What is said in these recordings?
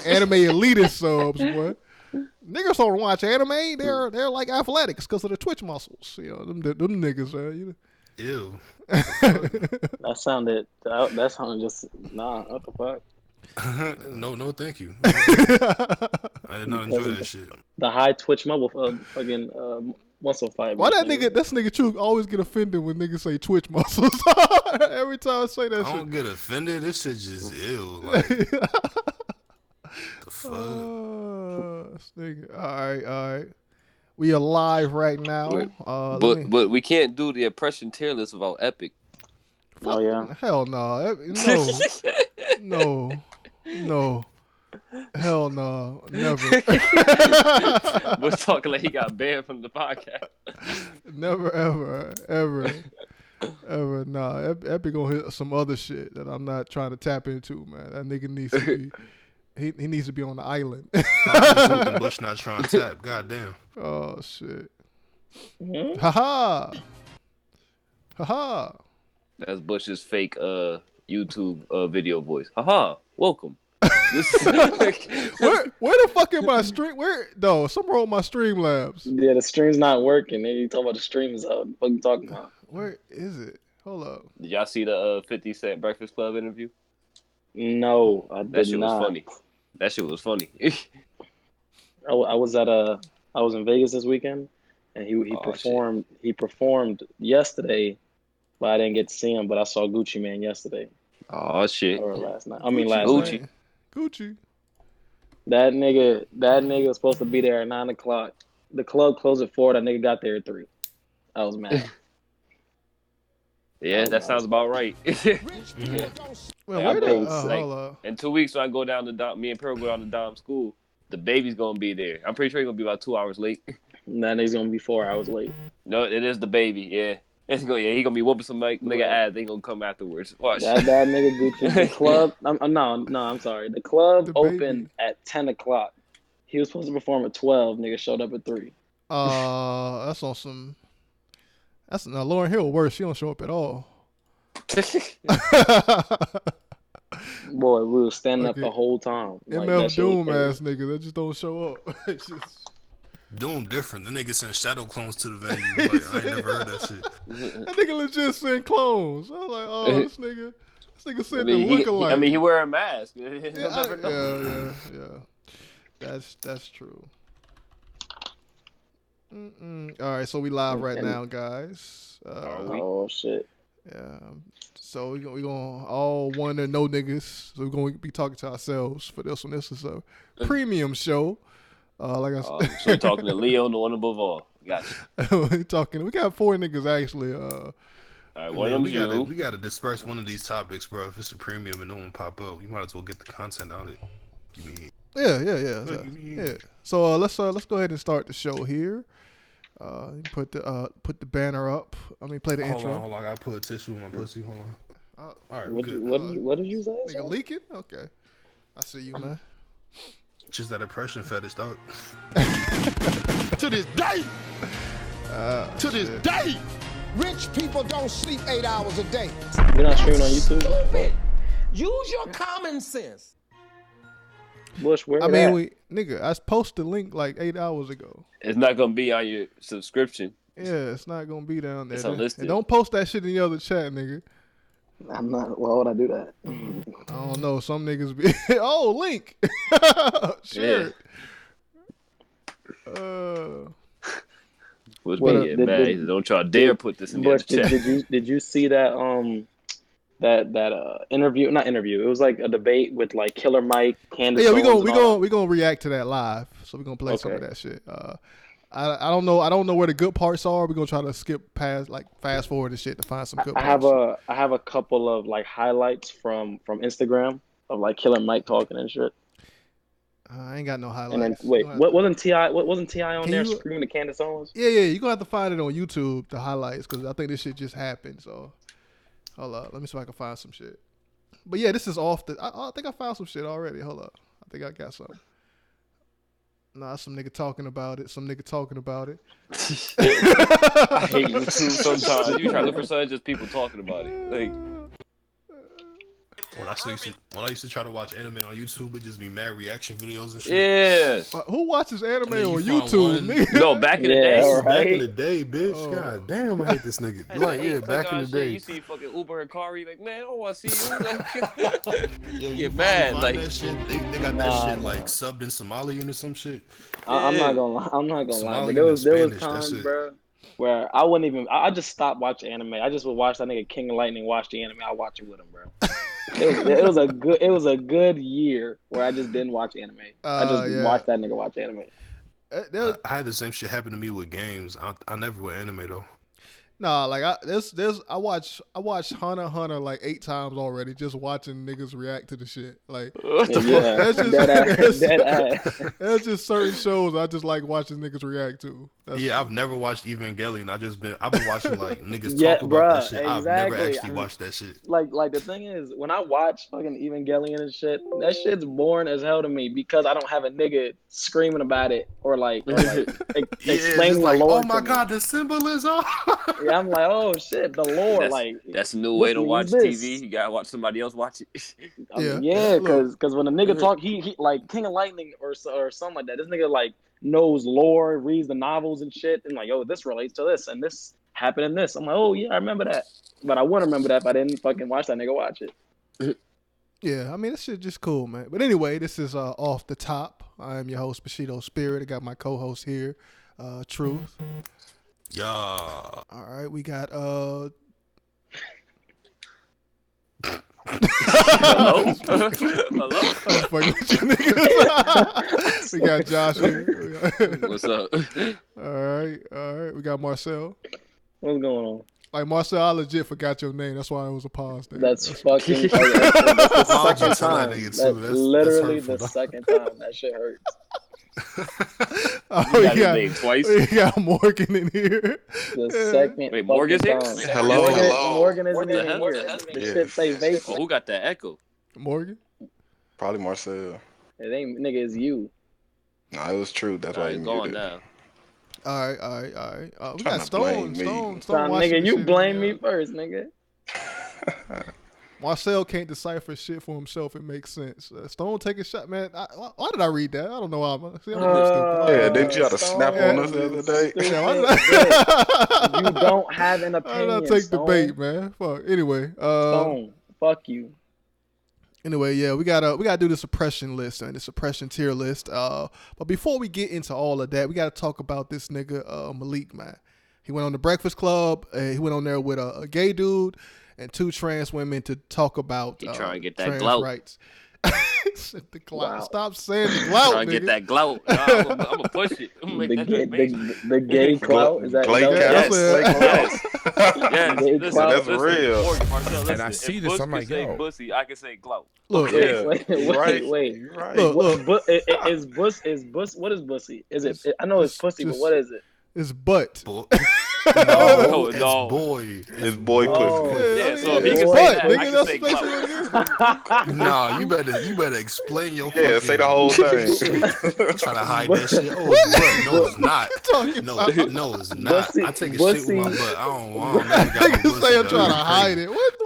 anime elitist subs, boy. Niggas don't watch anime. They're like athletics because of the Twitch muscles. You know, them niggas. You know. Ew. That sounded just what the fuck? No, thank you. I did not enjoy that shit. The high Twitch mobile fucking muscle fiber. Why this nigga True always get offended when niggas say Twitch muscles? Every time I say that shit. I don't get offended. This shit just ill. Like, the fuck? Nigga. All right. We are live right now. But we can't do the oppression tier list without Epic. Oh yeah. Hell no. No. Hell no. Never. We're talking like he got banned from the podcast. Never, ever. Nah. Epic gonna hit some other shit that I'm not trying to tap into, man. That nigga needs to be. He needs to be on the island. Bush not trying to tap. Goddamn. Oh shit. Mm-hmm. Ha. That's Bush's fake YouTube video voice. Haha. Welcome. Where the fuck am my stream? Something wrong with my Streamlabs. Yeah, the stream's not working. And you talk about the stream's out. What you talking about? Where is it? Hold up. Did y'all see the 50 Cent Breakfast Club interview? No, I did not. That shit was funny. That shit was funny. I was in Vegas this weekend, and he performed. Shit. He performed yesterday, but I didn't get to see him. But I saw Gucci Man yesterday. Oh shit! Or last night. Gucci. That nigga was supposed to be there at 9:00. The club closed at 4. That nigga got there at 3. I was mad. Yeah, that sounds about right. Yeah. Well, hold up. In 2 weeks, when I go down to Dom, me and Pearl go down to Dom's school, the baby's gonna be there. I'm pretty sure he's gonna be about 2 hours late. Nah, he's gonna be 4 hours late. No, it is the baby. Yeah, he gonna be whooping some nigga ass. They gonna come afterwards. Watch. That nigga Gucci. The club. I'm sorry. The club opened at 10:00. He was supposed to perform at 12. Nigga showed up at 3. That's on some. That's now Lauryn Hill worse. She don't show up at all. Boy, we were standing up the whole time. MF Doom ass nigga that just don't show up. Doom different. The nigga sent shadow clones to the venue. Like, I ain't never heard that shit. That nigga legit sent clones. I was like, oh, this nigga sent the lookalike. He wear a mask. Yeah. That's true. All right, so we live right now, guys. Oh shit. Yeah. So we gonna all want to know niggas. So we're gonna be talking to ourselves for this one. This is a premium show. Like I said, so we're talking to Leo, the one above all. Gotcha. We got 4 niggas actually. All right, we gotta disperse one of these topics, bro. If it's a premium and no one pop up, you might as well get the content out of it. Yeah. So let's go ahead and start the show here. Put the banner up. Play the intro. Hold on. I gotta put a tissue in my pussy. Hold on. All right, what did you say? Nigga leaking? Okay. I see you, man. Just that oppression fetish, dog. To this day, rich people don't sleep 8 hours a day. You're not streaming on YouTube? Stupid. Use your common sense. Bush, where I posted the link like 8 hours ago. It's not gonna be on your subscription. Yeah, it's not gonna be down there. It's unlisted. And don't post that shit in the other chat, nigga. I'm not. Why would I do that? I don't know. Some niggas be. Oh, link. Sure. What's being mad? Don't y'all dare put this in the other chat. Did you see that that interview? Not interview. It was like a debate with like Killer Mike, Candace. Yeah, we gonna react to that live. So we gonna play some of that shit. I don't know where the good parts are. We're gonna try to skip past, like fast forward and shit to find some good parts. I have a couple of like highlights from Instagram of like Killer Mike talking and shit. I ain't got no highlights. And then wasn't T.I. on there screaming to Candace Owens? Yeah, you gonna have to find it on YouTube, the highlights, because I think this shit just happened. So hold up, let me see if I can find some shit. But yeah, this is off the. I think I found some shit already. Hold up, I think I got something. Nah, some nigga talking about it. I hate YouTube sometimes. You try to look for something, just people talking about it. Like, When I used to try to watch anime on YouTube, it just be mad reaction videos and shit. Yeah. Who watches anime And then on you find YouTube, one- nigga? No, back in the Yeah, day. all right. Back in the day, bitch. Oh. God damn, I hate this nigga. Hey, Like, hey, yeah, click back in on the shit, day. You see fucking Uber and Kari, like, man, I don't want to see you. Yo, Get you mad, find like- that shit. They got that shit like subbed in Somalian or some shit. I'm Yeah. not gonna lie. I'm not gonna lie. Somalian But there was and Spanish, times, that's it. bro, where I wouldn't even. I just stopped watching anime. I just would watch that nigga King of Lightning watch the anime. I watch it with him, bro. It was a good year where I just didn't watch anime. I just Yeah. watched that nigga watch anime. There- I had the same shit happen to me with games. I never with anime though. Nah, like I watch Hunter x Hunter like 8 times already, just watching niggas react to the shit. Like Yeah, That's just- dead ass. there's just certain shows I just like watching niggas react to. That's, Yeah, I've never watched Evangelion. I've been watching like niggas Yeah, talk about that bruh, shit. I've never exactly. actually watched that shit. Like the thing is, when I watch fucking Evangelion and shit, that shit's boring as hell to me because I don't have a nigga screaming about it or explaining it's the like, lore. oh my to me. god, the symbolism. Yeah, I'm like, oh shit, the lore. That's a new way to watch what's this? TV. You gotta watch somebody else watch it. Yeah, because when a nigga talk, he like King of Lightning or something like that. This nigga like knows lore, reads the novels and shit, and like, oh, this relates to this, and this happened in this. I'm like, oh yeah, I remember that, but I wouldn't remember that if I didn't fucking watch that nigga watch it. yeah, I mean this shit just cool, man. But anyway, this is Off the Top. I am your host, Bushido Spirit. I got my co-host here, Truth. Yeah. All right, we got Hello? Hello? I'm fucking with you niggas. We got Josh here. What's up? All right. We got Marcel. What's going on? Like Marcel, I legit forgot your name. That's why it was a pause there. That's fucking. That's the Why would you second tell that time. nigga, too? That's That's literally hurtful, the dog. second time. That shit hurts. Oh, You got his name twice? We got Morgan in here. The second. Wait, Morgan's fucking here? time. Hello? Morgan isn't What the even hell? here. What the This hell? shit say Oh, vacant. who got that echo? Morgan? Probably Marcel. It ain't nigga. It's you. Nah, it was true. That's All why right, you go on muted. now. All right. We Tryna got Stone. blame me. Stone Nah, watching nigga, this you shit blame in me here. first, nigga. Marcel can't decipher shit for himself. It makes sense. Stone take a shot, man. Why did I read that? I don't know why. See, I'm stupid. Yeah, didn't you have to snap Stone, on us the other day? stupid Yeah, why did bitch. You I? don't have an Why did opinion. I take the Stone. bait, man? Fuck. Anyway, Stone, fuck you. Anyway, yeah, we gotta do the suppression list and the suppression tier list. But before we get into all of that, we gotta talk about this nigga Malik, man. He went on the Breakfast Club. He went on there with a gay dude and 2 trans women to talk about He trying to get that trans gloat. rights. The clout. Wow. Stop saying the clout, Trying to nigga. get that gloat. I'm gonna push it. I'm gonna The make gay, that big. the gay clout is that? Glay is that cat? what- Yes. Yes, Gay listen, clout. That's listen, real. Morgan, Marcel, listen, And I see if this, Bush I'm can like, say yo. bussy, I can say gloat. Look, Yeah, Wait, you're right. wait. You're right. Look. Is bus? What is bussy? Is it? I know it's pussy, but just- what is it? it's butt. No, No, it's no. boy. It's boy Oh. pussy. Yeah, so if he it's can butt, say that, I nigga. can That's say basically gloat. what it is. Nah, you better explain your. Yeah, say the whole thing. Trying to hide that shit. Oh, it's butt. No, it's not. Talking No, about- no, it's not. Bussy- I take a shit bussy- with my butt. I don't never got no Niggas pussy, say I'm dog. trying to It's hide crazy. it. What the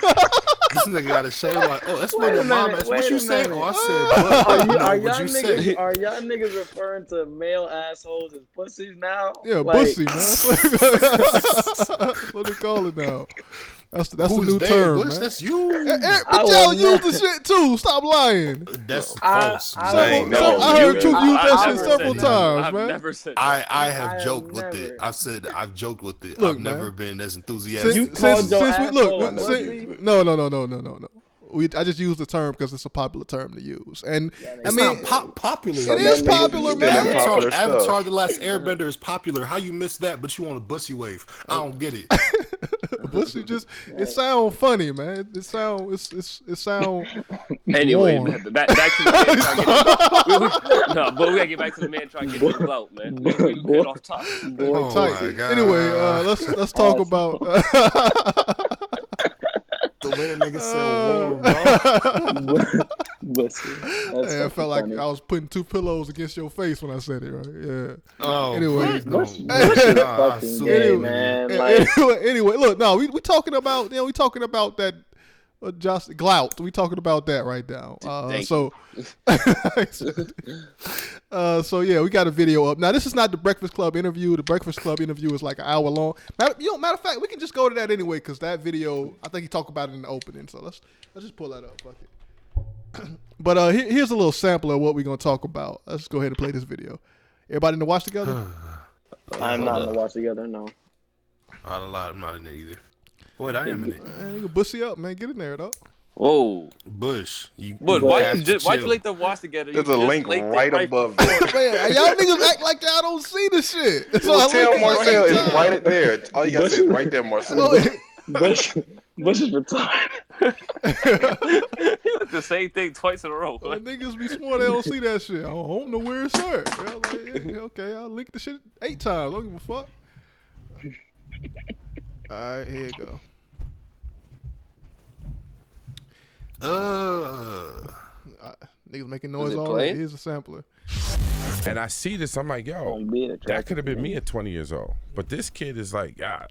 fuck? This nigga got a shame like, oh, that's what Wait your a mom minute, asked. What wait you a say? minute. Oh, I said butt. Are No, y'all what you say? niggas referring to male assholes as pussies now? Yeah, Like, bussy, man. That's what they call it now. That's the Who's new they? term, Bush, man. that's you. But I y'all will use never- the shit too. Stop lying. That's I- false. I man. don't know. I heard you- Truth use that I've shit never several said that. times, I've man. never said I that. have have joked with never- it. I said I've joked with it. Look, I've never man. been as enthusiastic. You Since, called since, your since we asshole look, a pussy? no. I just use the term because it's a popular term to use, and I It's mean, not popular. So it that is means popular, you man. still Popular Avatar, stuff. The Last Airbender is popular. How you miss that, but you want a bussy wave? I don't get it. Bussy just it sound funny, man. It sound Anyway, warm. back to the man trying to get no, but we gotta get back to the man trying to get the gloat, man. We get off topic. boy, Oh tight. my God. Anyway, let's talk about. The way the nigga said warm, bro. pussy. That's Hey, I fucking felt like funny. I was putting 2 pillows against your face when I said it, right? Yeah. Oh, Anyway. please Bush don't. Bush is Nah, I fucking sue gay, you. man. Like, Anyway, look, no, we talking about we talking about that Josh Glout. We talking about that right now. So yeah, we got a video up. Now this is not the Breakfast Club interview. The Breakfast Club interview is like an hour long. Matter of fact, we can just go to that anyway because that video, I think he talked about it in the opening. So let's just pull that up. Fuck it. But here's a little sample of what we're gonna talk about. Let's go ahead and play this video. Everybody in the watch together? I'm not in the watch together. No. Not a lot. I'm not in it either. Wait, I am in it. Man, you can bussy up, man. Get in there, though. Whoa. Bush. But why you like them watch together? There's a link right above there. Man, y'all niggas act like y'all don't see the shit. That's all Tell Marcel it's right there. All you gotta say is right there, Marcel. Bush is retired. The same thing twice in a row. Well, niggas be smart, they don't see that shit. I don't know where it's at. Okay, I'll link the shit 8 times. Don't give a fuck. Alright, here you go. Niggas making noise all day. Here's a sampler. And I see this, I'm like, yo, that could have been me at 20 years old. But this kid is like, God,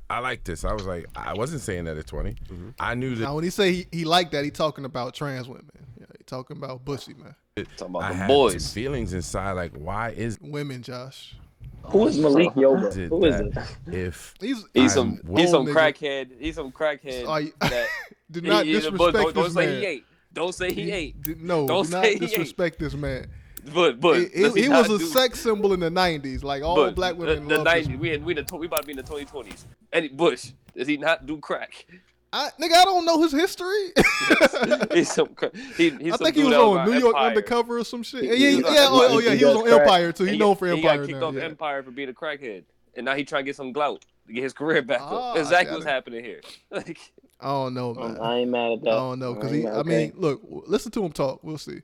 I like this. I was like, I wasn't saying that at 20. Mm-hmm. I knew that. Now, when he say he liked that, he talking about trans women. Yeah, he talking about bussy, man. Talking about I the had boys. some feelings inside, like, why is women, Josh? Who is Malik Yoda? Who is it? If he's some crackhead. He's some crackhead. That do not disrespect this don't say man. he ain't. Don't say he ain't. No, don't do not disrespect this man. But he was a sex symbol in the 90s. Like all black women the love 90s. We about to be in the 2020s. Eddie Bush, does he not do crack? I don't know his history. He's some. I think he was on New York Undercover or some shit. He was on Empire too. He known for Empire. He got kicked off Empire for being a crackhead, and now he trying to get some clout to get his career back up. Exactly what's happening here. Like, I don't know, man. I ain't mad at that. I don't know because I mean, look, listen to him talk. We'll see.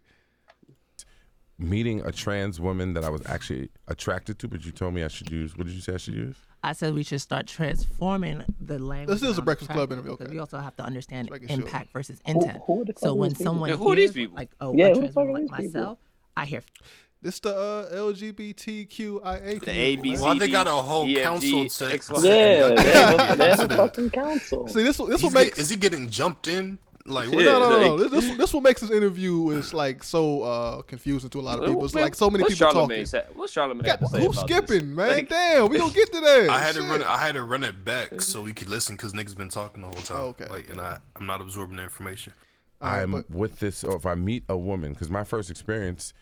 Meeting a trans woman that I was actually attracted to, but you told me I should use. What did you say I should use? I said we should start transforming the language. This is a Breakfast Club interview. Okay. We also have to understand Like impact versus intent. So when someone who are these people? like, a trans woman like myself, I hear. This the LGBTQIA. The ABC. Well, they got a whole council to. Yeah, that's a fucking council. See, this will make. Is he getting jumped in? Like, Yeah. No. This what makes this interview is like so confusing to a lot of people. It's like so many people talking. What's Charlamagne have to say Who's about skipping, this? man? Like, Damn, we gonna get to that. I had Shit. to run it back so we could listen because niggas been talking the whole time. Okay. Like, and I'm not absorbing the information. I'm with this, or if I meet a woman, because my first experience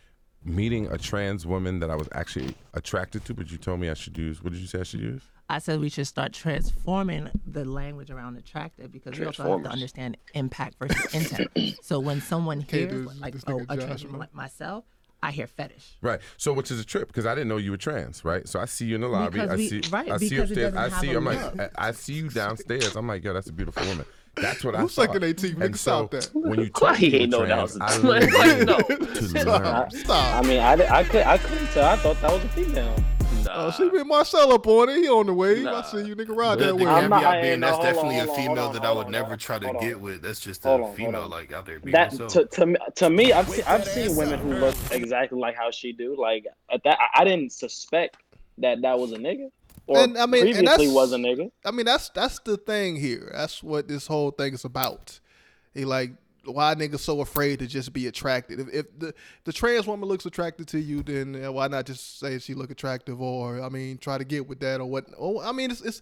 meeting a trans woman that I was actually attracted to, but you told me I should use. What did you say I should use? I said we should start transforming the language around attractive because we also have to understand impact versus intent. So when someone hears like, a trans woman like myself, I hear fetish. Right. So which is a trip because I didn't know you were trans, right? So I see you in the lobby. Because I see you upstairs. I see you downstairs. I'm like, yo, that's a beautiful woman. That's what I thought. Who's sucking their teeth? Nigga, stop that. When you told me you were trans, I learned to learn. Stop. I mean, I couldn't tell. I thought that was a female. She been Marcel up on it. He on the way. I see you, nigga, ride that way. That's definitely a female that I would never try to get with. That's just a female like out there being herself. To me, I've seen women who look exactly like how she do. Like at that, I didn't suspect that was a nigga. Or previously was a nigga. I mean, that's the thing here. That's what this whole thing is about. He like, why niggas so afraid to just be attracted? If the trans woman looks attracted to you, then why not just say she look attractive, or I mean, try to get with that, or what? Oh, I mean, it's this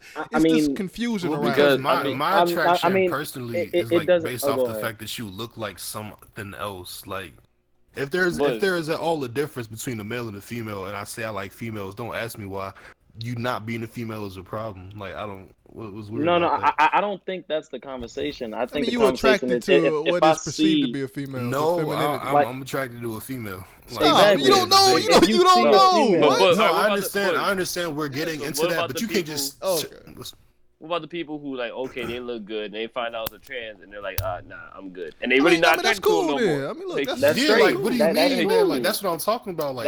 confusion around. Because my attraction personally is like based off the fact that you look like something else. Like if there is all the difference between a male and a female, and I say I like females, don't ask me why. You not being a female is a problem. Like I don't. What was weird? No. I don't think that's the conversation. I think you attracted to what is perceived to be a female. No, I'm attracted to a female. Like, exactly. You don't know. You don't know. No, I understand. I understand. We're getting into that, but you can't just. What about the people who like, okay, they look good, and they find out it's a trans, and they're like, nah, I'm good, and they really not attracted to them no more. I mean, look, that's straight. Like, what do you mean, man? Like, that's what I'm talking about. Like,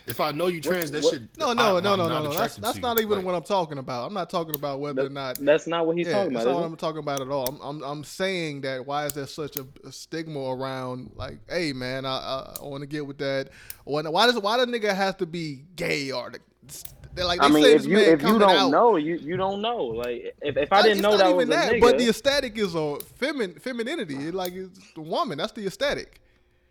if I know you trans, that shit. No. That's not even what I'm talking about. I'm not talking about whether or not. That's not what he's talking about. That's not what I'm talking about at all. I'm saying that why is there such a stigma around? Like, hey, man, I want to get with that. Why does the nigga have to be gay or Like, they say this man if you don't out. know, you don't know. Like, if I didn't know that was a nigga, but the aesthetic is a femininity. Like, it's the woman. That's the aesthetic.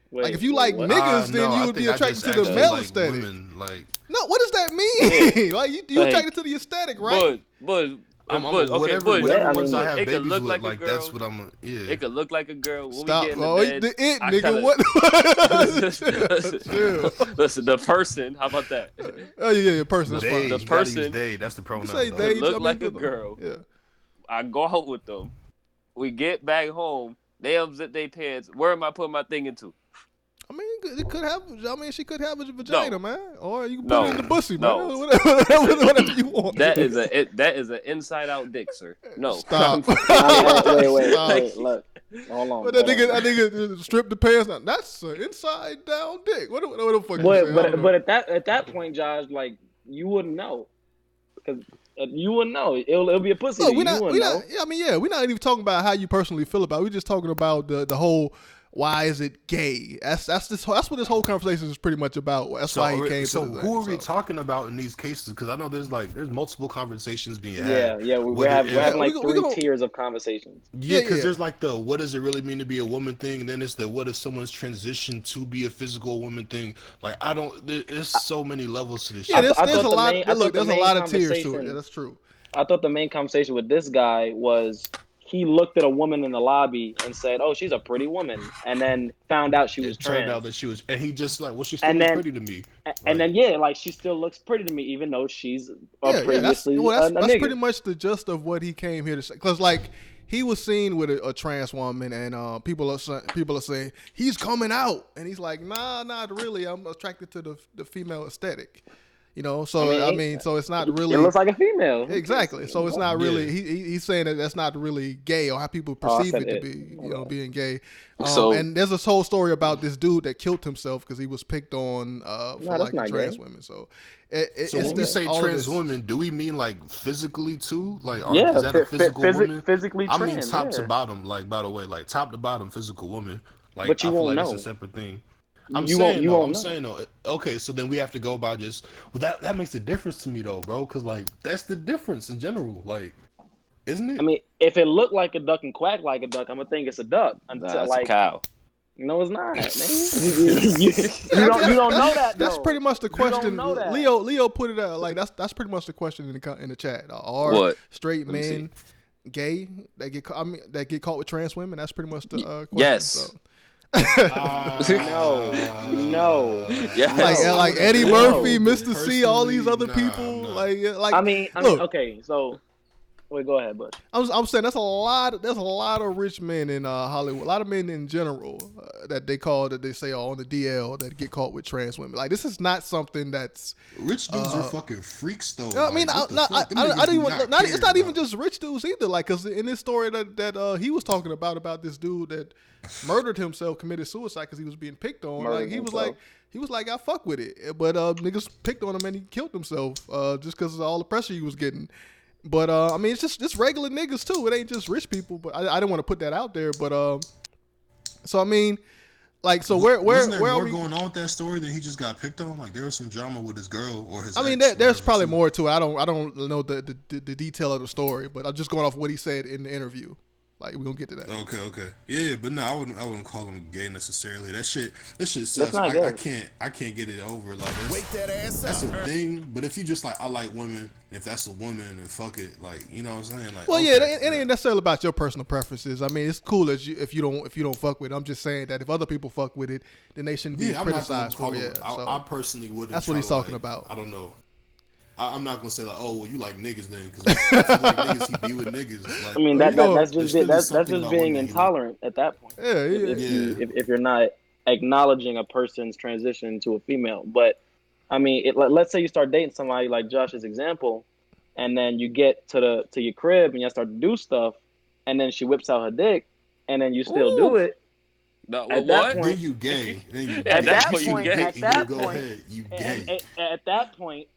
Wait, like, if you like niggas, then you would be attracted to the male aesthetic. Women, like, no, what does that mean? Like, you attracted to the aesthetic, right? But whatever ones I have babies with, like girl, that's what I'm. Yeah, it could look like a girl. When Stop. We get in the bed, nigga. What? Listen, the person. How about that? Oh yeah, person. That's fine. The person. They. That's the pronoun. Say they. Look like a girl. Yeah. I go out with them. We get back home. They unzip their pants. Where am I putting my thing into? I mean, it could have. I mean, she could have a vagina, man, or you can put it in the pussy, man. No. Whatever you want. That is an inside out dick, sir. No. Stop. Wait. Look, hold on. But that nigga strip the pants. Now, that's an inside down dick. What the fuck? But at that point, Josh, like, you wouldn't know, because you wouldn't know. It'll be a pussy. Look, we're not. Yeah, I mean, we're not even talking about how you personally feel about it. We're just talking about the whole. Why is it gay? That's what this whole conversation is pretty much about. That's why he came. So who are we talking about in these cases? Because I know there's multiple conversations being had. Yeah. We're having like three tiers of conversations. Yeah, because there's like the what does it really mean to be a woman thing, and then it's the what if someone's transitioned to be a physical woman thing. Like there's so many levels to this. Yeah, there's a lot. Look, there's a lot of tiers to it. Yeah, that's true. I thought the main conversation with this guy was. He looked at a woman in the lobby and said, "Oh, she's a pretty woman," and then found out she was trans. Turned out that she was, and he just like, "Well, she still looks pretty to me." And then like she still looks pretty to me, even though she's previously a that's nigga. pretty much the gist of what he came here to say. Because like he was seen with a trans woman, and people are saying he's coming out, and he's like, "Nah, not really. I'm attracted to the female aesthetic." You know, so I mean, so it's not really. It looks like a female. Exactly. So it's not really. He's saying that that's not really gay or how people perceive it to be. You know, being gay. And there's this whole story about this dude that killed himself because he was picked on for liking trans women. So, when we say trans women, do we mean like physically too? Like, is that a physical woman? Physically trans. I mean, top to bottom. Like, by the way, like top to bottom, physical woman. Like, but you I feel won't like know. It's a separate thing. I'm saying though. Okay, so then we have to go by just. Well, that makes a difference to me though, bro. Because like that's the difference in general, like, isn't it? I mean, if it looked like a duck and quack like a duck, I'm gonna think it's a duck. Until like a cow. No, it's not, man. you don't know that. That's pretty much the question. Leo put it out like that's pretty much the question in the chat. Are straight men gay that get caught with trans women? That's pretty much the question. Yes. So. No. Yes. Like Eddie Murphy, Mr. C, all these other people. Like I mean, okay, so wait, go ahead, bud. I'm saying there's a lot of rich men in Hollywood, a lot of men in general that they say are on the DL that get caught with trans women. Like this is not something that's rich dudes are fucking freaks though. I mean, I don't even. It's not even just rich dudes either. Like, cause in this story that he was talking about this dude that murdered himself, committed suicide because he was being picked on. Like he was like, I fuck with it, but niggas picked on him and he killed himself just because of all the pressure he was getting. But I mean, it's just regular niggas too. It ain't just rich people. But I didn't want to put that out there. But so I mean, like, so where are we going on with that story that he just got picked on? Like there was some drama with his girl or his. I mean, there's probably more to it. I don't know the detail of the story, but I'm just going off what he said in the interview. Like we're gonna get to that. Okay. Yeah, but no, I wouldn't call him gay necessarily. That shit sucks. I can't get it over. Like wake that ass that's a thing. But if you just like I like women, if that's a woman, then fuck it. Like you know what I'm saying? Like well, okay, it ain't necessarily about your personal preferences. I mean, it's cool if you don't fuck with it. I'm just saying that if other people fuck with it, then they shouldn't be criticized for it. I personally wouldn't. That's what he's talking about. I don't know. I'm not gonna say like, oh, well, you like niggas then, because if you like niggas, he be with niggas. Like, I mean, that's just being intolerant at that point. If you're not acknowledging a person's transition to a female, but I mean, let's say you start dating somebody like Josh's example, and then you get to your crib and you start to do stuff, and then she whips out her dick, and then you still do it. No, at that point, then you gay. At that point, at that point.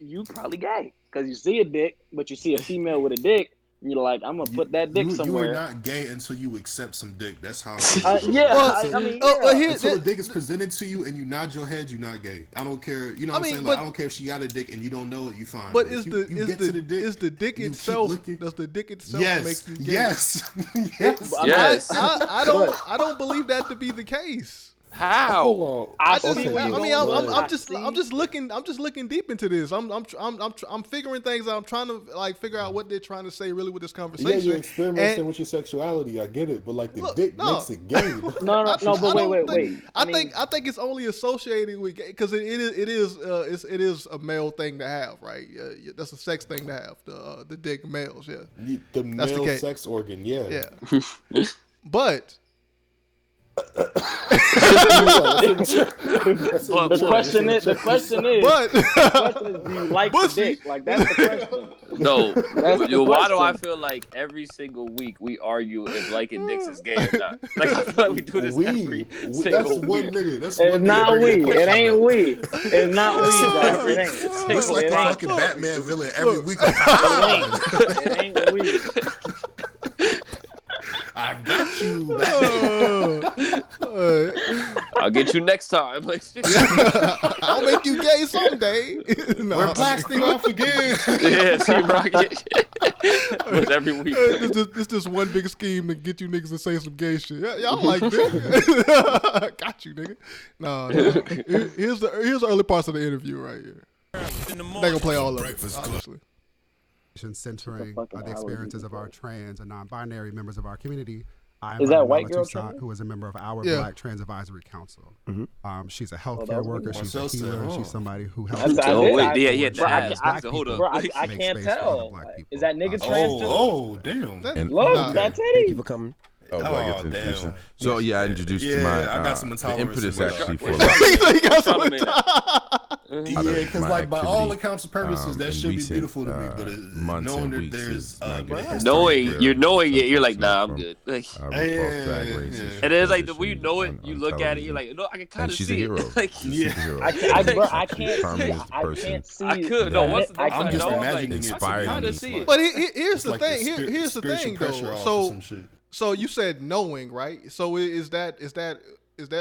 You probably gay because you see a dick, but you see a female with a dick, You're like, I'm gonna put that dick somewhere. You are not gay until you accept some dick. That's how. I mean, until a dick is presented to you and you nod your head, you're not gay. I don't care. You know what I'm saying? Like, I don't care if she got a dick and you don't know it. You fine. But is the dick itself? Does the dick itself make you gay? Yes. I don't believe that to be the case. How? I'm just looking deep into this. I'm figuring things out. I'm trying to figure out what they're trying to say really with this conversation. Yeah, you're experimenting with your sexuality. I get it, but like the dick makes it gay. No. But wait. I think it's only associated with because it is a male thing to have, right? That's a sex thing to have. The dick males, yeah. The male sex organ, yeah. But. The question is, do you like the dick? Like that's the question. No, why do I feel like every single week we argue if liking dicks is gay or not? Like I feel like we do this every single week. It's not we. It ain't we. It's not we, guys. It ain't. It's like a fucking Batman villain every week. It ain't we. I got you. I'll get you next time. I'll make you gay someday. We're blasting off again. Yeah, see, Rocket. But every week. It's just one big scheme to get you niggas to say some gay shit. Y'all like this? Got you, nigga. No. Here's the early parts of the interview right here. They gonna play all of it, obviously. Centering the experiences of our trans and non-binary members of our community. Is that white girl who is a member of our Black Trans Advisory Council. She's a healthcare worker. She's a healer. She's somebody who helps. Hold up. I can't tell. Is that nigga trans? Oh, damn. Look, that's Eddie. Thank you for coming. Damn. So I introduced you my I got some the impetus actually for yeah, because like by all accounts and purposes, that should be beautiful to me. But knowing that there's knowing it, you're like, nah, I'm good. Like, and it's like when you know it, you look at it, you're like, no, I can kind of see it. Like, I can't see. I could. No, once I'm just imagining inspired. But here's the thing. Here's the thing, though. So you said knowing, right? So is that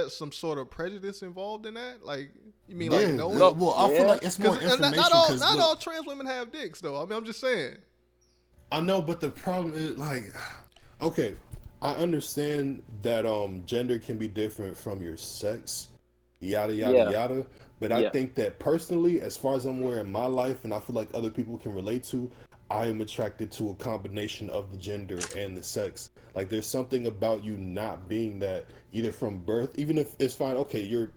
some sort of prejudice involved in that? Like, you mean like knowing? Well, I feel like it's more information. Not all trans women have dicks, though. I mean, I'm just saying. I know, but the problem is like, okay, I understand that gender can be different from your sex, yada yada. But I think that personally, as far as I'm aware in my life, and I feel like other people can relate to, I am attracted to a combination of the gender and the sex. Like there's something about you not being that either from birth, even if it's fine, okay, you're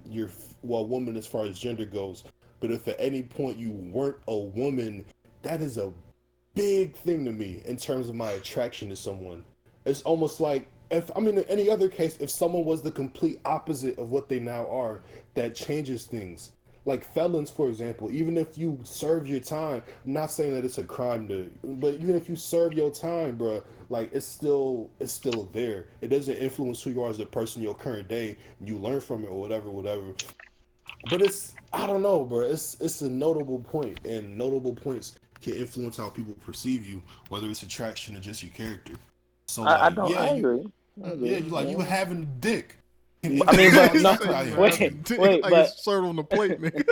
a woman as far as gender goes, but if at any point you weren't a woman, that is a big thing to me in terms of my attraction to someone. It's almost like in any other case, if someone was the complete opposite of what they now are, that changes things. Like felons, for example, even if you serve your time, I'm not saying that it's a crime but even if you serve your time, bro, like it's still there. It doesn't influence who you are as a person in your current day. You learn from it or whatever. But I don't know, bro. It's a notable point, and notable points can influence how people perceive you, whether it's attraction or just your character. So I agree. You having a dick. I mean, but no, wait, but serve on the plate, nigga.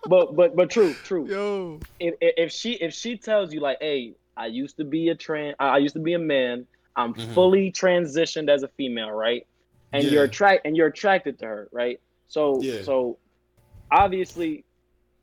but true. Yo, if she tells you like, hey, I used to be a man. I'm fully transitioned as a female, right? And you're attracted to her, right? So obviously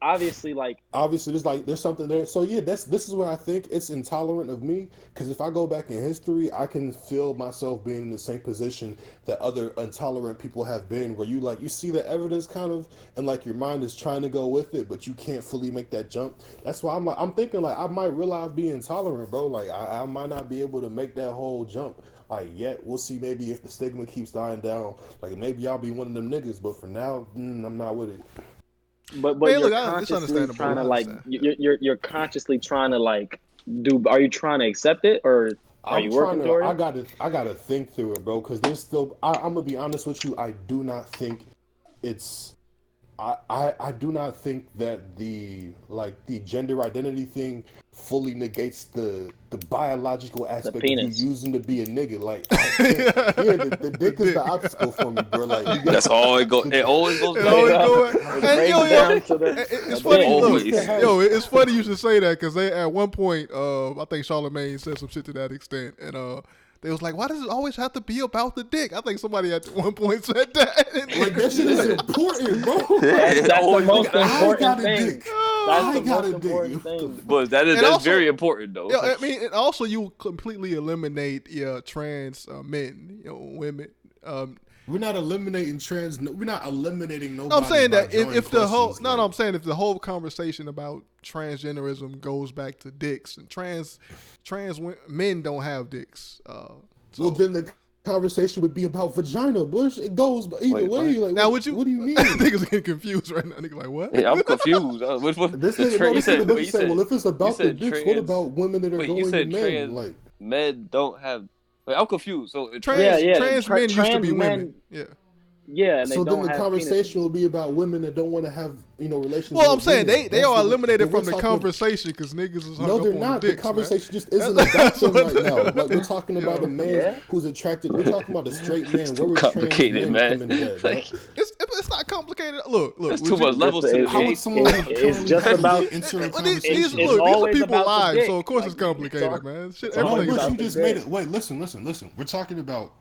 there's something there. So this is what I think it's intolerant of me, because if I go back in history, I can feel myself being in the same position that other intolerant people have been, where you see the evidence kind of, and like your mind is trying to go with it, but you can't fully make that jump. That's why I'm thinking like I might realize being intolerant, bro. Like I might not be able to make that whole jump. Like yet, we'll see. Maybe if the stigma keeps dying down, like maybe I'll be one of them niggas. But for now, I'm not with it. But you're consciously trying to like you're consciously trying to like do. Are you trying to accept it, or are you working toward it? I gotta think through it, bro. Because there's still. I'm gonna be honest with you. I do not think it's I do not think that the gender identity thing fully negates the biological aspect of you using to be a nigga. Like, the dick is the obstacle for me, bro. Like, that's all it goes. It always goes back. It's funny. Look, it's funny you should say that because they at one point, I think Charlamagne said some shit to that extent, and they was like, why does it always have to be about the dick? I think somebody at one point said that. Like, that shit is important, bro. That's the most important thing. That's the most important thing. But that's very important, though. Yeah, I mean, and also you completely eliminate trans men, women. We're not eliminating trans. We're not eliminating nobody. No, I'm saying that if the whole I'm saying if the whole conversation about transgenderism goes back to dicks and trans men don't have dicks. Well, then the conversation would be about vagina. Bush. It goes either way. Like, now, what do you mean? Niggas getting confused right now. Niggas like, what? Yeah, I'm confused. This nigga said, well, if it's about the dicks, what about women that are going to men? Like, men don't have. Wait, I'm confused. So trans men used to be women. Yeah. So then the conversation will be about women that don't want to have relations. Well, I'm saying they are eliminated from the conversation because niggas is hung up on the dicks. No, they're not. The conversation just isn't about them right now. Like, we're talking about a man who's attracted. We're talking about a straight man. Where complicated, man. It's not complicated. Look. There's too much levels to it. It's just about. These are people lives, so of course it's complicated, man. Shit, you just made it. Wait, listen. We're talking about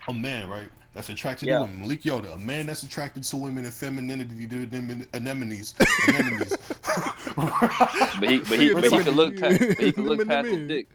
a man, right? That's attracted to women. Malik Yoda, a man that's attracted to women and femininity, anemones. but he can look past the dick.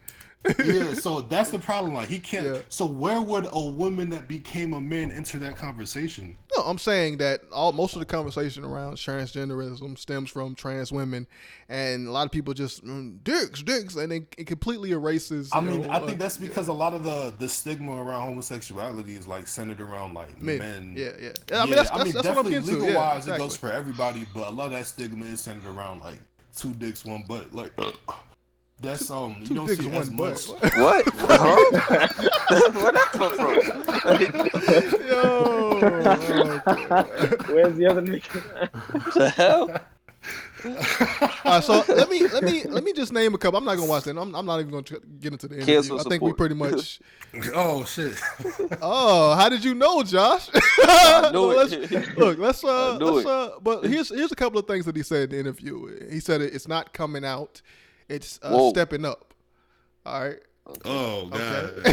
Yeah, so that's the problem. Like, he can't. Yeah. So where would a woman that became a man enter that conversation? No, I'm saying that most of the conversation around transgenderism stems from trans women, and a lot of people just dicks, and it completely erases. I think that's because a lot of the stigma around homosexuality is like centered around like men. Yeah. I mean, that's what I'm getting to. Legal wise, it goes for everybody, but a lot of that stigma is centered around like two dicks, one butt. Like. That's you don't see as much. What? Where'd that come from? Where's the other nigga? The hell? All right, so let me just name a couple. I'm not gonna watch that. I'm not even gonna get into the interview. I think we pretty much. Oh shit! Oh, how did you know, Josh? I knew it. Look, but here's a couple of things that he said in the interview. He said it's not coming out. It's stepping up. All right. Oh God. We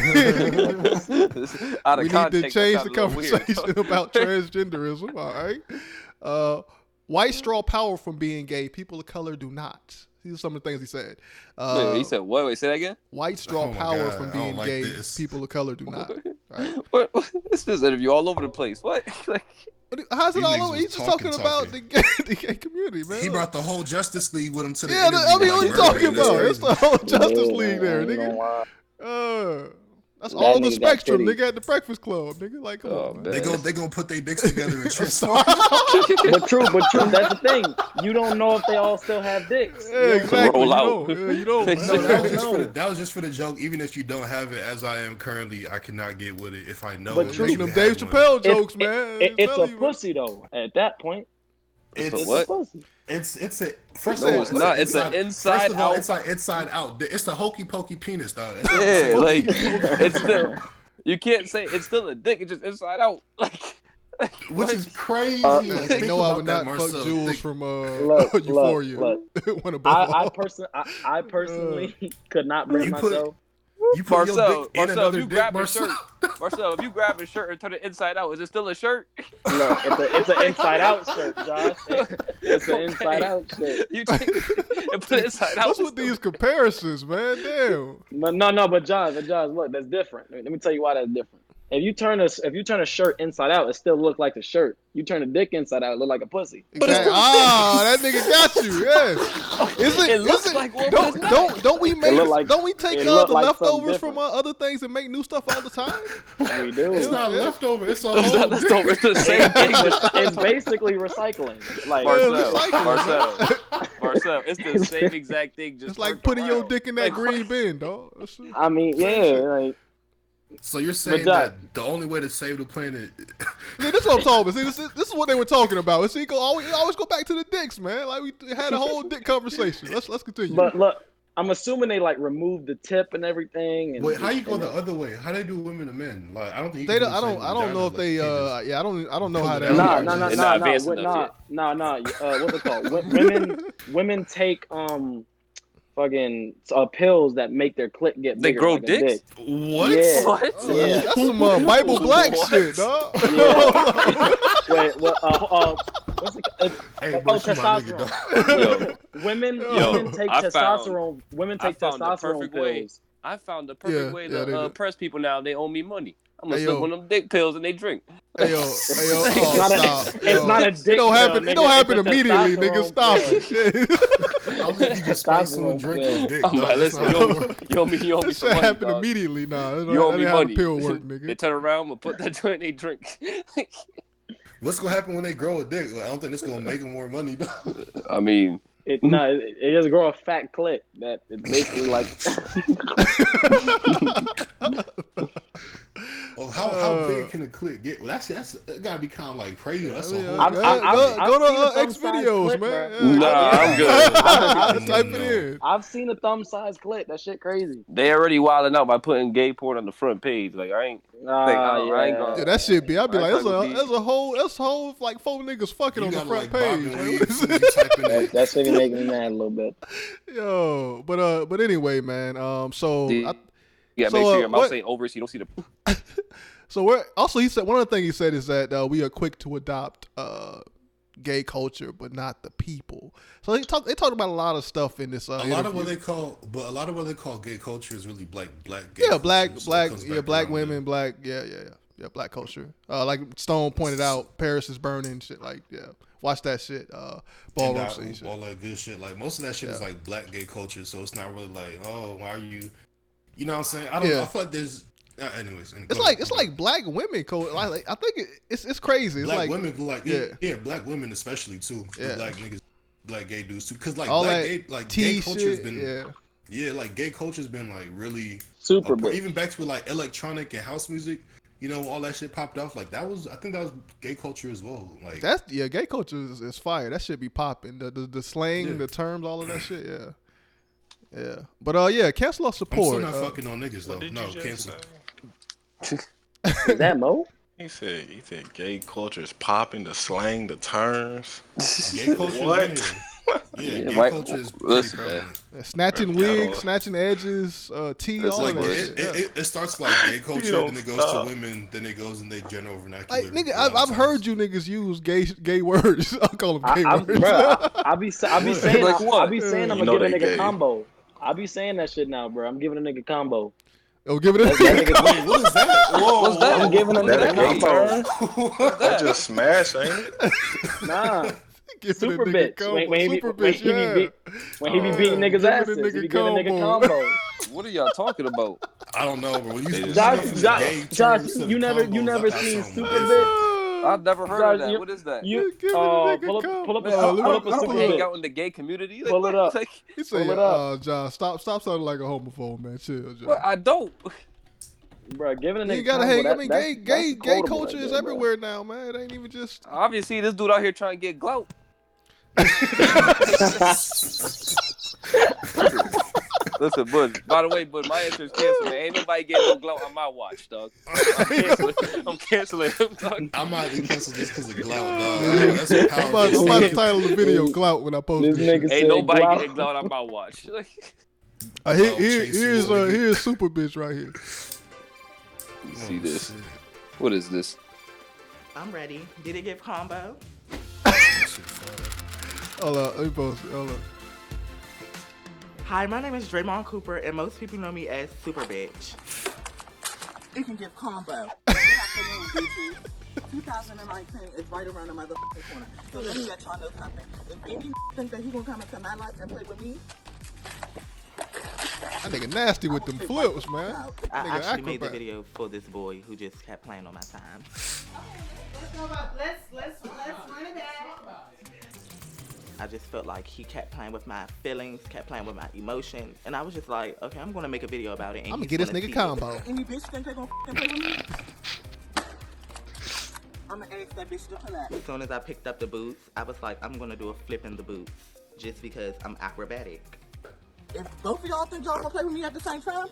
need to change the conversation about transgenderism. All right. White straw power from being gay. People of color do not. These are some of the things he said. Wait, he said what? Wait, say that again. White straw power from being gay. People of color do not. Right? What? This interview all over the place. What? How's it all over? He's just talking about the gay community, man. He brought the whole Justice League with him to the interview. I mean, what are you talking about? It's the whole Justice League there, nigga. That's all the spectrum, nigga, at the Breakfast Club, nigga. Like, come on, man. They gonna put their dicks together and trip. But true. That's the thing. You don't know if they all still have dicks. Yeah, exactly. Roll out. You don't. That was just for the joke. Even if you don't have it, as I am currently, I cannot get with it if I know. But making them Dave Chappelle jokes, man. It's a pussy though. At that point. It's what? It's a first of all, it's not. It's an inside out. It's like inside out. It's the hokey pokey penis, dog. Yeah, like it's still. You can't say it's still a dick. It's just inside out. Like, which is crazy. No, I would not fuck Jules from Euphoria. Look. I personally could not bring myself. Marcel, if you grab a shirt, if you grab a shirt and turn it inside out, is it still a shirt? No, it's an inside out shirt, Josh. It's an inside out shirt. You take it and put it inside out. What's with these comparisons, man? Damn. But Josh, look, that's different. Let me tell you why that's different. If you turn a shirt inside out, it still look like a shirt. You turn a dick inside out, it look like a pussy. Exactly. That nigga got you. Yes. It looks like one. Don't we take the leftovers from other things and make new stuff all the time? We do. It's not leftover. It's all leftover. It's the same thing. It's basically recycling. Like Marcel, it's the same exact thing. Just it's like putting your dick in that green bin, dog. I mean, yeah, like. So you're saying that the only way to save the planet? Yeah, this is what I'm talking about. See, this is what they were talking about. See, always go back to the dicks, man. Like we had a whole dick conversation. Let's continue. But look, I'm assuming they like removed the tip and everything. And wait, how you go the other way? How they do women to men? Like I don't think I don't know if they. Yeah, I don't know how that. Nah. What's it called? Women take fucking pills that make their clit get bigger. They grow like dicks? What? Yeah. What? Yeah. That's some Bible Black shit, dog. Yeah. Wait, what's it called? Testosterone. Women take testosterone. Women take testosterone pills. I found the perfect way to press people now. They owe me money. I'm gonna slip one of them dick pills and they drink. It's not a dick. It don't happen immediately, nigga. Stop it. I don't think you can spice someone drinking dick. Listen, you owe me some money. Happen immediately, nah. You owe me money. Pill work, nigga. They turn around and put that joint, they drink. What's gonna happen when they grow a dick? I don't think it's gonna make them more money. I mean. It just grow a fat clit that it's basically like. Well, how big can a clit get? Well, that's that gotta be kind of like crazy. That's a whole. Go to X videos, man. Nah, I'm good. Type it in. I've seen a thumb size clit. That shit crazy. They already wilding out by putting gay porn on the front page. Like I ain't gonna. Yeah, that shit be. I'd be like, there's a whole like 4 niggas fucking on the front page. That shit be making me mad a little bit. Yo, but anyway, man. Make sure your mouth ain't over so you don't see the. So he said one of the things he said is that we are quick to adopt gay culture, but not the people. So they talked about a lot of stuff in this. A lot of what they call gay culture is really black gay. Yeah, black women, black black culture. Like Stone pointed out, Paris is burning shit. Like watch that shit. Ballroom scene shit. All that good shit. Like most of that shit is like black gay culture. So it's not really like, oh, why are you? You know what I'm saying? I feel like there's. Anyways, it's like black women code. Like I think it's crazy. It's black like women black women especially too. Yeah. Black niggas, black gay dudes too. Because like all gay culture's been like gay culture's been like really super big. Even back to like electronic and house music. You know, all that shit popped off. Like I think that was gay culture as well. Like gay culture is fire. That shit be popping. The slang, the terms, all of that shit. Yeah. But cancel our support. I'm still not fucking on niggas though. No, cancel. Is that Mo? He said gay culture is popping, the slang, the terms. Gay culture. What? Gay culture is pretty prevalent. Snatching wigs, snatching edges, tea, all like of that. It starts like gay culture, then it goes to women, then it goes in their general vernacular. Like, nigga, I've heard you niggas use gay words. I'll call them gay words. I be saying I'm gonna give a nigga combo. I be saying that shit now, bro. I'm giving a nigga combo. Oh, give it a what is that? What's that? I'm giving a nigga combo. That just smash, ain't it? Nah. Super bitch. When he be beating niggas' asses, he be giving a nigga combo. What are y'all talking about? I don't know, bro. Josh, you never seen super bitch? I've never heard of that. What is that? Pull up a super hang out in the gay community. Like, pull it up. He said, John, stop sounding like a homophobe, man. Chill, John. Well, I don't. Bro, giving a nigga. You gotta hang. I mean, gay culture is everywhere now, man. It ain't even just. Obviously, this dude out here trying to get gloat. Listen, Bud. By the way, Bud, my answer is canceling. Ain't nobody getting no gloat on my watch, dog. I'm canceling him, dog. I might be canceling this because of gloat, dog. I'm about to title the video "Glout" when I post this. Ain't nobody getting gloat on my watch. Here's super bitch right here. You see this? What is this? I'm ready. Did it give combo? Hold up, let me post it. Hold up. Hi, my name is Draymond Cooper, and most people know me as Super Bitch. It can give combo. 2019 is right around the motherfucking corner. So let me let y'all know something. If any think that he gonna come into my life and play with me, that nigga nasty with them flips, man. I actually made the video for this boy who just kept playing on my time. Let's run it back. I just felt like he kept playing with my feelings, kept playing with my emotions, and I was just like, okay, I'm gonna make a video about it. And I'm gonna get this nigga combo. Any bitch think they gonna play with me? I'm gonna ask that bitch to pull out. As soon as I picked up the boots, I was like, I'm gonna do a flip in the boots, just because I'm acrobatic. If both of y'all think y'all gonna play with me at the same time,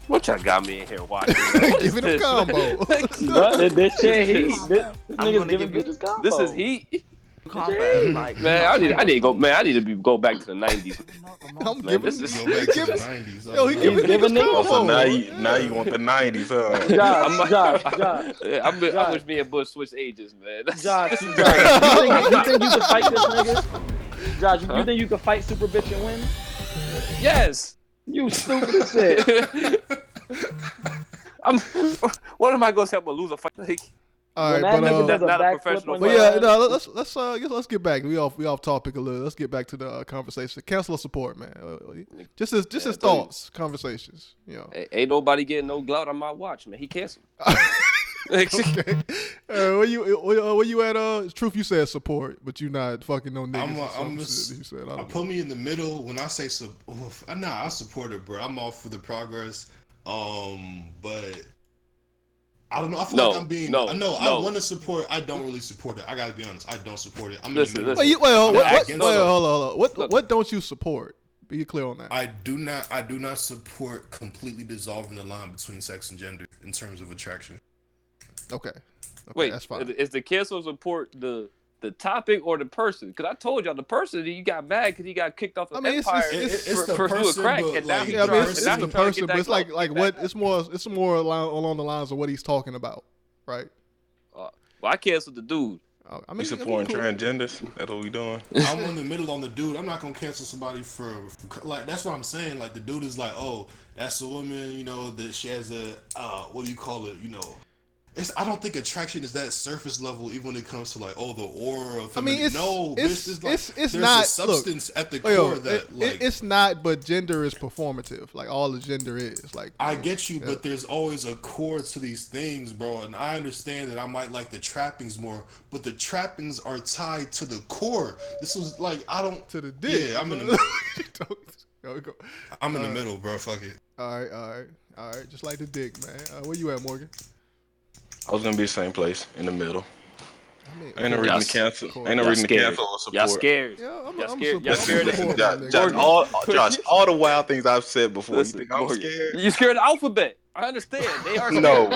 what y'all got me in here watching? Giving him combo. This shit heat. This nigga's giving bitches combo. This is heat. Like, man, I need to go. Man, I need to go back to the 90s. I'm man, giving. Go back to the 90s. Yo, he's giving niggas. So now you want the 90s, huh? Josh. I wish me and Bush switched ages, man. Josh, you think you can fight this nigga? Josh, you think you can fight Super Bitch and win? Yes. You stupid as shit. What am I gonna say? I'm gonna lose a fight? Like, all right, but that's not a professional. But yeah, no, let's get back. We off topic a little. Let's get back to the conversation. Counselor support, man. Just his thoughts, conversations. You know, ain't nobody getting no glout on my watch, man. He canceled. Okay. Where you at? Truth, you said support, but you not fucking no niggas. I put me in the middle when I say I support it, bro. I'm all for the progress. But I don't know. I feel like I'm being. I want to support. I don't really support it. I gotta be honest. I don't support it. I'm in the middle. What don't you support? Be clear on that. I do not support completely dissolving the line between sex and gender in terms of attraction. Okay. Wait, that's fine. Is the cancel support the topic or the person? Because I told y'all the person he got mad because he got kicked off the Empire for doing crack, and now he's it's the person, but it's like what? It's more along the lines of what he's talking about, right? Well, I canceled the dude. We supporting transgenders. That's what we doing. I'm in the middle on the dude. I'm not gonna cancel somebody for like. That's what I'm saying. Like the dude is like, oh, that's a woman. You know that she has a what do you call it? You know. I don't think attraction is that surface level, even when it comes to like, oh, the aura of femininity. It's not a substance at the core that like it's not. But gender is performative. Like all the gender is like. I get you, but there's always a core to these things, bro. And I understand that I might like the trappings more, but the trappings are tied to the core. This was like to the dick. Yeah, I'm in the middle. I'm in the middle, bro. Fuck it. All right. Just like the dick, man. Where you at, Morgan? I was gonna be the same place in the middle. Ain't no reason to cancel. Or support. Y'all scared. Y'all scared. Josh, all the wild things I've said before. Listen, you think I'm scared? You scared of the alphabet? I understand. They are scared. No.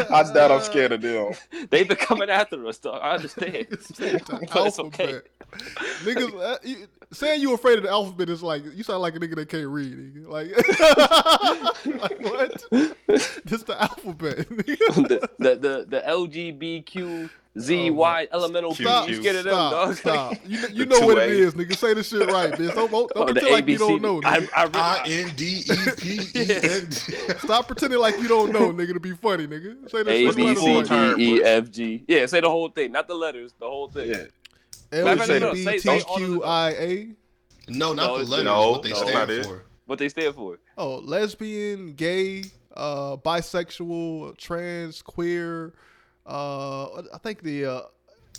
I doubt I'm scared of them. They've been coming after us, though. I understand. It's okay. Niggas, saying you afraid of the alphabet is like, you sound like a nigga that can't read. Nigga. Like what? Just the alphabet. the LGBTQZY elemental Q. You scared of them, dog? Stop. You know what it is, nigga. Say the shit right, bitch. Don't pretend like you don't know, nigga. INDEPEND. Stop pretending like you don't know, nigga, to be funny, nigga. Say A, B, C, D, E, F, G. Yeah, say the whole thing, not the letters, the whole thing. Yeah. LGBTQIA? No, not the letters. What they stand for. What they stand for? Oh, lesbian, gay, bisexual, trans, queer. I think the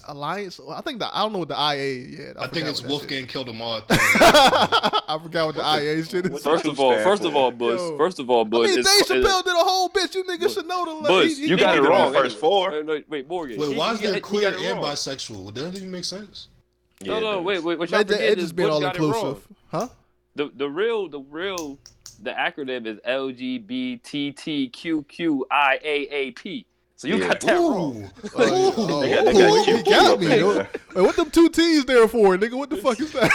alliance. I don't know what the IA is yet. I think it's Wolfgang killed them all. I forgot what the IA shit is. First of all, Bush. I mean, Dave Chappelle did a whole bitch. You niggas should know the Bush, you got it wrong. First four. Wait, Morgan. Wait, why is there queer and bisexual? Would that even make sense? No, wait. What y'all forget is just being all inclusive, huh? The acronym is LGBTQQIAAP. So you got that wrong. He got me. Wait, what them two T's there for, nigga? What the fuck is that?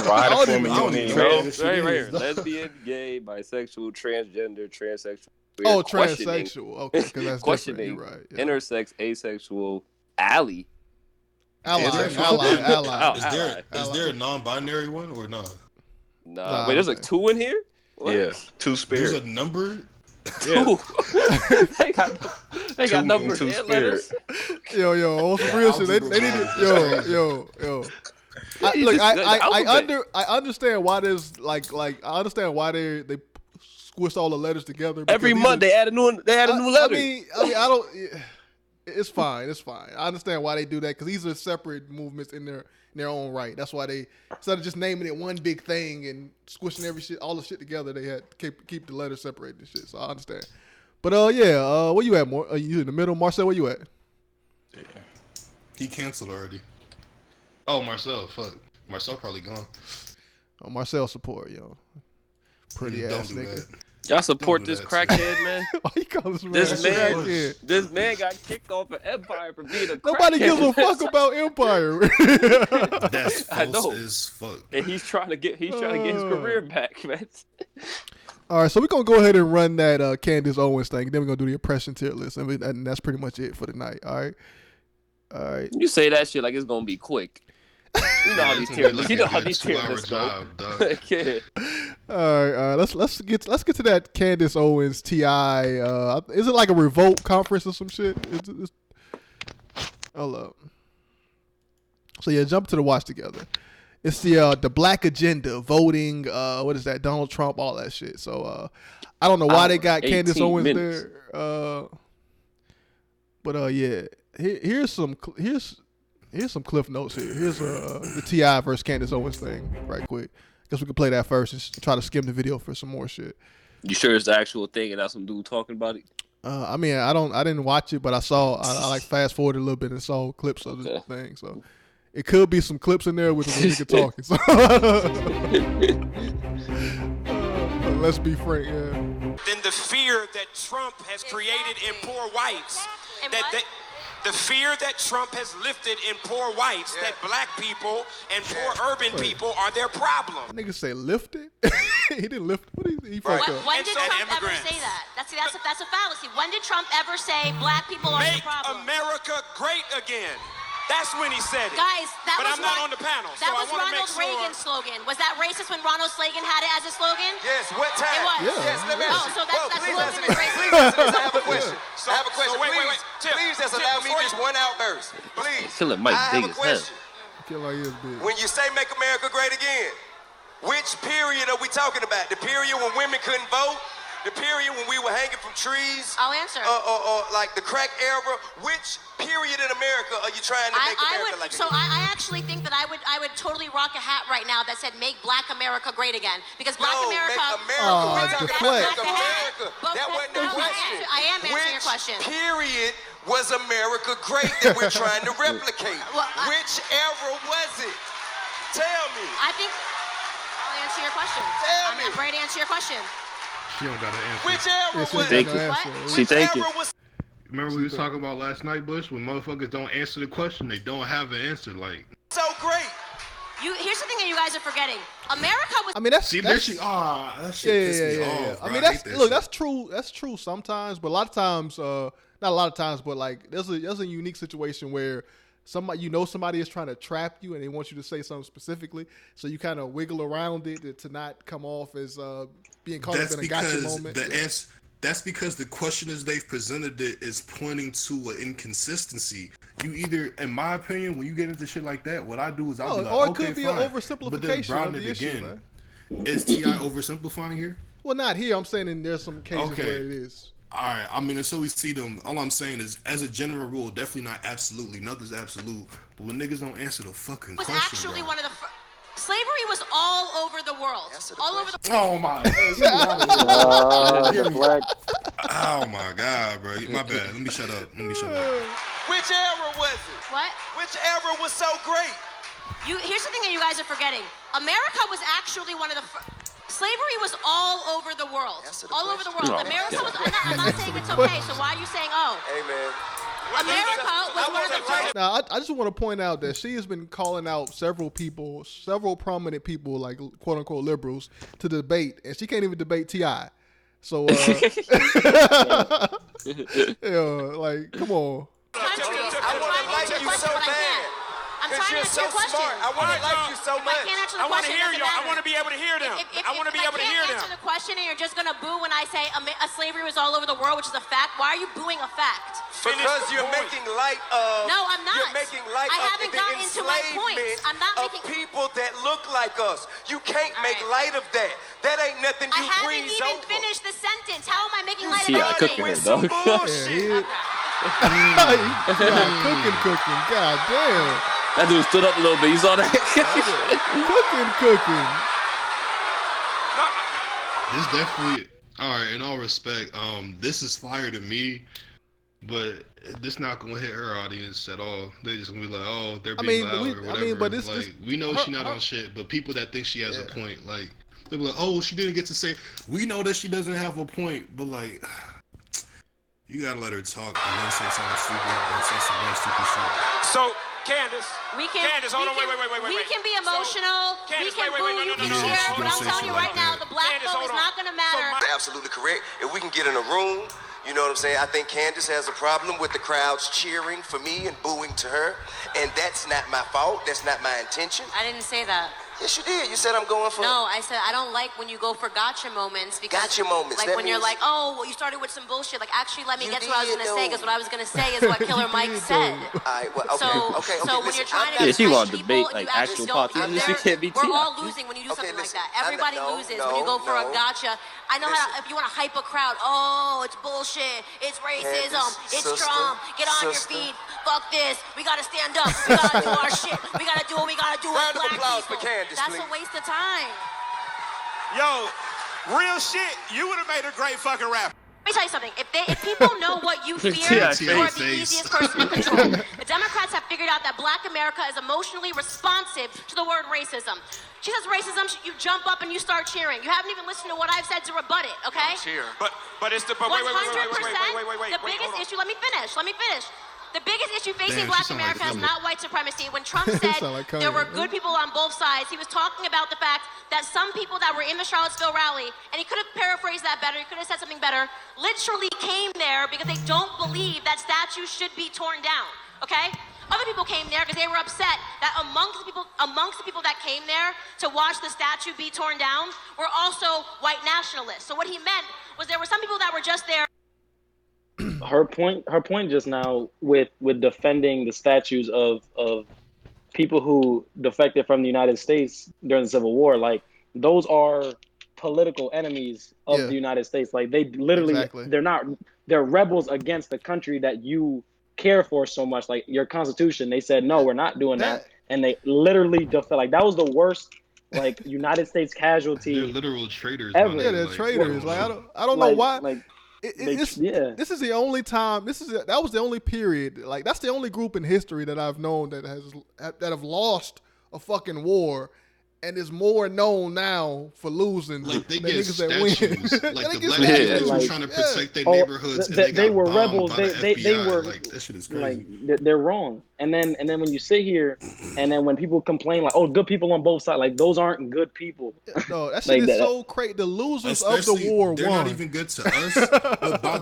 Right here. Lesbian, gay, bisexual, transgender, transsexual. Oh, transsexual. Okay, because that's questioning. You're right. Yeah. Intersex, asexual, ally. Ally. Is there a non-binary one or not? Nah, wait, there's like two in here? What? Yeah, two spirits. There's a number? Yeah. they got numbers and letters. Yo, on some real shit. They need to, yo. I understand why there's like I understand why they squished all the letters together. Every month they add a new letter. I mean, I don't. It's fine. It's fine. I understand why they do that because these are separate movements in their own right. That's why they, instead of just naming it one big thing and squishing all the shit together, they had to keep the letters separated and shit. So I understand. But where you at? You in the middle, Marcel? Where you at? Yeah. He canceled already. Oh, Marcel, fuck. Marcel probably gone. Oh, Marcel support, yo. Pretty ass nigga. Y'all support this crackhead, man. Why you call this man? This man got kicked off of Empire for being a crackhead. Nobody gives a fuck about Empire. That's false as fuck. And he's trying to get his career back, man. All right, so we're gonna go ahead and run that Candace Owens thing. Then we're gonna do the impression tier list, and that's pretty much it for the night. All right. You say that shit like it's gonna be quick. You know how these tier lists. You know how these tier lists go. All right. Let's get to that Candace Owens T.I. Is it like a revolt conference or some shit? Hold up. So yeah, jump to the watch together. It's the Black Agenda, voting. What is that? Donald Trump, all that shit. So I don't know why they got Candace Owens there. But yeah, here's some cliff notes here. Here's the T.I. versus Candace Owens thing, right quick. Guess we can play that first and try to skim the video for some more shit. You sure it's the actual thing and not some dude talking about it? I mean, I didn't watch it, but I like fast forward a little bit and saw clips of the thing. So it could be some clips in there with the nigga talking. So let's be frank, yeah. Then the fear that Trump has created in poor whites, the fear that Trump has lifted in poor whites, that black people and poor urban people are their problem. That nigga say lifted? He didn't lift. What did he fuck up? When did Trump ever say that? That's a fallacy. When did Trump ever say black people are the problem? Make America great again. That's when he said it. Guys, but I'm not on the panel, so that I was want to make Ronald sure. Reagan's slogan. Was that racist when Ronald Reagan had it as a slogan? Yes. What time? It was. Yeah. Yes. Let me ask you. So that please slogan answer is this. racist. Please answer this. I have a question. I have a question. wait. Please just allow me just one outburst. Please. I have a question. Big. When you say make America great again, which period are we talking about? The period when women couldn't vote? The period when we were hanging from trees? I'll answer. Or like the crack era? Which period in America are you trying to make America like So I actually think that I would totally rock a hat right now that said make Black America great again. Because Black America... Make America. That wasn't the question. I am answering your question. Which period was America great that we're trying to replicate? Which era was it? Tell me. I think I'll answer your question. Tell me. I'm ready to answer your question. She don't got an answer. Which era was it? She thinking. Remember we was talking about last night, Bush? When motherfuckers don't answer the question, they don't have an answer. Like, so great. Here's the thing that you guys are forgetting. America was. I mean, that shit yeah. pissed me off. I mean, that's true. That's true sometimes, but a lot of times, not a lot of times, but like there's a unique situation where somebody is trying to trap you and they want you to say something specifically, so you kind of wiggle around it to not come off as being caught up in a gotcha moment. That's because the questioners they've presented it is pointing to an inconsistency. You either, in my opinion, when you get into shit like that, what I do is I'll be like, or it okay, could be fine. an oversimplification of the issue, man. Is T.I. oversimplifying here? Well, not here. I'm saying there's some cases where it is. All right. I mean, until we see them, all I'm saying is, as a general rule, definitely not absolutely. Nothing's absolute. But when niggas don't answer the fucking question, actually one of the. Slavery was all over the world. All over the Oh my Black. Oh my God, bro. My bad. Let me shut up. Which era was it? What? Which era was so great? Here's the thing that you guys are forgetting. America was actually one of the. Slavery was all over the world. All over the world. America was. I'm not saying it's okay. So why are you saying oh? Hey man. America was one of the first. Now, I just want to point out that she has been calling out several prominent people, like quote unquote liberals, to debate, and she can't even debate T.I. So, like, come on. I want to like you so bad. Because you're so smart. I want to like you so much. I want to hear you. I want to be able to hear them. I want to be able to hear them. If I can't answer the question and you're just going to boo when I say slavery was all over the world, which is a fact, why are you booing a fact? Because you're making light of. No, I'm not. You're making light I of haven't the gotten into my points. I'm not of making people that look like us. You can't make light of that. That ain't nothing you breeze over. I haven't even finished the sentence. How am I making light of T.I. anything? cooking it, dog. Cooking. God damn. That dude stood up a little bit. You saw that? Cooking. This definitely, all right, in all respect, this is fire to me, but this not gonna hit her audience at all. They just gonna be like, oh, they're being loud or whatever. But we know she's not on shit, but people that think she has a point, like, they'll be like, oh, she didn't get to say. We know that she doesn't have a point, but like, you gotta let her talk and then say something stupid or say some more stupid shit. So, Candace, hold on, wait. We can be emotional, we can boo, you can cheer, but I'm telling you right now, the black vote is not going to matter. Absolutely correct. If we can get in a room, you know what I'm saying? I think Candace has a problem with the crowds cheering for me and booing to her, and that's not my fault. That's not my intention. I didn't say that. Yes, you did. You said I'm going for... No, I said I don't like when you go for gotcha moments. Because, gotcha moments. Like that when means... you're like, oh, well, you started with some bullshit. Like, actually, let me get to what I was going to say, because what I was going to say is what Killer Mike said. All right, well, okay. So when you're trying to she want to people, debate like you actual politics. We're all losing when you do something like that. Everybody loses when you go for a gotcha. I know how if you want to hype a crowd, oh, it's bullshit, it's racism, it's Trump, get on your feet, fuck this, we gotta stand up, we gotta do our shit, we gotta do what we gotta do as black people. That's a waste of time. Yo, real shit, you would have made a great fucking rapper. Let me tell you something. If people know what you fear, you are the easiest person to control. The Democrats have figured out that black America is emotionally responsive to the word racism. She says racism, you jump up and you start cheering. You haven't even listened to what I've said to rebut it, okay? Cheer. But it's the... 100%, the biggest issue... Let me finish. The biggest issue facing black America is not white supremacy. When Trump said there were good people on both sides, he was talking about the fact that some people that were in the Charlottesville rally, and he could have paraphrased that better, he could have said something better, literally came there because they don't believe that statues should be torn down, okay? Other people came there because they were upset that amongst the people that came there to watch the statue be torn down were also white nationalists. So what he meant was there were some people that were just there. Her point just now with defending the statues of people who defected from the United States during the Civil War, like those are political enemies of the United States. Like they literally they're rebels against the country that you care for so much, like your Constitution. They said no, we're not doing that, and they literally like that was the worst like United States casualty. They're literal traitors. Ever. Yeah, they're traitors. Like I don't know why. Like, this is the only time. That was the only period. Like that's the only group in history that I've known that have lost a fucking war, and is more known now for losing. Like they get statues. Like the black people were trying to protect their neighborhoods. And they were rebels. They were like that shit is crazy. Like they're wrong. And then when you sit here, and then when people complain like, oh, good people on both sides, like those aren't good people. No, that shit is so crazy. The losers of the war they're won. Not even good to us, but by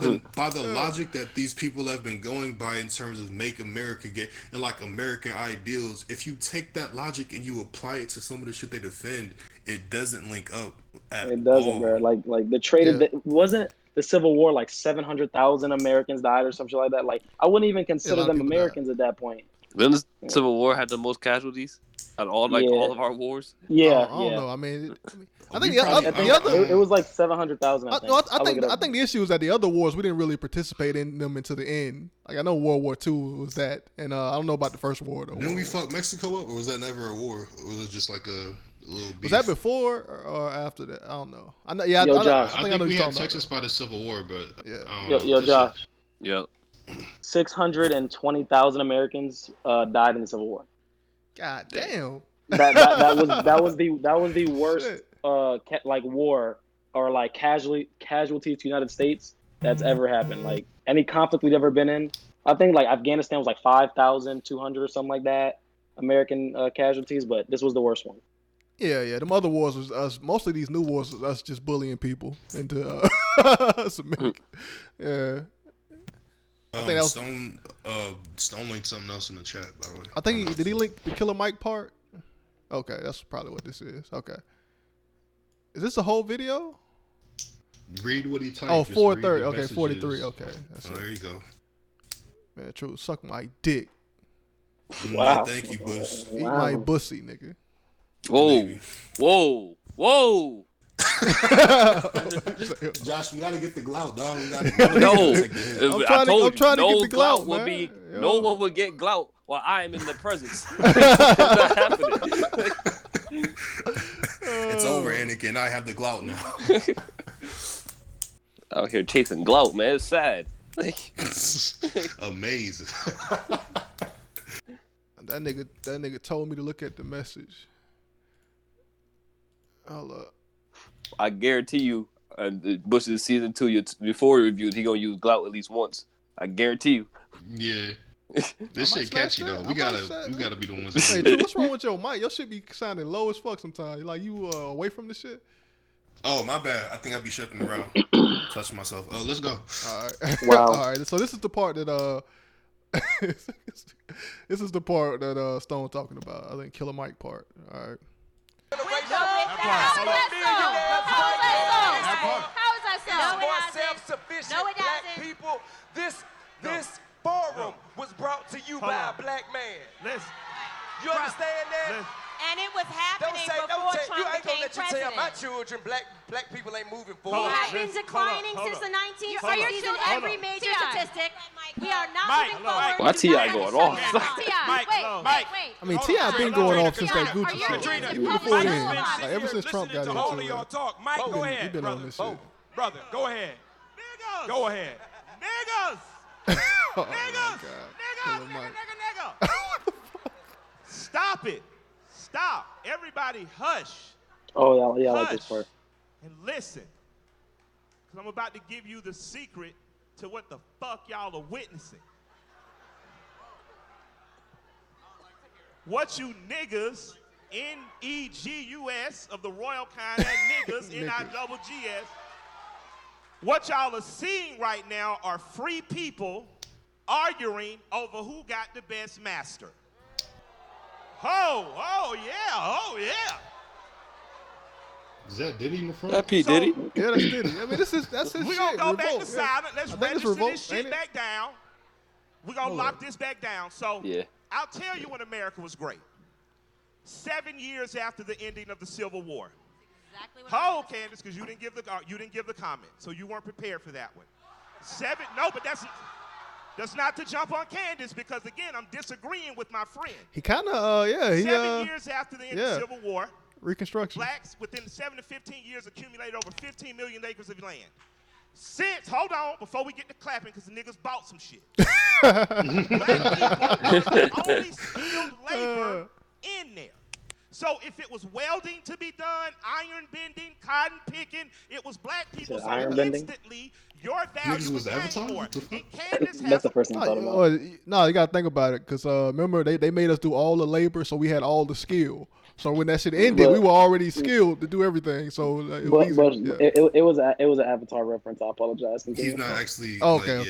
the logic that these people have been going by in terms of make America great and like American ideals, if you take that logic and you apply it to some of the shit they defend, it doesn't link up at all. It doesn't, bro. Like the trade wasn't the Civil War like 700,000 Americans died or something like that. Like I wouldn't even consider them Americans at that point. Then the Civil War had the most casualties out of all of our wars. Yeah, I don't know. I mean, I think the other it was like 700,000. I think the issue is that the other wars we didn't really participate in them until the end. Like I know World War II was that, and I don't know about the First War though. Didn't we fuck Mexico up, or was that never a war? Or was it just like a little beef? Was that before or after that? I don't know. I know. Yeah, I think we had Texas by the Civil War, but Yo, Josh. Yep. 620,000 Americans died in the Civil War. God damn. That was the worst like war or like casualties to the United States that's ever happened. Like any conflict we've ever been in. I think like Afghanistan was like 5,200 or something like that American casualties, but this was the worst one. Yeah. Them other wars was us. Most of these new wars was us just bullying people into yeah. I think Stone linked something else in the chat, by the way. I think did he link the Killer Mike part? Okay, that's probably what this is. Okay. Is this a whole video? Read what he typed. Oh, 430. Okay, 43. Okay. There you go. Man, true. Suck my dick. Wow. Thank you, Bush. Eat my bussy, nigga. Whoa. Josh, we gotta get the glout, dog. No, I'm trying to get the glout, man. No one would get glout while I am in the presence. It's not happening. It's over, Anakin. I have the glout now. Out here chasing glout, man. It's sad. Amazing. That nigga told me to look at the message. Hold up. I guarantee you, Bush's season 2, before reviewed, he gonna use glout at least once. I guarantee you. Yeah. This shit catchy though. We gotta be the ones. Hey, dude, what's wrong with your mic? Your shit be sounding low as fuck sometimes. Like you away from the shit. Oh, my bad. I think I be shifting around. Touching myself. Let's go. All right. Wow. All right. So this is the part that this is the part that Stone talking about. I think Killer Mike part. All right. How is that so? No, more self-sufficient black people. This forum was brought to you by a black man. Listen. You understand that? Listen. And it was happening before Trump you ain't gonna became let you president. tell my children black people ain't moving forward. We have been declining since the 1960s in every major statistic. We are not moving forward. Why T.I. going off? Wait. I mean, T.I. been going off since that Gucci shit. Before then, like ever since Trump got into it. Talk. Mike, go ahead. He been on this shit. Brother, go ahead. Niggas. Go ahead. Niggas. Oh Nigga. Stop it. Stop. Everybody hush. Oh, yeah, I like this part. And listen. Because I'm about to give you the secret to what the fuck y'all are witnessing. What you niggas, N-E-G-U-S, of the royal kind, and niggas, N-I-double-G-S, what y'all are seeing right now are free people arguing over who got the best master. Oh yeah. Is that Diddy in the front? That P. Diddy? Yeah, that's Diddy. I mean, that's his We're shit. going to go back Revolt. to silent. Let's register this shit back down. We're going to lock this back down. So yeah. I'll tell you when America was great. 7 years after the ending of the Civil War. Exactly what Hold, Candace, because you didn't give the comment, so you weren't prepared for that one. But that's not to jump on Candace, because again, I'm disagreeing with my friend. He kind of 7 years after the end of the Civil War, Reconstruction. Blacks within 7 to 15 years accumulated over 15 million acres of land. Hold on, before we get to clapping, because the niggas bought some shit. Black people were the only skilled labor in there. So if it was welding to be done, iron bending, cotton picking, it was black people. So instantly, your value was more. And Candace That's the first thing I thought about. No, you gotta think about it, because remember they made us do all the labor, so we had all the skill. So when that shit ended, we were already skilled to do everything. So it was it was an Avatar reference. I apologize. He's not actually. Okay.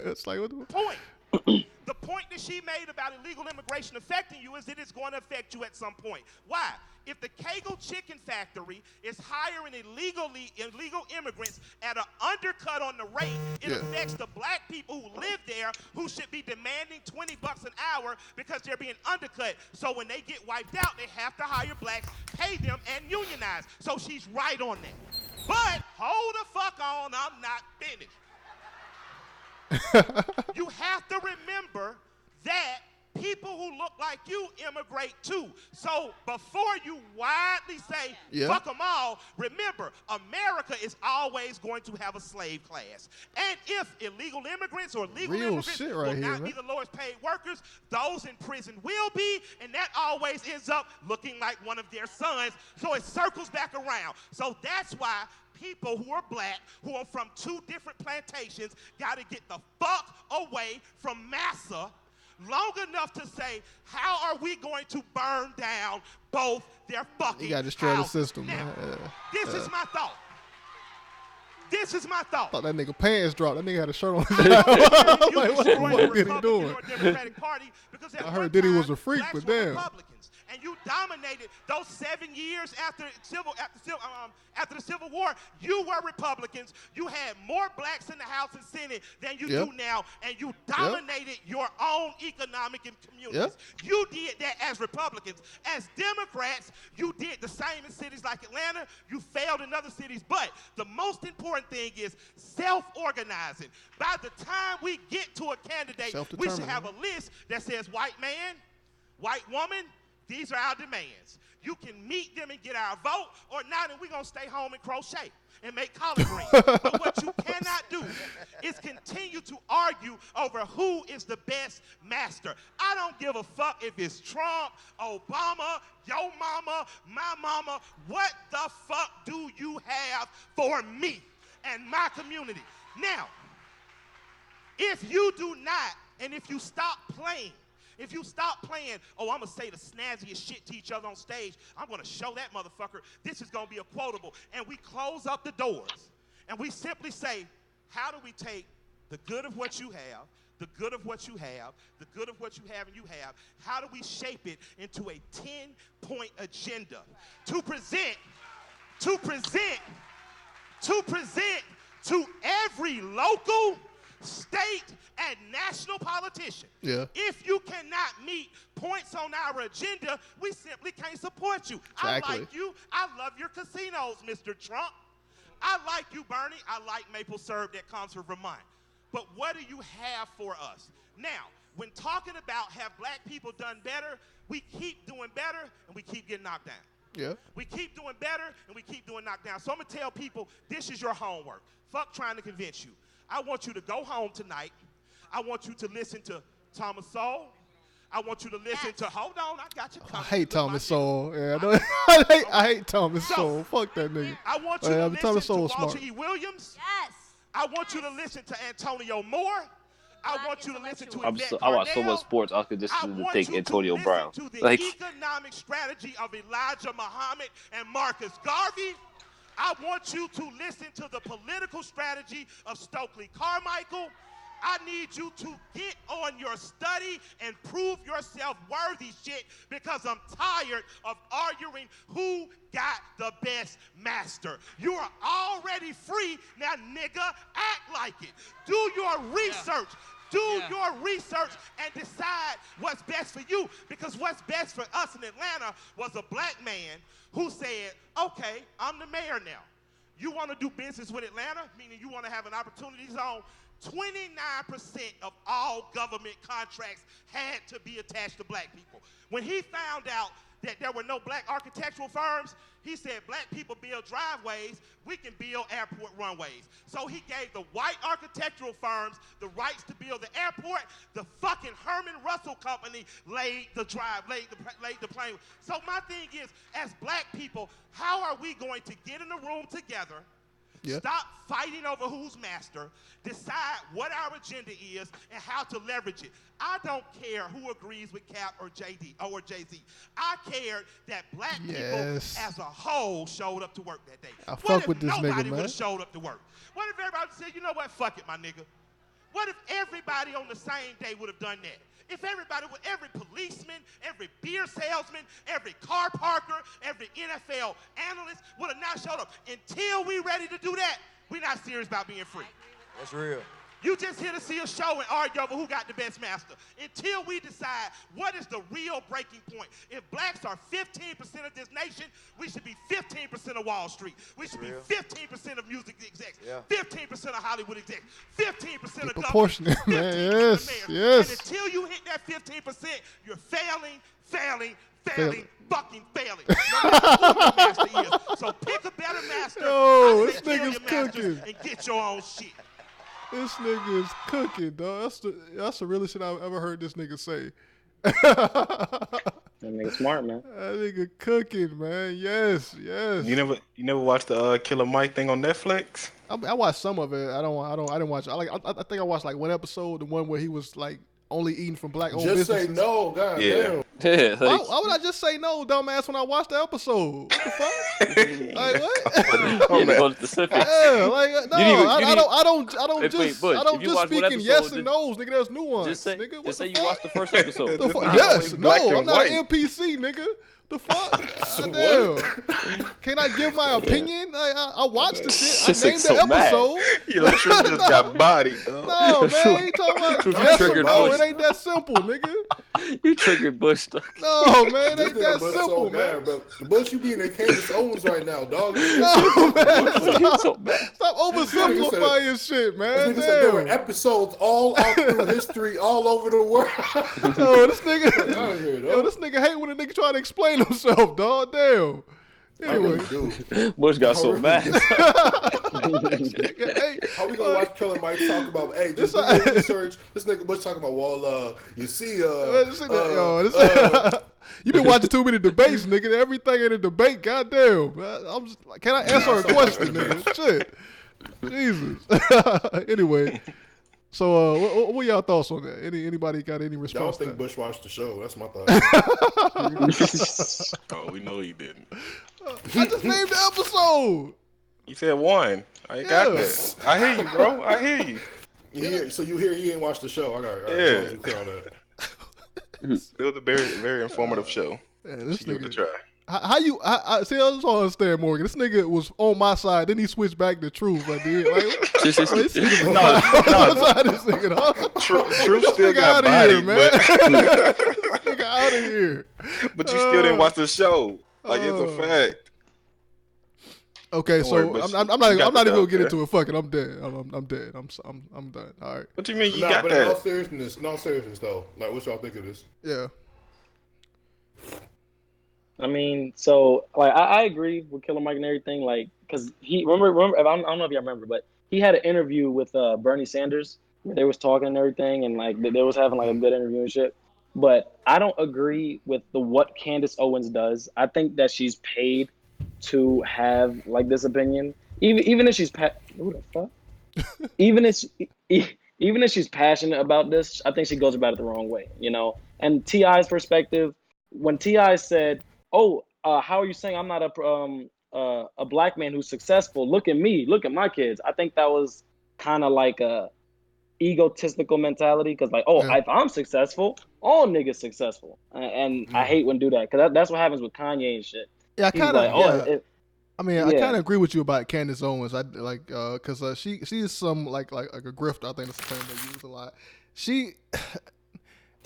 It's like what the point. The point that she made about illegal immigration affecting you is that it's going to affect you at some point. Why? If the Kegel Chicken Factory is hiring illegal immigrants at an undercut on the rate, it affects the black people who live there, who should be demanding $20 an hour because they're being undercut. So when they get wiped out, they have to hire blacks, pay them, and unionize. So she's right on that. But hold the fuck on, I'm not finished. You have to remember that people who look like you immigrate too. So before you widely say, fuck them all, remember, America is always going to have a slave class. And if illegal immigrants or legal immigrants will not be the lowest paid workers, those in prison will be, and that always ends up looking like one of their sons. So it circles back around. So that's why people who are black, who are from 2 different plantations, got to get the fuck away from massa long enough to say, how are we going to burn down both their fucking You got to destroy the system. Now, this is my thought. This is my thought. I thought that nigga pants dropped. That nigga had a shirt on his head. Like, what Diddy doing? I heard Diddy was a freak, but damn. and you dominated those 7 years after the Civil War. You were Republicans. You had more blacks in the House and Senate than you do now, and you dominated your own economic communities. You did that as Republicans. As Democrats, you did the same in cities like Atlanta. You failed in other cities. But the most important thing is self-organizing. By the time we get to a candidate, we should have a list that says white man, white woman, these are our demands. You can meet them and get our vote, or not, and we're going to stay home and crochet and make collard greens. But what you cannot do is continue to argue over who is the best master. I don't give a fuck if it's Trump, Obama, your mama, my mama. What the fuck do you have for me and my community? Now, if you do not, and if you stop playing, oh, I'm going to say the snazziest shit to each other on stage. I'm going to show that motherfucker this is going to be a quotable. And we close up the doors. And we simply say, how do we take the good of what you have, the good of what you have, the good of what you have and you have, how do we shape it into a 10-point agenda to present to every local, state, and national politician. If you cannot meet points on our agenda, we simply can't support you. Exactly. I like you. I love your casinos, Mr. Trump. I like you, Bernie. I like maple syrup that comes from Vermont. But what do you have for us? Now, when talking about have black people done better, we keep doing better and we keep getting knocked down. We keep doing better and we keep doing knocked down. So I'm going to tell people, this is your homework. Fuck trying to convince you. I want you to go home tonight. I want you to listen to Thomas Sowell. I want you to listen to, hold on, I got you coming. I hate Thomas Sowell. Yeah, I hate Thomas Sowell. Fuck that nigga. I want you to listen to Walter E. Williams. Yes. I want you to listen to Antonio Moore. I want you to listen to I watch so much sports, I could just take Antonio Brown. To the economic strategy of Elijah Muhammad and Marcus Garvey. I want you to listen to the political strategy of Stokely Carmichael. I need you to get on your study and prove yourself worthy shit, because I'm tired of arguing who got the best master. You are already free. Now, nigga, act like it. Do your research. Do your research and decide what's best for you, because what's best for us in Atlanta was a black man who said, okay, I'm the mayor now. You want to do business with Atlanta, meaning you want to have an opportunity zone. 29% of all government contracts had to be attached to black people. When he found out that there were no black architectural firms, he said, black people build driveways, we can build airport runways. So he gave the white architectural firms the rights to build the airport. The fucking Herman Russell Company laid the plane. So my thing is, as black people, how are we going to get in a room together, stop fighting over who's master, decide what our agenda is and how to leverage it? I don't care who agrees with Cap or JD or Jay-Z. I cared that black people as a whole showed up to work that day. I fuck with this nigga, man. Nobody would have showed up to work? What if everybody said, you know what, fuck it, my nigga? What if everybody on the same day would have done that? If everybody, every policeman, every beer salesman, every car parker, every NFL analyst would have not showed up. Until we ready to do that, we're not serious about being free. That's real. You just here to see a show and argue over who got the best master. Until we decide what is the real breaking point. If blacks are 15% of this nation, we should be 15% of Wall Street. We should be 15% of music execs, 15% of Hollywood execs, 15% of proportionate, government, 15% man. of mayors. And until you hit that 15%, you're failing, fucking failing. No matter who your master is. So pick a better master. Yo, this nigga's cooking. And get your own shit. This nigga is cooking, dog. That's the realest shit I've ever heard this nigga say. That nigga smart, man. That nigga cooking, man. Yes. You never watched the Killer Mike thing on Netflix? I watched some of it. I didn't watch. I think I watched like one episode, the one where he was like only eating from black-owned Just businesses. say no, goddamn. Yeah. Why would I just say no, dumbass, when I watched the episode? What the fuck? Like what? You go specifics. Yeah, like no, I don't Bush, just speak in yes and no's, nigga. There's nuance, Just say, nigga. Just say you watched the first episode. Yes, no, I'm not an NPC, nigga. The fuck? Damn. Can I give my opinion? I watched the shit. I named the episode. Yo, Truth just got bodied. No, man. You talking about yes or no? It ain't that simple, nigga. You triggered Bush. No, man. It ain't that simple, man. Bush, you being a Candace Owens right now, dog. No, man. Stop oversimplifying shit, man. This nigga said there were episodes all out through history, all over the world. This nigga hate when a nigga try to explain himself, dog. Damn. Anyway, Bush got so mad. How we gonna watch Killer Mike talk about? Hey, this research. This nigga Bush talking about. Well, you see, you been watching too many debates, nigga. Everything in a debate, goddamn. I'm just like, can I answer a question, nigga? Shit, Jesus. Anyway. So, what y'all thoughts on that? Anybody got any response? I don't think Bush watched the show. That's my thought. Oh, we know he didn't. I just named the episode. You said one. I got that. I hear you, bro. I hear you. So you hear he ain't watched the show. I got it. It was a very, very informative show. Yeah, this nigga. Give it a try. How you see? I just don't understand, Morgan. This nigga was on my side, then he switched back to Truth. Like, Truth still got body, here, man. Nigga out of here. But you still didn't watch the show. Like, it's a fact. Okay, so I'm not even gonna get into it. Fuck it, I'm dead. I'm dead. I'm done. All right. What do you mean you got that? In all seriousness though, like what y'all think of this? Yeah. I mean, so like I agree with Killer Mike and everything, like because he remember I don't know if you remember, but he had an interview with Bernie Sanders where they was talking and everything, and like they was having like a good interview and shit. But I don't agree with what Candace Owens does. I think that she's paid to have like this opinion, even if she's who the fuck? even if she's passionate about this, I think she goes about it the wrong way, you know. And T.I.'s perspective, when T.I. said, "Oh, how are you saying I'm not a black man who's successful? Look at me, look at my kids." I think that was kind of like a egotistical mentality, because like, if I'm successful, all niggas successful, and I hate when do that, because that's what happens with Kanye and shit. Yeah, I kind of. I kind of agree with you about Candace Owens. I like because she is some like a grifter. I think that's the term they use a lot.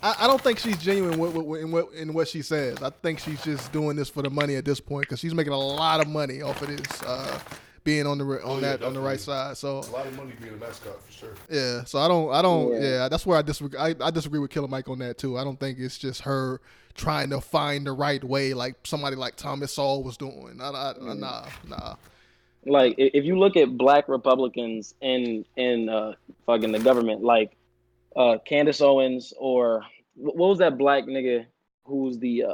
I don't think she's genuine in what she says. I think she's just doing this for the money at this point, because she's making a lot of money off of this, being on the right side. So a lot of money being a mascot for sure. Yeah. So I don't. Yeah. That's where I disagree. I disagree with Killer Mike on that too. I don't think it's just her trying to find the right way, like somebody like Thomas Sowell was doing. Nah. Like if you look at black Republicans in fucking the government, like Candace Owens, or what was that black nigga who's the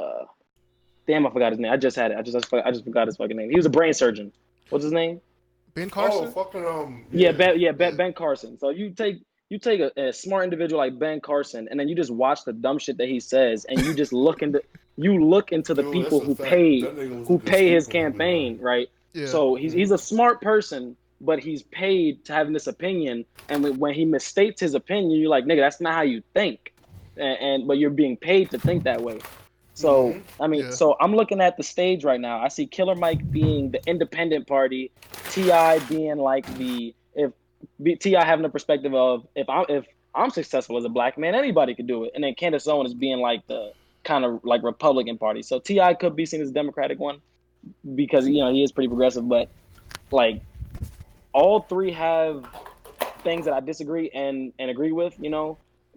damn, I forgot his name. I just had it. I just forgot his fucking name. He was a brain surgeon. What's his name? Ben Carson. Oh, fucking Ben Carson. So you take a smart individual like Ben Carson, and then you just watch the dumb shit that he says, and you just look into the people who pay his campaign, right? Yeah. So he's a smart person, but he's paid to having this opinion, and when he misstates his opinion, you're like, nigga, that's not how you think, but you're being paid to think that way. So I mean, so I'm looking at the stage right now. I see Killer Mike being the independent party, T.I. being like T.I. having the perspective of if I'm successful as a black man, anybody could do it, and then Candace Owens being like the kind of like Republican party. So T.I. could be seen as a Democratic one, because he is pretty progressive, but like all three have things that I disagree and agree with,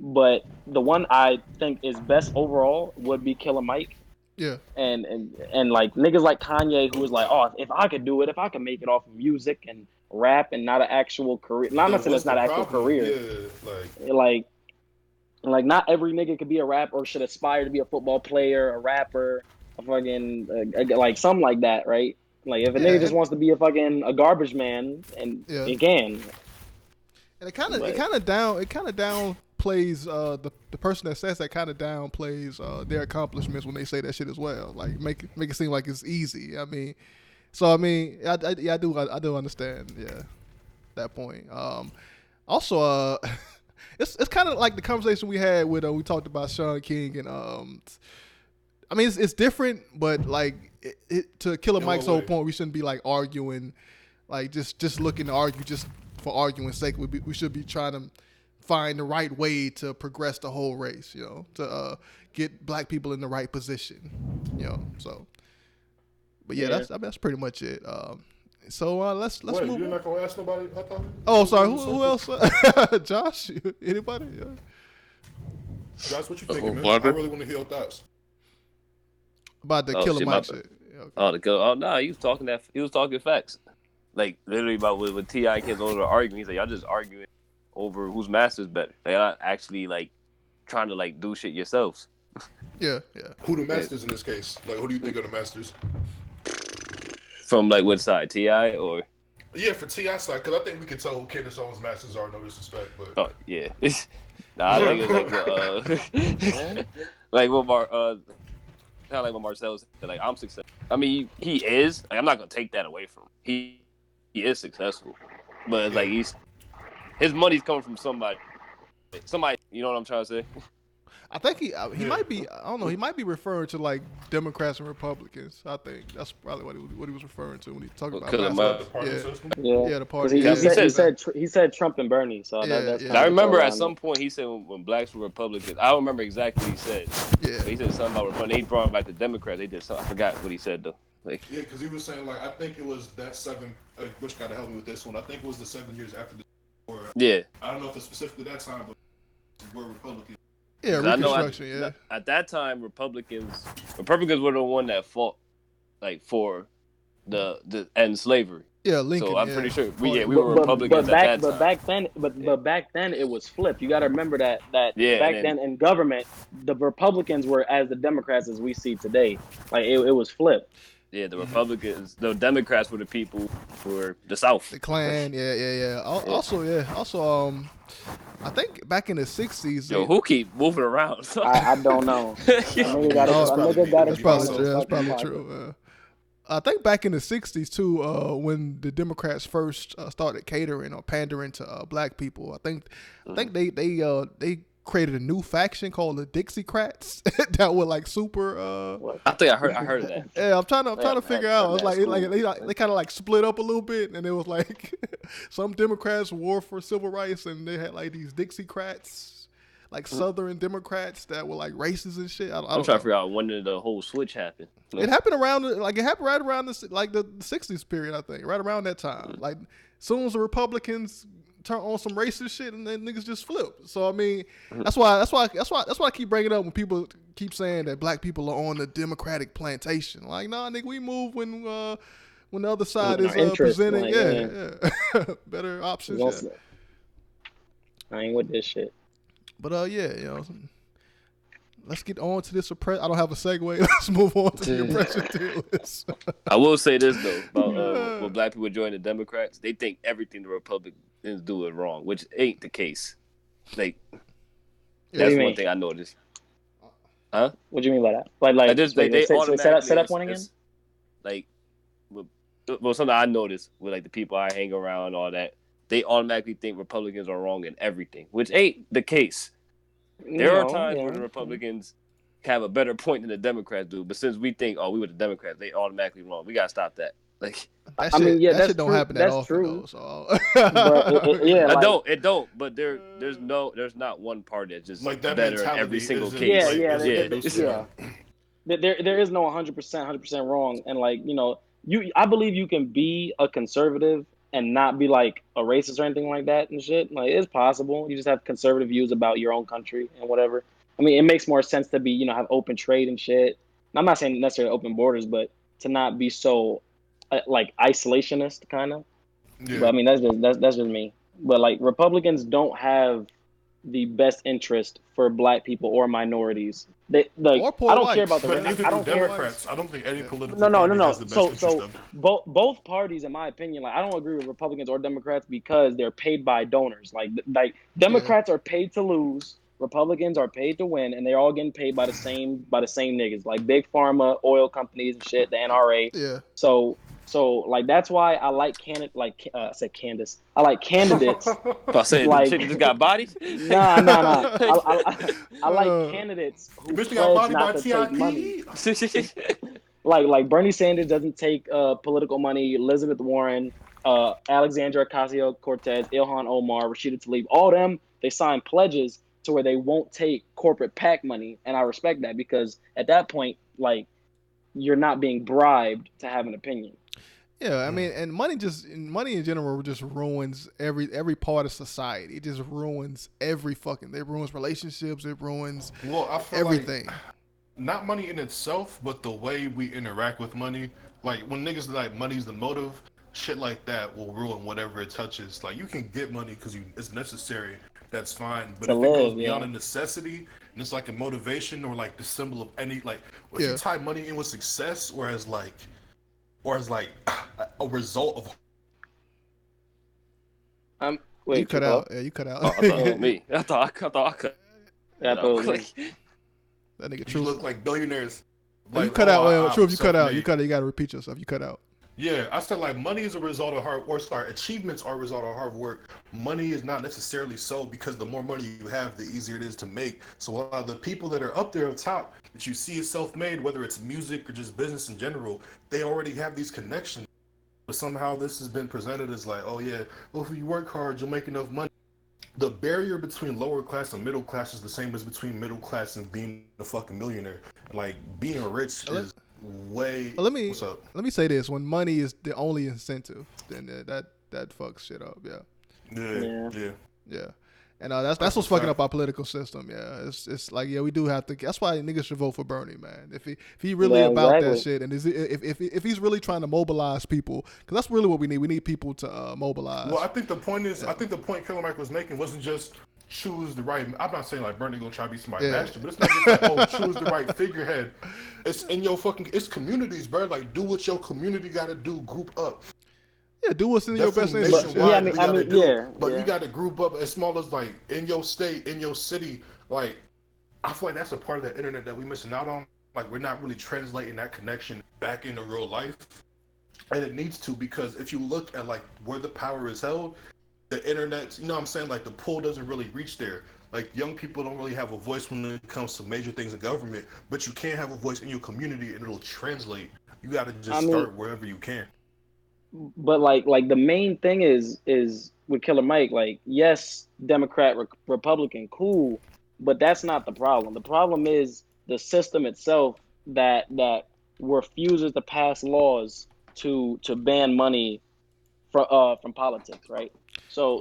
but the one I think is best overall would be Killer Mike. Yeah. And like niggas like Kanye, who was like, oh, if I could do it, if I could make it off of music and rap and not an actual career. Not saying it's not an actual career. Yeah, like not every nigga could be a rapper or should aspire to be a football player, a rapper, a fucking like something like that, right? Like if a nigga just wants to be a garbage man, and he can. And it kind of downplays the person that says that kind of downplays their accomplishments when they say that shit as well. Like make it seem like it's easy. I mean, I do understand. Yeah, that point. Also, it's kind of like the conversation we had with we talked about Sean King and I mean it's different, but like to Killer Mike's whole point, we shouldn't be like arguing, like just looking to argue just for arguing's sake. We should be trying to find the right way to progress the whole race, you know, to get black people in the right position, you know. So, but yeah, that's pretty much it. So let's Wait, move. You're not gonna ask nobody? I thought. Oh, sorry. Who else? Josh? Anybody? Yeah. Josh, what you thinking, man? I really want to hear your thoughts about the Killer Mike shit. Okay. Oh no, he was talking facts. Like literally about with T.I. kids over arguing. He's like, y'all just arguing over whose master's better. They're not actually like trying to like do shit yourselves. Yeah. Who the masters in this case? Like, who do you think are the masters? From like what side, T.I. or? Yeah, for T.I. side, because I think we can tell who Kennesawn's masters are. No disrespect, but oh yeah, nah, I think it's like what kind of like what Marcel said. Like I'm successful. I mean, he is. Like, I'm not gonna take that away from him. He is successful, but it's like his money's coming from somebody. You know what I'm trying to say? I think he might be. I don't know. He might be referring to like Democrats and Republicans. I think that's probably what he was referring to when he talked about the party. He said Trump and Bernie. So that's I remember at some point he said when blacks were Republicans. I don't remember exactly what he said. Yeah, but he said something about Republicans. He brought back the Democrats. They did something. I forgot what he said though. Like yeah, because he was saying like I think it was that 7. Which gotta help me with this one. I think it was the 7 years after the war. Yeah. I don't know if it's specifically that time, but we're Republicans. Yeah, Reconstruction. At that time, Republicans were the one that fought like for the end slavery. Yeah, Lincoln. So I'm pretty sure we were Republicans at that time. But back then it was flipped. You got to remember that back then in government, the Republicans were as the Democrats as we see today. Like it was flipped. Yeah, the Democrats were the people who were the South. The Klan, yeah. Also, I think back in the 60s. Yo, who keep moving around? I don't know. That's probably true. I think back in the 60s, too, when the Democrats first started catering or pandering to black people, I think they created a new faction called the Dixiecrats that were like super. I think I heard of that. Yeah, I'm trying to figure out. It's like they kind of like split up a little bit, and it was like some Democrats war for civil rights, and they had like these Dixiecrats, like Southern Democrats that were like racist and shit. I'm trying to figure out when did the whole switch happen. It happened right around the 60s period, I think, right around that time. Like, soon as the Republicans turn on some racist shit, and then niggas just flip. So I mean, that's why I keep bringing it up when people keep saying that black people are on the Democratic plantation. Like, nah, nigga, we move when the other side is presenting, better options. I ain't with this shit. But you know, let's get on to this oppression. I don't have a segue. Let's move on to the oppression tier list. I will say this though about when black people join the Democrats, they think everything the Republicans do is wrong, which ain't the case. Like that's one thing I noticed. Huh? What do you mean by that? Like they set up one again. Like, well, something I noticed with like the people I hang around and all that, they automatically think Republicans are wrong in everything, which ain't the case. There are times where the Republicans have a better point than the Democrats do, but since we think, we were the Democrats, they automatically wrong. We gotta stop that. Like, that shit don't happen that often. Though, so. It don't. But there's not one party that's just like that better every single case. Yeah. There is no 100% wrong, and like I believe you can be a conservative and not be like a racist or anything like that and shit. Like, it's possible. You just have conservative views about your own country and whatever. I mean, it makes more sense to be, have open trade and shit. And I'm not saying necessarily open borders, but to not be so like isolationist kind of. Yeah. But I mean, that's just me. But like, Republicans don't have the best interest for black people or minorities. They like, I don't care about the I don't Democrats. I don't think any political party has the best interest of them. Both parties, in my opinion, like, I don't agree with Republicans or Democrats because they're paid by donors. Like Democrats are paid to lose. Republicans are paid to win, and they're all getting paid by the same niggas, like big pharma, oil companies and shit, the NRA. Yeah. So like that's why I like I said Candace. I like candidates. I said like shit just got bodied. Nah. I like candidates who pledge not to take money. Like Bernie Sanders doesn't take political money. Elizabeth Warren, Alexandria Ocasio-Cortez, Ilhan Omar, Rashida Tlaib, all them, they sign pledges to where they won't take corporate PAC money, and I respect that because at that point, like, you're not being bribed to have an opinion. Yeah, I mean, and money in general just ruins every part of society. It just ruins every fucking. It ruins relationships. It ruins everything. Like, not money in itself, but the way we interact with money. Like when niggas like money's the motive, shit like that will ruin whatever it touches. Like you can get money because it's necessary. That's fine. But if it goes beyond a necessity and it's like a motivation or like the symbol of any if you tie money in with success, or as like a result of. Wait, you cut out. Yeah, you cut out. Oh, I thought me. I thought I cut. Yeah, that nigga True look like billionaires. Like, you cut out. True, you cut out. You got to repeat yourself. You cut out. Yeah, I said like money is a result of hard work. Achievements are a result of hard work. Money is not necessarily so, because the more money you have, the easier it is to make. So a lot of the people that are up there up top that you see is self-made, whether it's music or just business in general, they already have these connections. But somehow this has been presented as like, oh yeah, well if you work hard, you'll make enough money. The barrier between lower class and middle class is the same as between middle class and being a fucking millionaire. Like being rich is way. Let me say this: when money is the only incentive, then that fucks shit up. Yeah. And that's what's fucking up our political system. Yeah, it's like we do have to. That's why niggas should vote for Bernie, man. If he really about that shit, and if he's really trying to mobilize people, because that's really what we need. We need people to mobilize. Well, I think the point is, I think the point Killer Mike was making wasn't just choose the right. I'm not saying like Bernie gonna try to be somebody's master, but it's not just like choose the right figurehead. It's in your it's communities, bro. Like do what your community got to do. Group up. Yeah, do what's in your best interest. But you got to group up as small as like in your state, in your city. Like, I feel like that's a part of the internet that we're missing out on. Like, we're not really translating that connection back into real life, and it needs to, because if you look at like where the power is held, the internet, you know what I'm saying? Like the pull doesn't really reach there. Like young people don't really have a voice when it comes to major things in government, but you can have a voice in your community and it'll translate. You got to just start wherever you can. But like the main thing is with Killer Mike, like, yes, Democrat, Republican, cool, but that's not the problem. The problem is the system itself that refuses to pass laws to ban money from politics, right? So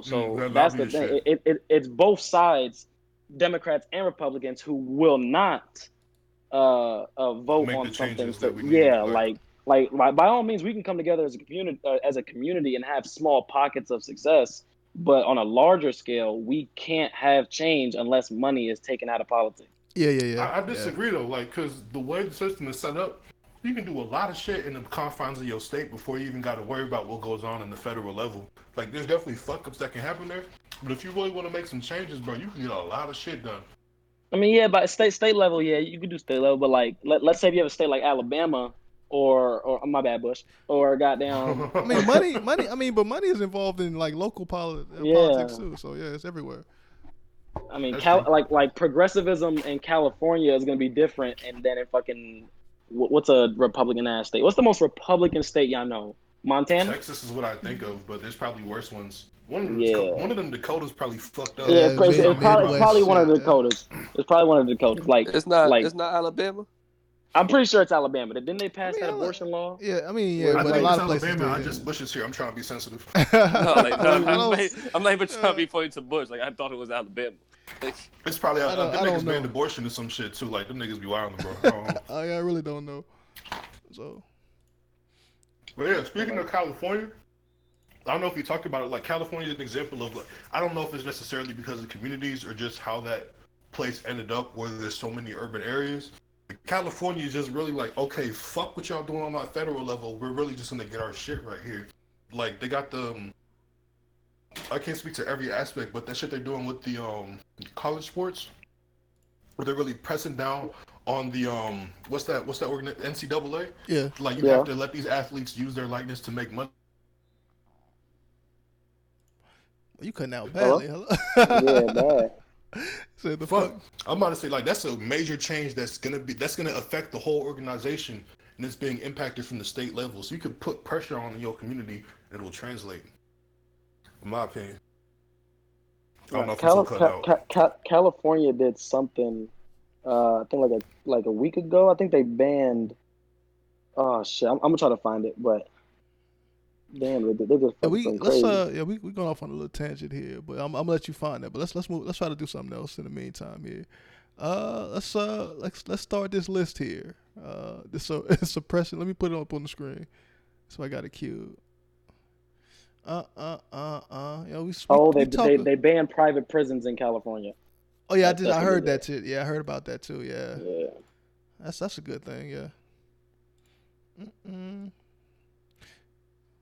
that's the thing. It's both sides, Democrats and Republicans, who will not vote on something. Like by all means, we can come together as a community and have small pockets of success. But on a larger scale, we can't have change unless money is taken out of politics. Yeah. I disagree though, like, because the way the system is set up, you can do a lot of shit in the confines of your state before you even got to worry about what goes on in the federal level. Like, there's definitely fuck ups that can happen there. But if you really want to make some changes, bro, you can get a lot of shit done. I mean, yeah, but state level, yeah, you can do state level. But like, let's say if you have a state like Alabama. Or my bad, Bush. Or goddamn. I mean, money. I mean, but money is involved in like local politics too. So yeah, it's everywhere. I mean, like progressivism in California is gonna be different, and then in fucking what's a Republican ass state? What's the most Republican state y'all know? Montana. Texas is what I think of, but there's probably worse ones. One of them Dakotas probably fucked up. Yeah, it's probably one of the Dakotas. It's probably one of the Dakotas. Like it's not Alabama. I'm pretty sure it's Alabama. Didn't they pass that abortion law? Yeah, I mean, yeah, but a lot of places. Alabama, I just Bush is here. I'm trying to be sensitive. I'm not even trying to be funny to Bush. Like I thought it was Alabama. It's probably them niggas banned abortion or some shit too. Like them niggas be wilding, bro. I really don't know. So, but yeah, speaking of California, I don't know if you talked about it. Like California is an example of like, I don't know if it's necessarily because of communities or just how that place ended up where there's so many urban areas. California is just really like, okay, fuck what y'all doing on that federal level. We're really just gonna get our shit right here. Like they got the, I can't speak to every aspect, but that shit they're doing with the college sports, where they're really pressing down on the what's that NCAA? Yeah. Like you have to let these athletes use their likeness to make money. You cutting out badly. Hello? Yeah, bad. Said the fuck. I'm about to say like that's a major change that's gonna affect the whole organization, and it's being impacted from the state level. So you could put pressure on your community, and it will translate. In my opinion. I don't know if it's cut out. California did something. I think like a week ago. I think they banned. Oh shit! I'm gonna try to find it, but damn, they just something crazy. We going off on a little tangent here, but I'm gonna let you find that. But let's move. Let's try to do something else in the meantime here. Let's start this list here. This suppression. Let me put it up on the screen, so I got it queued. They banned private prisons in California. Oh yeah, I heard that too. Yeah, I heard about that too. Yeah. Yeah. That's a good thing. Yeah.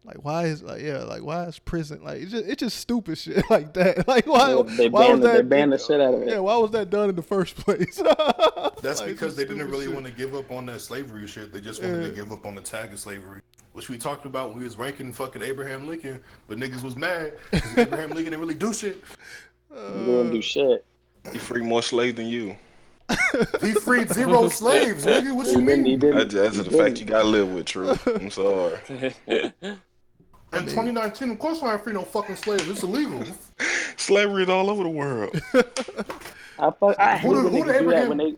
Like why is prison like it's just stupid shit like that? Like why they banned the shit out of it. Yeah, why was that done in the first place? That's because they didn't really want to give up on that slavery shit. They just wanted to give up on the tag of slavery, which we talked about when we was ranking fucking Abraham Lincoln, but niggas was mad because Abraham Lincoln didn't really do shit. He didn't do shit. He freed more slaves than you. He freed 0 slaves, nigga. What you mean? That's the fact you gotta live with, true. I'm sorry. In 2019, of course I ain't free no fucking slaves. It's illegal. Slavery is all over the world. I hate when they do that when they.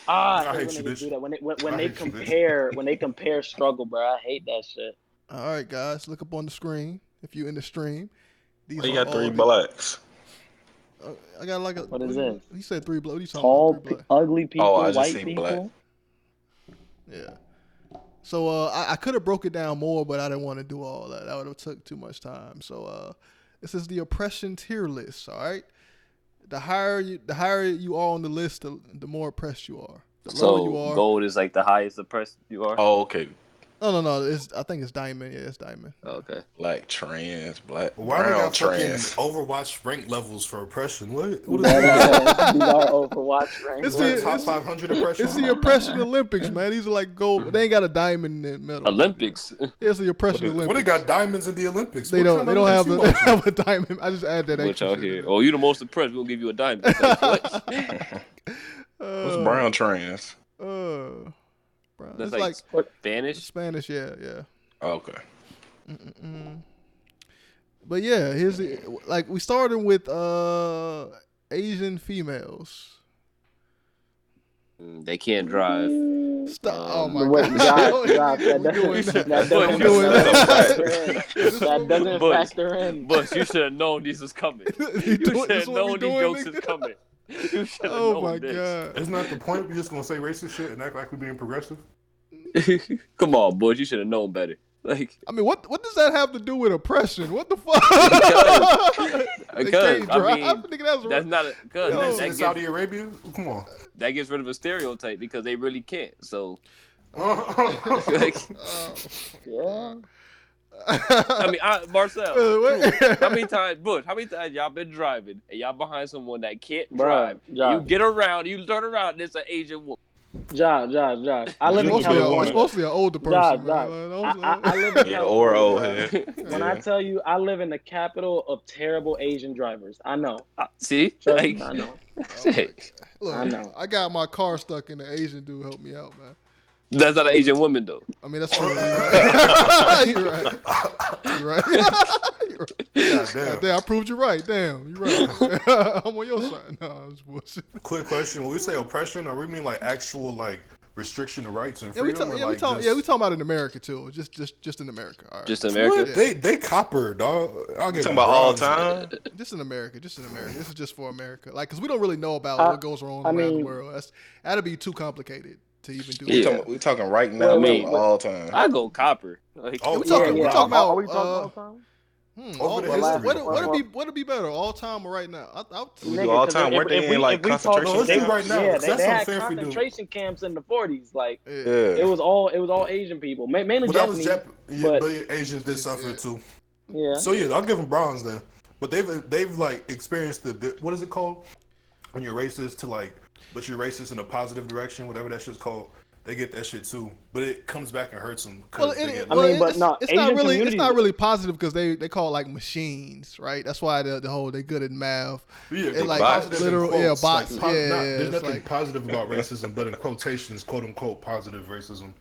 I hate when they do that when they compare struggle, bro. I hate that shit. All right, guys, look up on the screen if you in the stream. These you got 3 blacks. I got like a. What is it? He said 3 blacks. What are you talking about? Tall, ugly people, I just white say people. black. Yeah. So I could have broke it down more, but I didn't want to do all that. That would have took too much time. So this is the oppression tier list. All right. The higher you are on the list, the more oppressed you are. The lower you are. Gold is like the highest oppressed you are. Oh, okay. No. I think it's diamond. Yeah, it's diamond. Okay. Like trans, black, why brown, they got trans. Overwatch rank levels for oppression? What is that? These are Overwatch ranks. It's the top 500 oppression. It's the oppression Olympics, man. These are like gold. They ain't got a diamond in the middle. Olympics. It's the oppression Olympics. What they got diamonds in the Olympics? They don't have a diamond. I just add that extra. Out here. Oh, you the most oppressed. We'll give you a diamond. What's brown trans? Bro, that's like Spanish. Spanish, yeah. Oh, okay. But yeah, here's we started with Asian females. They can't drive. Stop! Oh my God! That doesn't factor in. Bush, you should have known this was coming. You should have known these jokes is coming. You should have known my this. God! Isn't that the point? We're just gonna say racist shit and act like we're being progressive. Come on, Bush. You should have known better. Like, I mean, what does that have to do with oppression? What the fuck? Because that's not because that Saudi Arabia. Come on, that gets rid of a stereotype because they really can't. So, yeah. I mean, Marcel, how many times y'all been driving and y'all behind someone that can't drive? You get around, you turn around, and it's an Asian woman. Josh. I live in California. It's mostly an older person. I live in California. Or old head. When I tell you, I live in the capital of terrible Asian drivers. I know. See? I know. Look, I know. I got my car stuck and the Asian dude helped me out, man. That's not an Asian woman, though. I mean, that's true. You're right. Damn, I proved you right. Damn, you're right. I'm on your side. No, I was bullshit. Quick question: when we say oppression, are we mean like actual like restriction of rights and freedom? We talking about in America too. Just in America. All right. Just in America. They copper, dog. I'll get talking about all the time. Just in America. This is just for America. Like, cause we don't really know about what goes wrong around the world. That'd be too complicated to even do. Yeah. We're talking right now. All time. I go copper. Like, we talking about. Are we talking all time? What'd be better, all time or right now? We do all time. Weren't they in like concentration camps? Right now, yeah, they had concentration camps in the 40s. Like, it was all Asian people, mainly Japanese. But Asians did suffer too. Yeah. So yeah, I'll give them bronze then. But they've like experienced what is it called when you're racist to like but you're racist in a positive direction, whatever that shit's called, they get that shit too. But it comes back and hurts them. It's not really positive because they call it like machines, right? That's why the whole they good at math. Yeah, and like positive literal, quotes, bots. Like, there's nothing positive about racism, but in quotations, quote unquote, positive racism.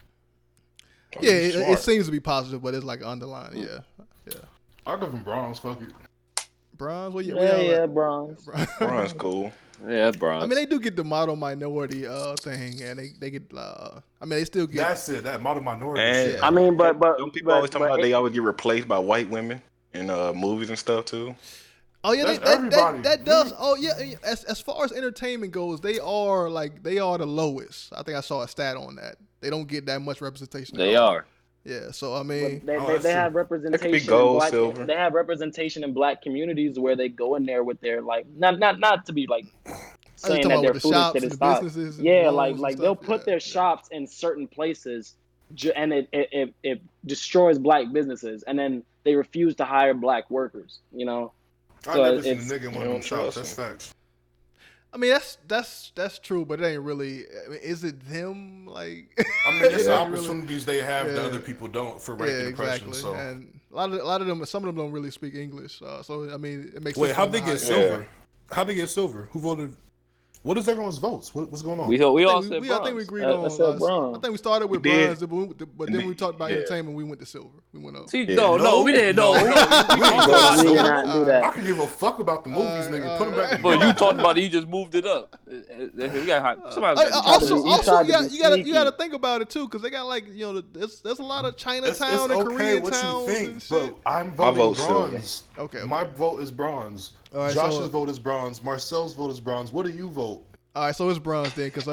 Yeah, it seems to be positive, but it's like underlying. Yeah. I'll give them bronze. Fuck it. Bronze? What bronze. Bronze cool. Yeah, bronze. I mean, they do get the model minority thing, and they get. I mean, they still get. That's it. That model minority. And I mean, but don't people always talk about they always get replaced by white women in movies and stuff too? Oh yeah, that does. Oh yeah, as far as entertainment goes, they are the lowest. I think I saw a stat on that. They don't get that much representation. They are. Yeah, so I mean, they have representation. Gold, in silver. They have representation in black communities where they go in there with their like not to be like saying that they're foolish that it's not. Yeah, like they'll put their shops in certain places, and it destroys black businesses, and then they refuse to hire black workers. You know, I never seen a nigga in one of them shops. That's facts. I mean, that's true, but it ain't really. I mean, is it them? Like, I mean, it's the opportunities they have that other people don't for rank depression. So, and a lot of them, some of them don't really speak English. So I mean, it makes. Wait, how'd they get silver? How'd they get silver? Who voted? What is everyone's votes? What's going on? We all said bronze. I think we agreed on. I think we started with bronze, but then we talked about entertainment. We went to silver. We went up. See, no, we didn't. No, we did not do that. I can give a fuck about the movies, nigga. Put them back. But you talked about it. You just moved it up. We got also, you got to think about it too, because they got there's a lot of Chinatown and Koreatown. What you think, but I'm voting bronze. Okay, my vote is bronze. Right, Josh's vote is bronze. Marcel's vote is bronze. What do you vote? All right, so it's bronze then, because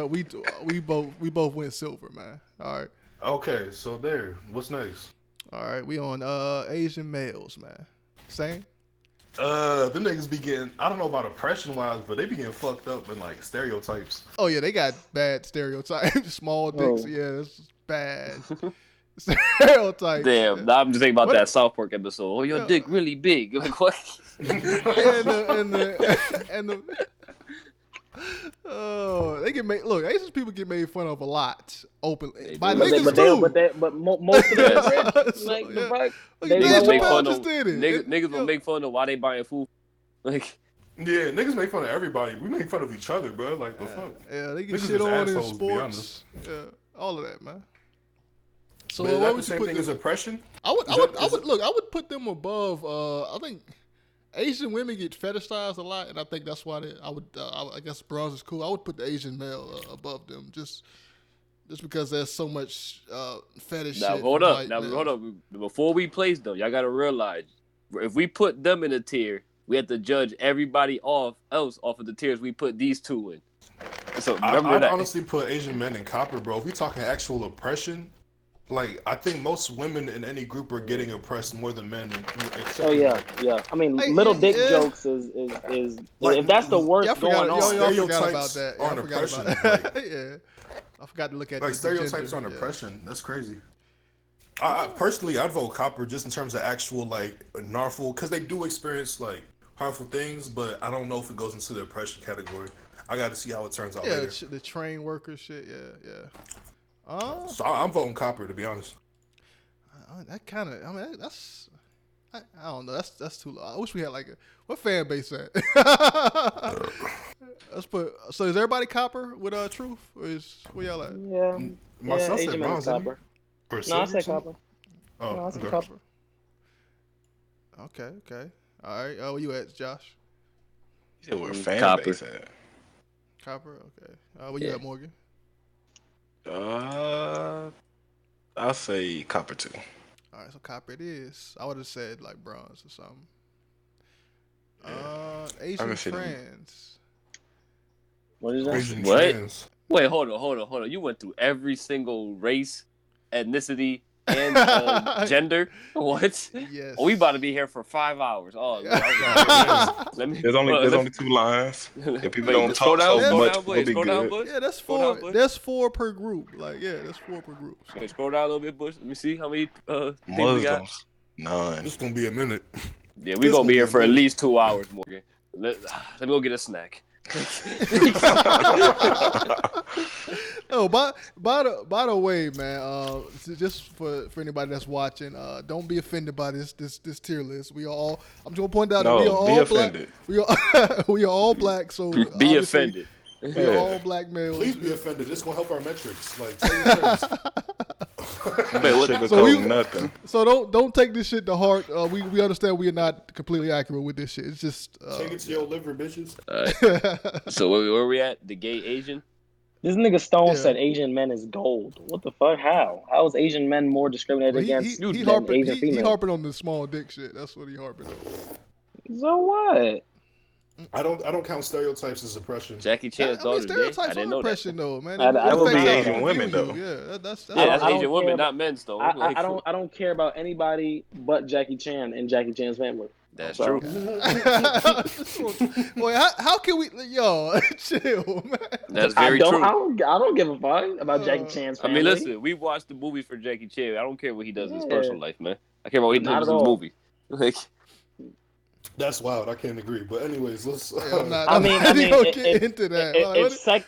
we both went silver, man. All right. Okay, so there. What's next? All right, we on Asian males, man. Same. The niggas be getting, I don't know about oppression wise, but they be getting fucked up in like stereotypes. Oh yeah, they got bad stereotypes. Small dicks, yeah, it's bad. Stereotypes. Damn, now I'm just thinking about that South Park episode. Oh, your dick really big. Like what? Oh, they get made. Look, Asian people get made fun of a lot openly by niggas too. But most of them, like the fuck, niggas will make fun of why they buying food. Like, yeah, niggas make fun of everybody. We make fun of each other, bro. Like the fuck. Yeah, they get shit on in sports. Yeah, all of that, man. So is that the same thing as oppression? I would put them above. I think Asian women get fetishized a lot, and I think that's why I guess bronze is cool. I would put the Asian male above them, just because there's so much fetish. Now shit hold up. Before we place them, y'all gotta realize if we put them in a tier, we have to judge everybody else off of the tiers we put these two in. So remember that. I honestly put Asian men in copper, bro. If we talking actual oppression. Like, I think most women in any group are getting oppressed more than men. Oh yeah. I mean, little dick jokes is like, if that's the worst going on. Stereotypes on oppression. Yeah, I forgot to look at like stereotypes on oppression. That's crazy. I personally, I'd vote copper just in terms of actual like narful, because they do experience like harmful things, but I don't know if it goes into the oppression category. I got to see how it turns out later. The train worker shit. Yeah. So I'm voting copper, to be honest. That kind of, I mean, that's, I don't know. That's too low. I wish we had like what fan base at? Let's put. So is everybody copper with Truth, or is where y'all at? Yeah. Myself said bronze. Copper. No, I said copper. Oh, no, I said copper. Okay. All right. Where you at, Josh? Yeah, where fan base at? Copper. Okay. Where you at, Morgan? I'll say copper too. All right, so copper it is. I would have said like bronze or something. Asian trans. What is that? Asian what? Trans. Wait, hold on. You went through every single race, ethnicity, and gender. What? Yes. Oh, we about to be here for 5 hours. Oh, there's only 2 lines. If people don't talk so much, we'll be good. Yeah, that's 4. That's 4 per group. Like, yeah, that's 4 per group. Okay, scroll down a little bit, Bush. Let me see how many Muslims. we got. None. It's gonna be a minute. Yeah, we're gonna be here for at least 2 hours, Morgan. Let me go get a snack. Oh, by the way, man, just for anybody that's watching, don't be offended by this tier list. We are all. I'm just gonna point out that we are all black. We are all black. So be offended. We are all black males. Please be offended. This gonna help our metrics. Like, so don't take this shit to heart. We understand we are not completely accurate with this shit. It's just take it to your liver, bitches. So where we at? The gay Asian? This nigga Stone said Asian men is gold. What the fuck? How? How is Asian men more discriminated against than Asian females? He harping on the small dick shit. That's what he harping on. So what? I don't count stereotypes as oppression. Jackie Chan's daughter. Stereotypes are oppression, though, man. That would be Asian women, though. Yeah, that's Asian women, not men, though. I don't care about anybody but Jackie Chan and Jackie Chan's family. That's true. Boy, how can we, chill, man? That's very true. I don't give a fuck about Jackie Chan's family. I mean, listen, we watched the movies for Jackie Chan. I don't care what he does in his personal life, man. I care about what he does in his movie. Like, that's wild. I can't agree. But anyways, let's. I mean, get into that.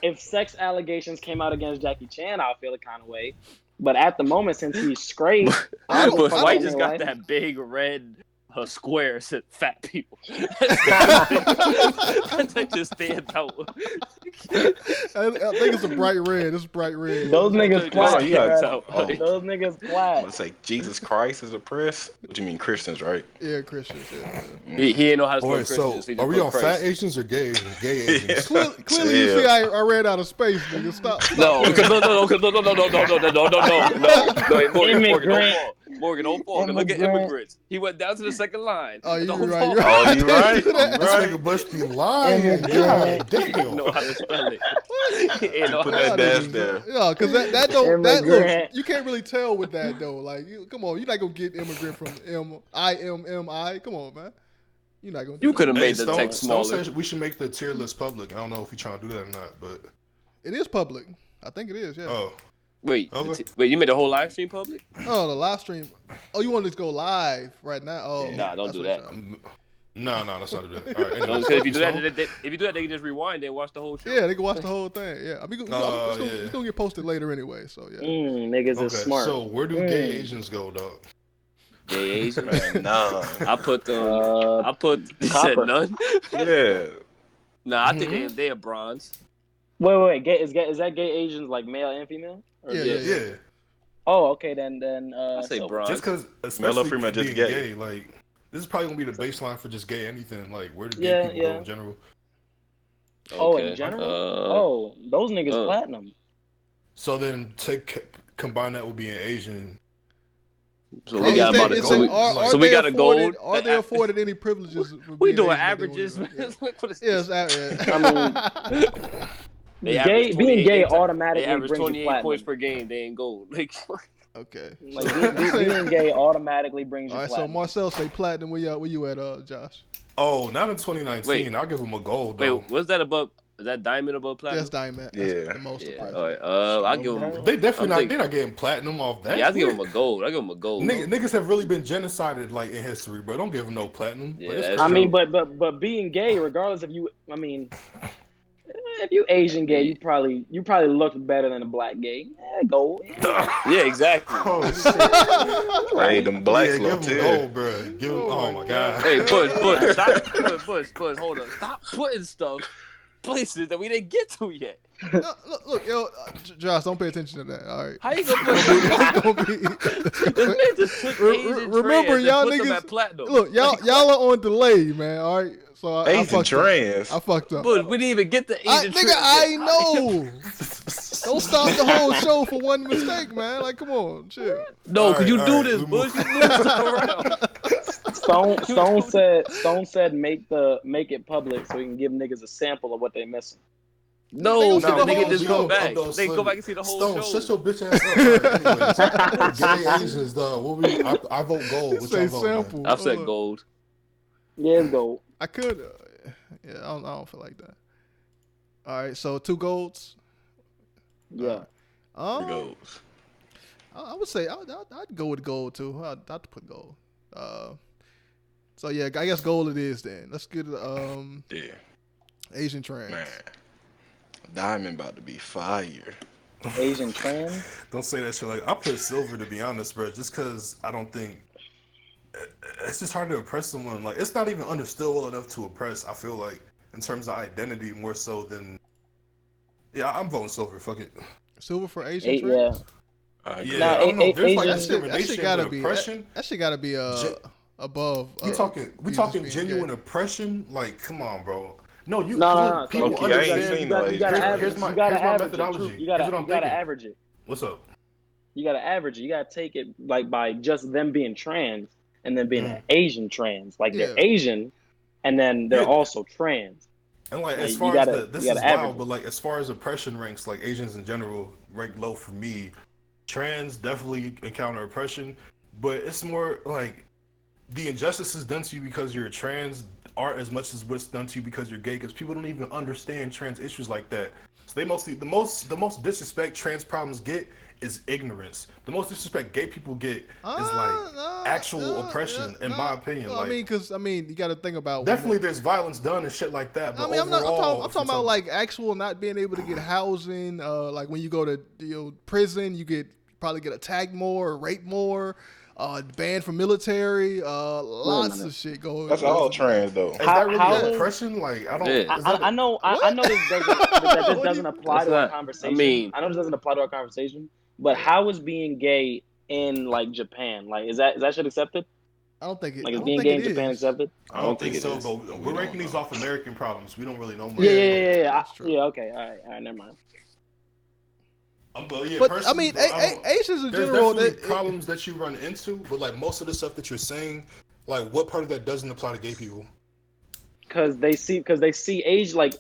If sex allegations came out against Jackie Chan, I'll feel a kind of way. But at the moment, since he's straight, White just got that big red square said fat people. That just stands out. I think it's a bright red. It's bright red. Those niggas black. Those niggas black. It's like Jesus Christ is oppressed. What do you mean Christians, right? Yeah, Christians. Yeah. He ain't know how to spell Christians. So are we on fat Asians or gay Asians? Gay Asians. Clearly, you see, I ran out of space, nigga. Stop. No. Morgan, don't fall. Look at immigrants. He went down to the second line. Oh, you're right. This nigga must be lying. God damn. Know how to spell it. Put that dash there. Yeah, because that don't. Look, you can't really tell with that though. Like, come on, you're not gonna get immigrant from IMMI. Come on, man. You're not gonna. You could have made the text smaller. We should make the tier list public. I don't know if you're trying to do that or not, but it is public. I think it is. Yeah. Oh. Wait, you made the whole live stream public? Oh, the live stream. Oh, you want to go live right now? Oh, nah, don't do that. No, let's not do that. All right, anyway, if you do that, they can just rewind and watch the whole show. Yeah, they can watch the whole thing. Yeah, I mean, it's gonna get posted later anyway. So yeah. Niggas is smart. So where do gay Asians go, dog? Gay Asian? Nah, I put You said none? Yeah. Nah, I think they are bronze. Wait. Is that gay Asians like male and female? Yeah. Oh, okay. Then I say bronze. Just because, especially for being gay, like this is probably gonna be the baseline for just gay anything. Like where do gay people go in general? Oh, in general. Those niggas platinum. So then combine that with being Asian. So we got about so we got a gold. Are they afforded any privileges? We doing averages. Yes, being gay automatically average brings 28 you platinum. points per game. They ain't gold. Okay. Like being gay automatically brings you. All right. platinum. So Marcel say platinum. Where you at, Josh? Oh, not in 2019. I'll give him a gold. Though. Wait, was that above? Is that diamond above platinum? That's diamond. That's the most. Yeah. All right. I'll give him. They definitely they're not getting platinum off that. Yeah, I'll give him a gold. Niggas have really been genocided like in history, bro. Don't give them no platinum. Yeah, I mean, but being gay, regardless of you, I mean, if you Asian gay, you probably look better than a black gay. Gold. Yeah, exactly. Hey, them blacks look too. Gold, bro. Give them, oh my god. Hey, push. Stop. Hold on. Stop putting stuff places that we didn't get to yet. No, look, yo, Josh, don't pay attention to that. All right. How you gonna put this man just took remember, y'all niggas. Look, y'all are on delay, man. All right. So I fucked up. But we didn't even get the Asian nigga, I know. Don't stop the whole show for one mistake, man. Like, come on, chill. No, because you do this, Bush. You move stuff around. Stone said make it public so we can give niggas a sample of what they missing. No, nigga just go back. They go back and see the whole show. Shut your bitch ass up. Gay Asians, dog. I vote gold. What y'all vote, sample. I've said gold. Yeah, it's gold. I could. I don't feel like that. All right, so 2 golds. Yeah. 2 golds. I would say I'd go with gold too. I'd put gold. So yeah, I guess gold it is then. Let's get Yeah. Asian trans. Man, Diamond about to be fire. Asian trans. Don't say that shit. Like, I put Silver, to be honest, bro, just because I don't think it's just hard to oppress someone. Like, it's not even understood well enough to oppress. I feel like in terms of identity more so than. Yeah, I'm voting Silver. Fuck it. Silver for Asian trans. Yeah, I don't know. There's like that shit gotta be oppression. That shit gotta be above. We talking genuine oppression? Like, come on, bro. No, people understand. You gotta methodology. You gotta average it. What's up? You gotta average it. You gotta take it like by just them being trans and then being an Asian trans. Like they're Asian, and then they're also trans. And like as far as this is wild, but like as far as oppression ranks, like Asians in general rank low for me. Trans definitely encounter oppression, but it's more like the injustices done to you because you're trans aren't as much as what's done to you because you're gay, because people don't even understand trans issues like that. So they mostly the most disrespect trans problems get is ignorance. The most disrespect gay people get is like actual oppression, in my opinion. No, like, I mean, you got to think about. Definitely, there's violence done and shit like that. But I'm talking about like actual not being able to get housing. Like when you go to prison, you probably get attacked more, raped more. Banned from military, lots of shit going. That's all trans though. Is that really oppression? Like I don't. Yeah. I know this doesn't apply to our conversation. I know this doesn't apply to our conversation. But how is being gay in like Japan? Like is that shit accepted? I don't think it. Like is being gay in Japan accepted? I don't think so. But we're ranking these off American problems. We don't really know much. Yeah. Okay. All right. Never mind. But I mean, Asians in general, there's definitely problems that you run into, but like most of the stuff that you're saying, like what part of that doesn't apply to gay people? Because they see age like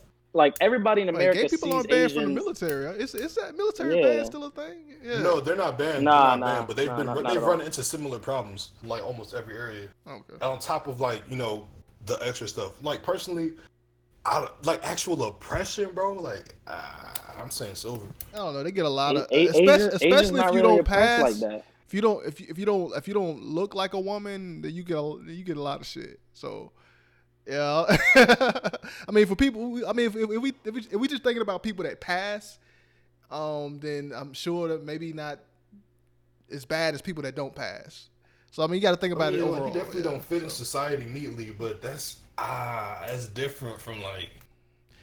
everybody in America gay people sees aren't banned Asians. from the military. Is that military ban still a thing? Yeah. No, they're not banned. But they've run into similar problems like almost every area. Okay. On top of like the extra stuff. Like personally, like actual oppression, bro. Like I'm saying Silver. I don't know. They get a lot of, especially if you don't pass. Like that. If you don't look like a woman, then you get a lot of shit. So, yeah. I mean, for people, if we just thinking about people that pass, then I'm sure that maybe not as bad as people that don't pass. So I mean, you got to think about it overall. You definitely don't fit in society neatly, but that's different from like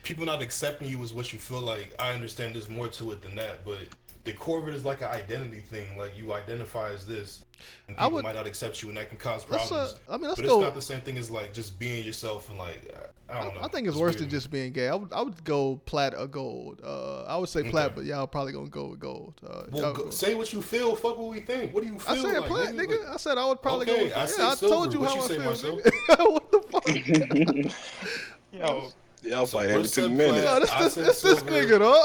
people not accepting you as what you feel like. I understand there's more to it than that, but the core of it is like an identity thing. Like you identify as this, and people might not accept you, and that can cause problems. But it's not the same thing as like just being yourself and like I don't know. I think it's worse than just being gay. I would go plat or gold. I would say plat, but y'all probably gonna go with gold. Say what you feel. Fuck what we think. What do you feel? I said like, plat, nigga. I said I would probably go. With, I told you what how you I say, feel. Marcel? What the fuck? Y'all fight every 2 minutes. No, this nigga, though.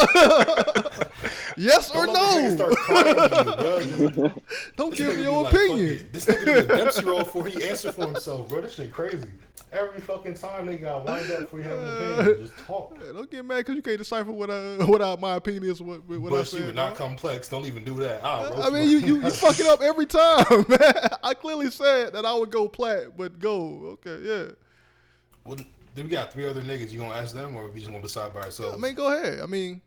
Yes or no? Don't give me your opinion. This nigga did a Dempsey roll before he answered for himself, bro. This shit crazy. Every fucking time they got lined up before you have an opinion. Just talk. Yeah, don't get mad because you can't decipher what my opinion is. What I said. You not complex. Don't even do that. I mean, you fuck it up every time, man. I clearly said that I would go plat, but go. Okay, yeah. Well, then we got 3 other niggas. You gonna ask them, or we just gonna decide by ourselves? I mean, go ahead. I mean,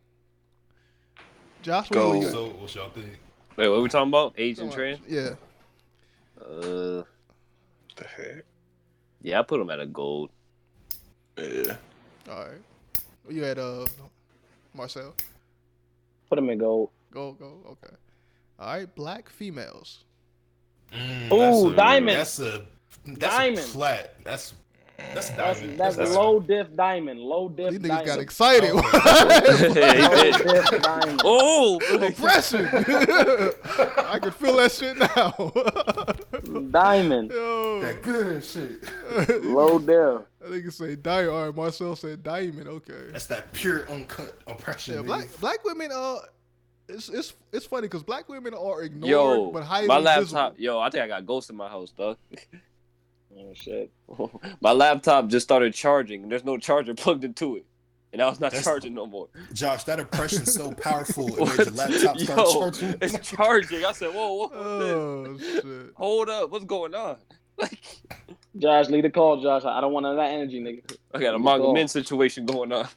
Josh, go. So, what y'all think? Wait, what are we talking about? Asian trans? Yeah. The heck? Yeah, I put him at a gold. Yeah. All right. You had Marcel. Put him in gold. Gold. Okay. All right. Black females. Diamond. That's diamond. A flat. That's diamond. That's low diff diamond. Low diff diamond. These niggas got excited. Oh, oppression. I can feel that shit now. Diamond. Yo. That good shit. Low diff. I think it say diamond. All right, Marcel said diamond. Okay. That's that pure uncut oppression. Yeah, black women. It's funny because black women are ignored, but highly my laptop. visible. Yo, I think I got ghosts in my house, dog. Oh shit! My laptop just started charging. There's no charger plugged into it, and now it's not charging no more. Josh, that oppression's so powerful. It made your laptop start charging. It's charging. I said, "Whoa, oh shit! Hold up, what's going on?" Like, Josh, lead the call, Josh. I don't want none of that energy, nigga. I got a manga men situation going on.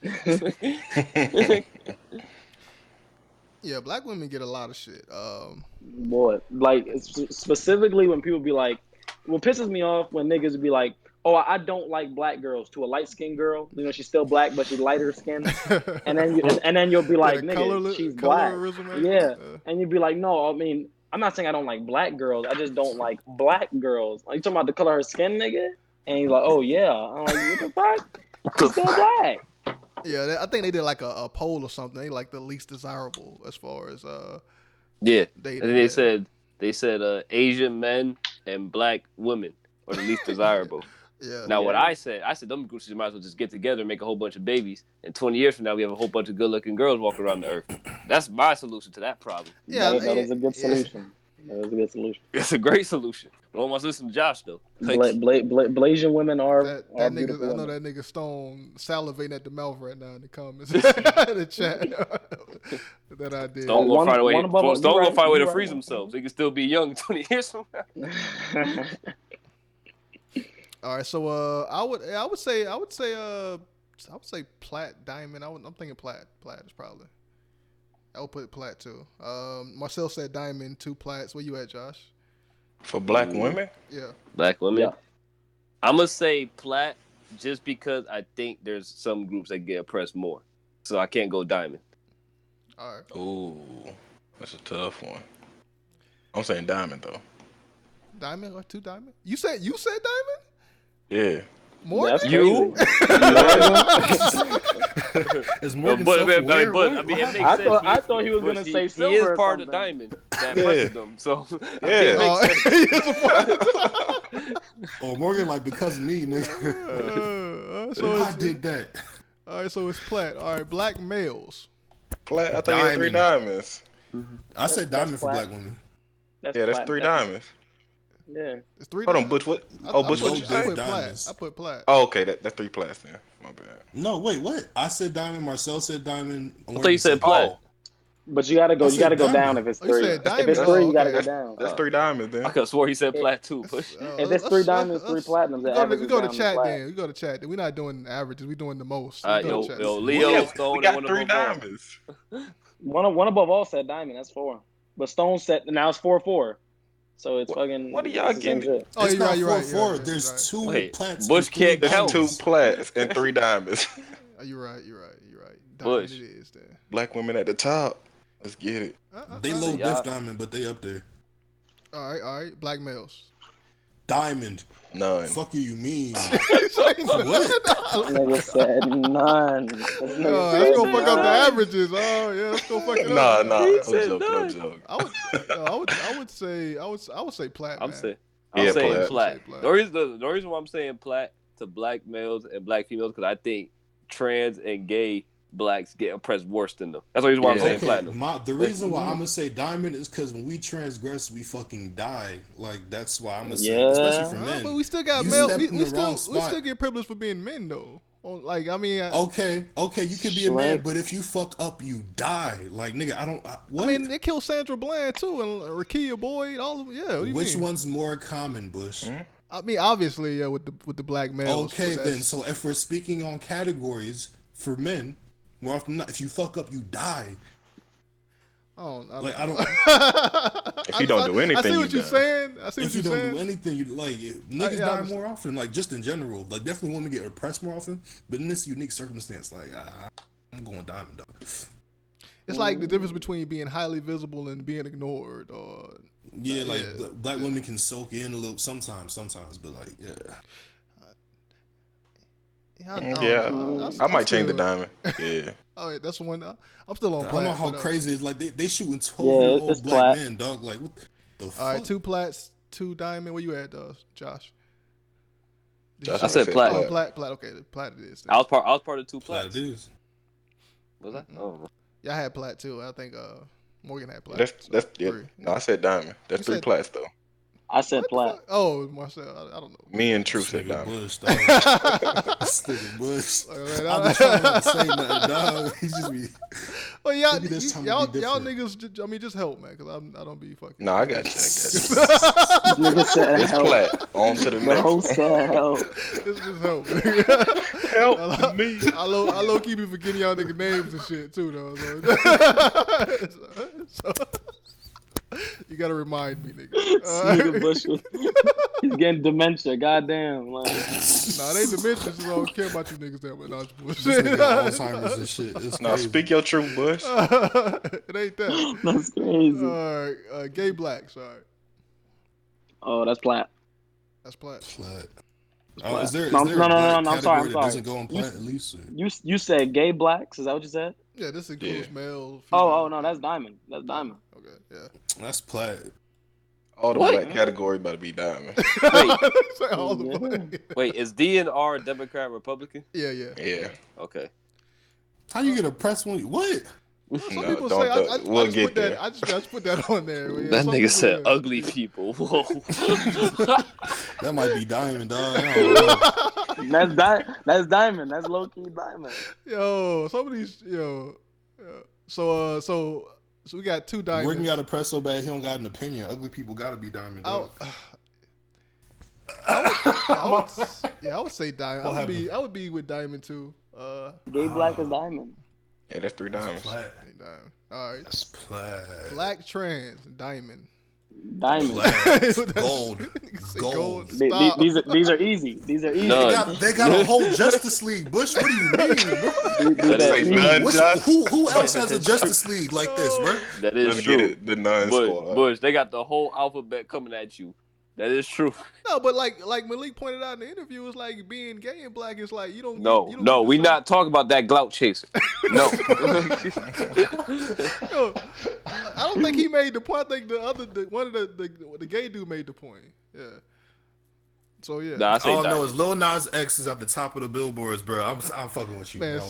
Yeah, black women get a lot of shit. Boy, like specifically when people be like, what pisses me off when niggas be like, oh, I don't like black girls, to a light skinned girl. You know, she's still black, but she's lighter skinned. And then you'll be like, nigga, she's black. Yeah. And you'd be like, no, I mean, I'm not saying I don't like black girls. I just don't like black girls. Like, you talking about the color of her skin, nigga? And he's like, oh yeah. I'm like, what the fuck? She's still black. Yeah, I think they did like a poll or something. They like the least desirable as far as Yeah, they said Asian men and black women are the least desirable. Now what I said them groups might as well just get together and make a whole bunch of babies. And 20 years from now, we have a whole bunch of good-looking girls walking around the earth. That's my solution to that problem. Yeah, that is a good solution. That is a good solution. It's a great solution. I don't want to listen to Josh though. Blasian women are that beautiful nigga. I women. know that nigga Stone salivating at the mouth right now in the comments in the chat. That I did. Stone gonna find a way. Stone gonna find a way to freeze himself. So he can still be young 20 years from now. All right, so I would say plat diamond. I'm thinking plat. Plat is probably. I would put plat too. Marcel said diamond, 2 plats. Where you at, Josh? For black women? Yeah. Black women? Yeah. I'm going to say plat just because I think there's some groups that get oppressed more. So I can't go diamond. All right. Ooh, that's a tough one. I'm saying diamond, though. Diamond or 2 diamond? You said diamond? Yeah. More you? Is Morgan but I mean, it makes sense. I thought he was going to say silver. He is part of the diamond that oppresses them. So, Oh, Morgan, like, because of me, nigga. So I did that. All right, so it's plat. All right, black males. Plat, I thought you had 3 diamonds. I said diamond for black women. That's 3 diamonds. Yeah. It's 3 Hold on, Butch, what? Butch, what you say? I put plat. Oh, okay, that's 3 plats then. My bad. No, wait, what? I said diamond, Marcel said diamond. I thought you said plat. But you gotta go down if it's 3. If it's 3, you gotta go down. That's 3 diamonds then. I could have swore he said plat too. If it's 3 diamonds, 3 platinums, we go to chat then. We go to chat. We're not doing averages. We're doing the most. Yo, Leo, Stone, we got 3 diamonds. One above all said diamond. That's 4. But Stone said now it's 4-4. So it's fucking. What are y'all getting? Oh, you're right. There's 2 plats. Bush can't count. 2 plats and 3 diamonds. You're right. Bush. Diamond it is then. Black women at the top. Let's get it. They low def diamond, but they up there. All right. Black males. Diamond. None. Fuck you mean? What? Nigga said none. Let's go fuck up the averages. Oh yeah, let's go fuck it up. Nah. I'm joking. I would say plat. I'm saying plat. plat. The reason why I'm saying plat to black males and black females because I think trans and gay blacks get oppressed worse than them. That's the reason why I'm saying platinum. The reason why I'm gonna say diamond is because when we transgress, we fucking die. Like that's why I'm gonna say, especially for men. But we still got male. We still get privilege for being men though. Like I mean, okay, you can be a man, but if you fuck up, you die. Like nigga, what? I mean, they killed Sandra Bland too, and Rakia Boyd. All of yeah. Which one's more common, Bush? I mean, obviously, yeah, with the black males. Okay, then. So if we're speaking on categories for men. More often than not, if you fuck up, you die. I don't. If you don't do anything, I see what you're saying. If you don't do anything, you like niggas die more often. Like just in general, like definitely women get oppressed more often. But in this unique circumstance, like I'm going diamond dog. It's like the difference between being highly visible and being ignored, or black women can soak in a little sometimes, but like I might change the diamond. Yeah. Oh, yeah, that's one. I'm still on. I don't know how crazy it's like they shooting 12-year-old black men, dog. Like what the fuck? All right, 2 plats, 2 diamond. Where you at, Josh? I said plat. Oh, plat. Okay, plat it is. I was part of 2 plats. Plat it is. Was that? Oh. Yeah, I had plat too. I think Morgan had plat. That's No, I said diamond. That's 3 plats though. I said Platt. Oh, Marcel. I don't know. Me and Truth said Diamond. Bush, dog. This nigga Bush. I'm just trying not to say nothing, dog. He just be. Well, y'all niggas. I mean, just help, man, because I don't be fucking. No, I got you. Nigga said it's Platt. On to the next. Just help. Help me. I low key be forgetting y'all nigga names and shit too, though. So, you gotta remind me, nigga. Nigga Bush, he's getting dementia. Goddamn. Like. Nah, it ain't dementia. So I don't care about you niggas that much. Nah, bullshit. Alzheimer's and shit. Now speak your truth, Bush. It ain't that. That's crazy. All right, gay black. Sorry. Oh, that's Platt. That's Platt. Platt. Oh, is there no, I'm sorry. That doesn't go on Platt at least? You said gay blacks? Is that what you said? Yeah, this includes male. Oh no, that's Diamond. That's Diamond. Okay, yeah. That's Platt. All the black category about to be Diamond. Wait, is D and R Democrat Republican? Yeah. Okay. How you get oppressed when what? Some people say I just put that on there. Yeah, that nigga said ugly people. Whoa. That might be Diamond, dog. That's Diamond. That's low key Diamond. Yo, some of these So we got two Diamonds. Rick got oppressed so bad he don't got an opinion. Ugly people gotta be Diamond. I would say Diamond. I would be with Diamond too. Gay black is Diamond. Yeah, that's 3 diamonds. All right. That's Platt. Black trans Diamond. Gold. These are easy. They got a whole Justice League. Bush, what do you mean, bro? Who else has a Justice League like this, bro? That is true. The nine squad. Bush, they got the whole alphabet coming at you. That is true. No, but like Malik pointed out in the interview, it's like being gay and black is like you don't. No, we not talking about that glout chaser. No. I don't think he made the point. I think one of the gay dude made the point. Yeah. So yeah. Nah, all I know is Lil Nas X is at the top of the billboards, bro. I'm fucking with you. Man,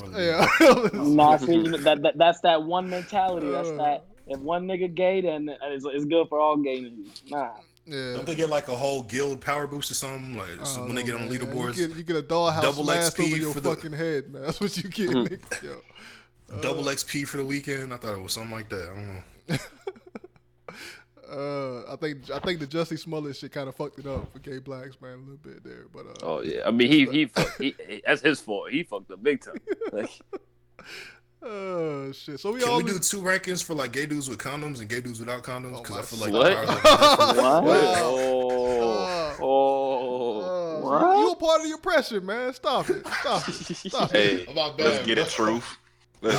nah, see, that's that one mentality. That's that. If one nigga gay, then it's good for all gay niggas. Nah. Yeah. Don't they get like a whole guild power boost or something? Like when they get on the leaderboards, you get a dollhouse double XP XP over your for fucking head, man. That's what you get, nigga. Yo. Double XP for the weekend. I thought it was something like that. I don't know. I think the Jussie Smollett shit kind of fucked it up for gay blacks, man, a little bit there. But oh yeah, I mean he that's his fault. He fucked up big time. Like, shit. So we do 2 rankings for like gay dudes with condoms and gay dudes without condoms? Because I feel like what? You a part of the oppression, man. Stop it. Hey, let's get it, Truth. Fuck.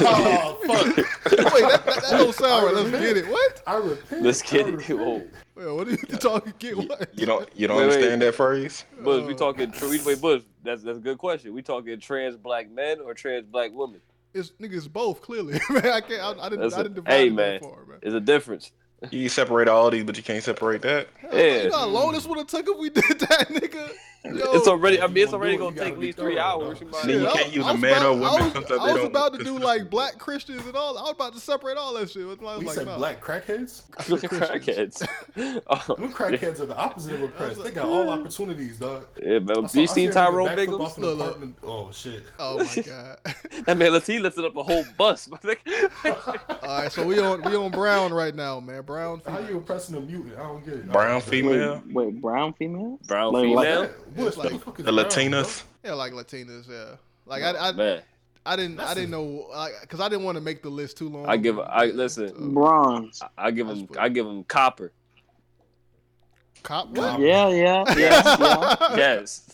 Wait, that don't sound right. Let's get it. What? I repent. Let's get it. Whoa. Well, what are you talking? Get what? You don't understand that phrase? Bush, we talking. Wait, Bush. That's a good question. We talking trans black men or trans black women? It's niggas both clearly. Man, I didn't divide it that far, man. There's a difference. You separate all these, but you can't separate that. Yeah. You know how long this would have took if we did that, nigga? Yo, it's already gonna take at least 3 hours. You can't use a man or woman. I was about to do like black Christians and all. I was about to separate all that shit. You said black crackheads? Crackheads. Them crackheads are the opposite of oppressed. They got all opportunities, dog. Yeah, man. You seen Tyrone Biggums? Oh shit. Oh my god. That man, he lifted up a whole bus. All right, so we on Brown right now, man. Brown. How you oppressing a mutant? I don't get it. Brown female. Wait, brown female? Brown female. The Latinas. Yeah, like Latinas. Yeah, like I didn't know because I didn't want to make the list too long. Listen. Bronze. I give him copper. Copper. Yeah. Yes.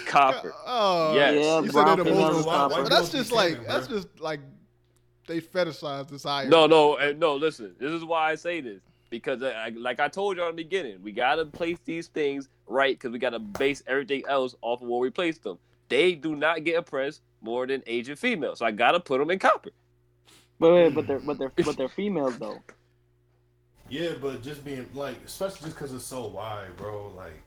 Copper. Oh. Yes. Yeah, brown female is copper. But that's just like they fetishize desire. No. Listen, this is why I say this. Because, like I told y'all in the beginning, we got to place these things right because we got to base everything else off of where we place them. They do not get oppressed more than Asian females, so I got to put them in copper. But they're females though. Yeah, but just being like, especially just because it's so wide, bro. Like,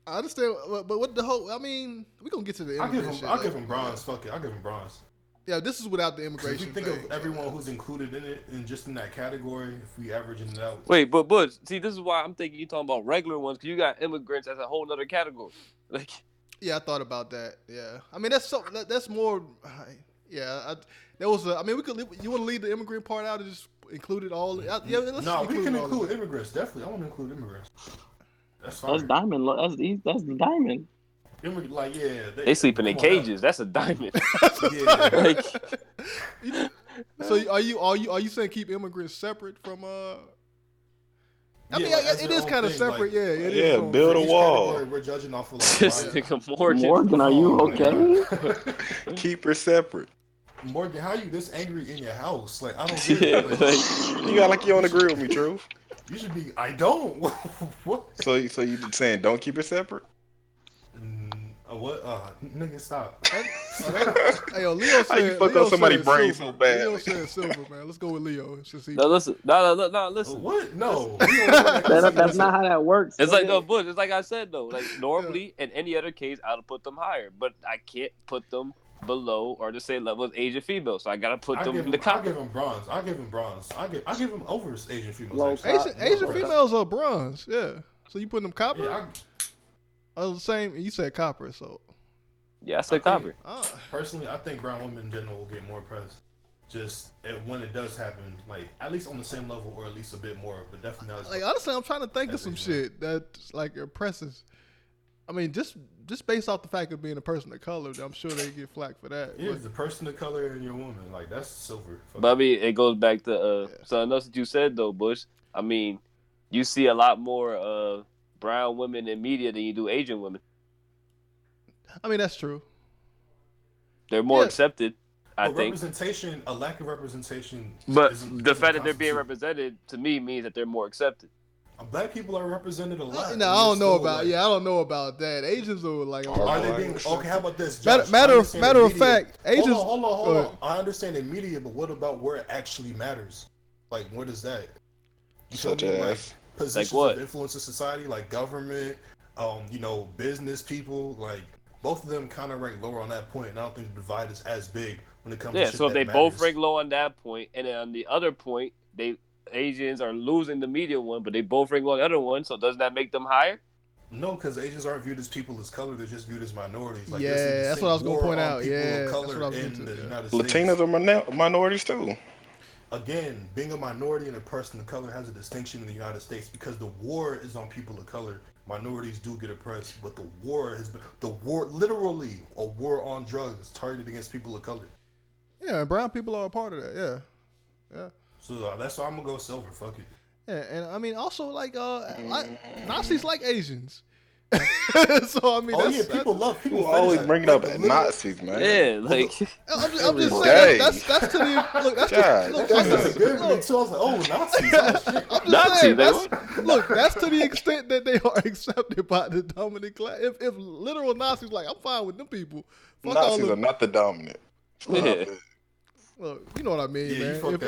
I understand, but what the whole? I mean, we gonna get to the end. I'll give him bronze. Fuck it, I'll give him bronze. Yeah, this is without the immigration. If we think of everyone who's included in it, and just in that category, if we averaging it out. Wait, but see, this is why I'm thinking you're talking about regular ones, because you got immigrants as a whole other category. Like, yeah, I thought about that. Yeah, I mean that's more. Yeah, there was. I mean, we could. You want to leave the immigrant part out and just include it all? Yeah, no, we can include immigrants. Definitely, I want to include immigrants. That's fine. That's diamond. That's the diamond. Like, yeah, they sleeping in cages. That's a diamond. Yeah. Like, so are you saying keep immigrants separate from I mean, it is kind of separate. Like, yeah, build a wall. We're judging off of this nigga Morgan, are you okay? Keep her separate. Morgan, how are you this angry in your house? Like, I don't get it. Like, you got like you don't agree with me, Truth. You should be. I don't. What? So you saying don't keep it separate? What? Nigga, stop. Hey, yo, Leo said. How you fuck up somebody's brain so bad? Leo said silver, man. Let's go with Leo. No, listen. No, listen. What? No. That's not how that works. It's like, no, Bush. It's like I said, though. Like, normally, in any other case, I would put them higher. But I can't put them below or the same level as Asian females. So I got to put them in the copper. I give them bronze. I give them over Asian females. Asian females are bronze. Yeah. So you putting them copper? Yeah, the same. You said copper, so. Yeah, I said copper. Personally, I think brown women in general will get more press. Just when it does happen, like at least on the same level or at least a bit more, but definitely not. Like honestly, I'm trying to think of some shit that's like oppresses. I mean, just based off the fact of being a person of color, I'm sure they get flack for that. Yeah, the person of color and your woman, like that's silver. But I mean, it goes back to something else that you said though, Bush. I mean, you see a lot more brown women in media than you do Asian women. I mean, that's true. They're more accepted, I think. A lack of representation. But the fact that they're being represented, to me, means that they're more accepted. Black people are represented a lot. No, I don't know about. I don't know about that. Asians are like. Are they being okay? How about this? Matter of fact, Asians. Hold on. I understand in media, but what about where it actually matters? Like, what is that? Such as positions of influence in society, like government, business people, like both of them kind of rank lower on that point. And I don't think the divide is as big when it comes to shit so if they matters. both rank low on that point, and then on the other point, Asians are losing the media one, but they both rank low on the other one, so doesn't that make them higher? No, because Asians aren't viewed as people of color; they're just viewed as minorities. Like, that's what I was going to point out. Yeah, that's what I was going to. Latinos are minorities too. Again, being a minority and a person of color has a distinction in the United States because the war is on people of color. Minorities do get oppressed, but the war has been literally a war on drugs targeted against people of color. Yeah, and brown people are a part of that. Yeah. So that's why I'm gonna go silver. Fuck it. Yeah, and I mean also like Nazis like Asians. So I mean, people always bringing up Nazis, man. Yeah, like I'm just saying that's to the look. That's good. I was like, oh, Nazis. That's to the extent that they are accepted by the dominant class. If literal Nazis like, I'm fine with them people. Nazis are not the dominant. Look, you know what I mean, man. If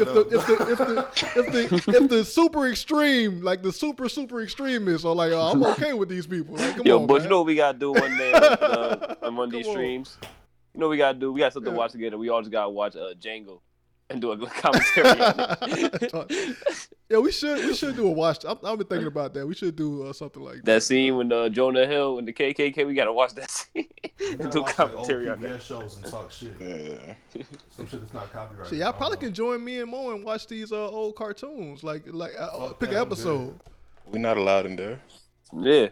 the super extreme, like the super extremists, are like, I'm okay with these people. Like, come on, but man. you know what we gotta do one day on one of these streams. You know what we gotta do? We got something to watch together. We all just gotta watch Django and do a commentary on it. Yeah, we should do a watch. I've been thinking about that. We should do something like that scene when Jonah Hill and the KKK. We gotta watch that scene and do commentary on that. Shows and talk shit. Yeah, some shit that's not copyrighted. So y'all probably can join me and Mo and watch these old cartoons. Like pick an episode. We're not allowed in there. Yeah.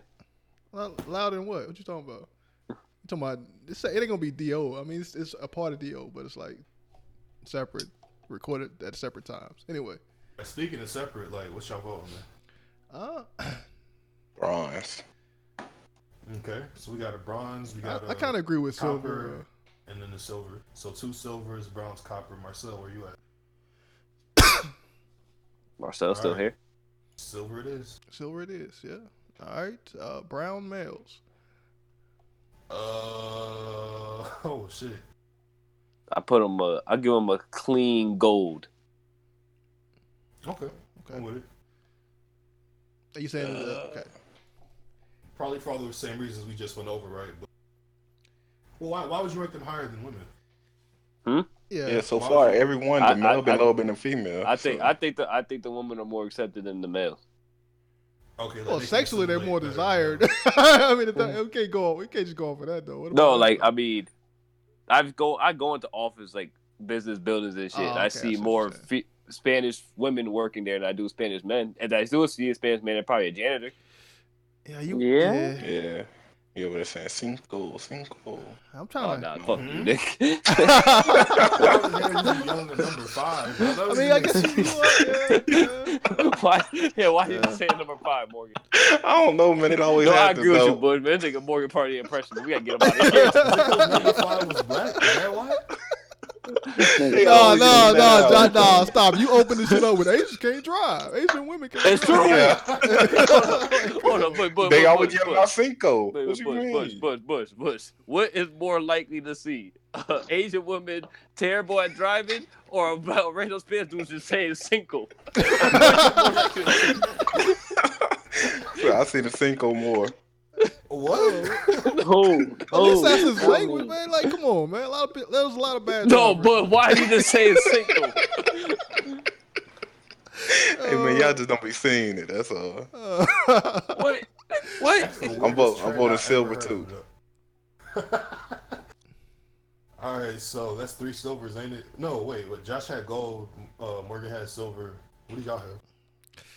Allowed in what? What you talking about? You talking about? It ain't gonna be DO. I mean, it's a part of DO, but it's like separate, recorded at separate times. Anyway. Speaking of separate, like, what's y'all voting, man? Bronze. Okay, so we got a bronze. We got. I kind of agree with copper, silver. And then the silver. So 2 silvers, bronze, copper. Marcel, where you at? Marcel's still here. Silver it is. Yeah. All right. Brown males. Oh shit. I give him a clean gold. Okay. I'm with it. Are you saying okay? Probably for all the same reasons we just went over, right? But why would you rank them higher than women? Yeah, so far everyone the male been lower than the female. I think the women are more accepted than the males. Okay. Well, sexually they're more desired. I mean, we can't just go off of that though. No, like I mean, I go into office like business buildings and shit. Oh, okay, I see more Spanish women working there than I do Spanish men, and I still see a Spanish man and probably a janitor. Yeah, Yeah. You over there saying cinco. I'm trying to. Fuck you, Nick. Number 5. I mean, I guess why you saying number 5, Morgan? I don't know, man. It always happens. I agree with you, Bud, man. Think a Morgan Party impression. We gotta get him out of here. Number 5 was black. Is that why? No, stop. You open this shit up with Asians can't drive. Asian women can't drive. It's true. Yeah. Hold on, they always yell about cinco. What you mean? Bush. What is more likely to see? Asian women terrible at driving, or a random Spanish dude just saying cinco? I see the cinco more. What? Least that's his language, man. Like, come on, man. There was a lot of bad. No, but why are you just saying cinco? Hey man, y'all just don't be seeing it. That's all. What? I'm voting silver too. All right, so that's 3 silvers, ain't it? No, wait. What? Josh had gold. Morgan had silver. What do y'all have?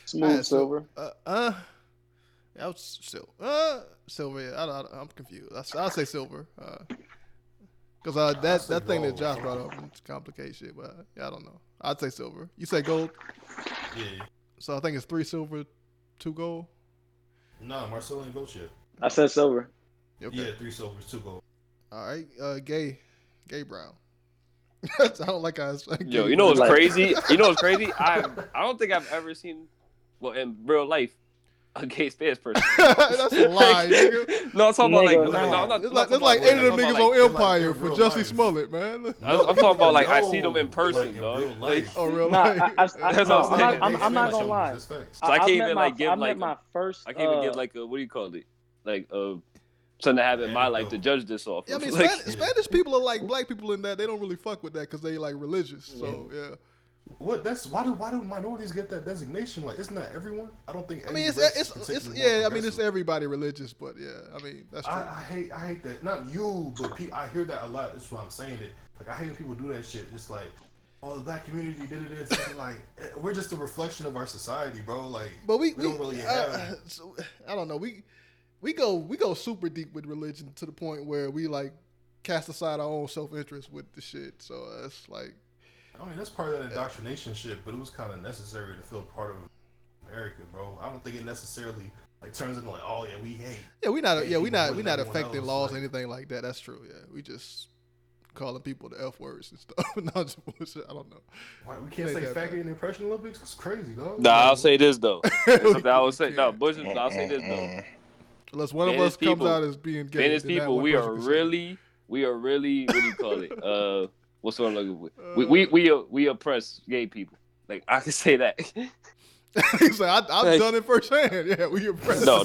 Smooth silver. I was silver. Yeah, I'm confused. I'll say silver. Because that thing that Josh brought up complicates shit. But I don't know. I'd say silver. You say gold? Yeah. So I think it's 3 silver, 2 gold. No, Marcelo ain't gold shit. I said silver. Okay. Yeah, 3 silvers, 2 gold. All right. Gay Brown. I don't like us. Yo, you know what's crazy? I don't think I've ever seen, well, in real life, a gay Spanish person. That's a lie, nigga. No, I'm talking about it's like 8 of them niggas on Empire for Jussie Smollett, man. I'm talking about like I see them in person, dog. Real life. I'm not gonna lie. So I can't even like give like my first. I can't even give like a, what do you call it? Like something to have in my life to judge this off. Yeah, I mean, like, Spanish people are like black people in that they don't really fuck with that because they like religious. So yeah. What? That's why do minorities get that designation? Like, isn't that everyone? I don't think. I mean, it's yeah. I mean, it's everybody religious, but yeah. I mean, that's true. I hate that. Not you, but I hear that a lot. That's why I'm saying it. Like, I hate when people do that shit. Just like, oh, the black community did it. Like, we're just a reflection of our society, bro. Like, but we don't really have. I don't know. We go super deep with religion to the point where we like cast aside our own self-interest with the shit. So it's like. I mean, that's part of that indoctrination shit, but it was kind of necessary to feel part of America, bro. I don't think it necessarily like turns into like, oh yeah, we hate. Yeah, we not affecting laws or anything like that. That's true. Yeah, we just calling people the F words and stuff. Not just bullshit. I don't know. Why we can't say faggot in the Impression Olympics? It's crazy, dog. Nah, I'll say this though. I will say no, Bush. I'll say this though. Unless one of us comes out as being gay, Spanish people, we are really. What do you call it? What's what I'm looking for? We oppress gay people. Like I can say that. He's like, I've done it firsthand. Yeah, we oppress. No.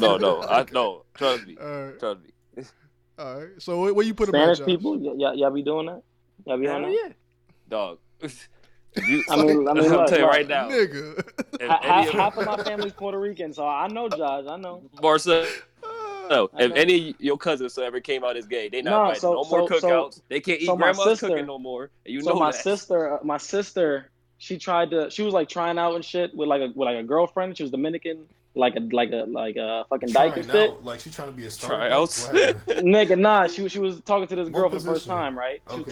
Trust me. Trust me. All right. So where you put Spanish them people? Y'all be doing that? Y'all be on that? Yeah. Dog. I mean, I'm telling you right now, nigga. Half of my family's Puerto Rican, so I know Josh. I know. Marcel. No, if any of your cousins ever came out as gay, they not invited no more cookouts. They can't eat grandma's cooking no more. And you know my that. My sister, she was like trying out and shit with like a girlfriend. She was Dominican, like a fucking dyke and shit. Like she trying to be a star. Tryouts. Nigga, nah. She was talking to this girl for the first time, right? Okay,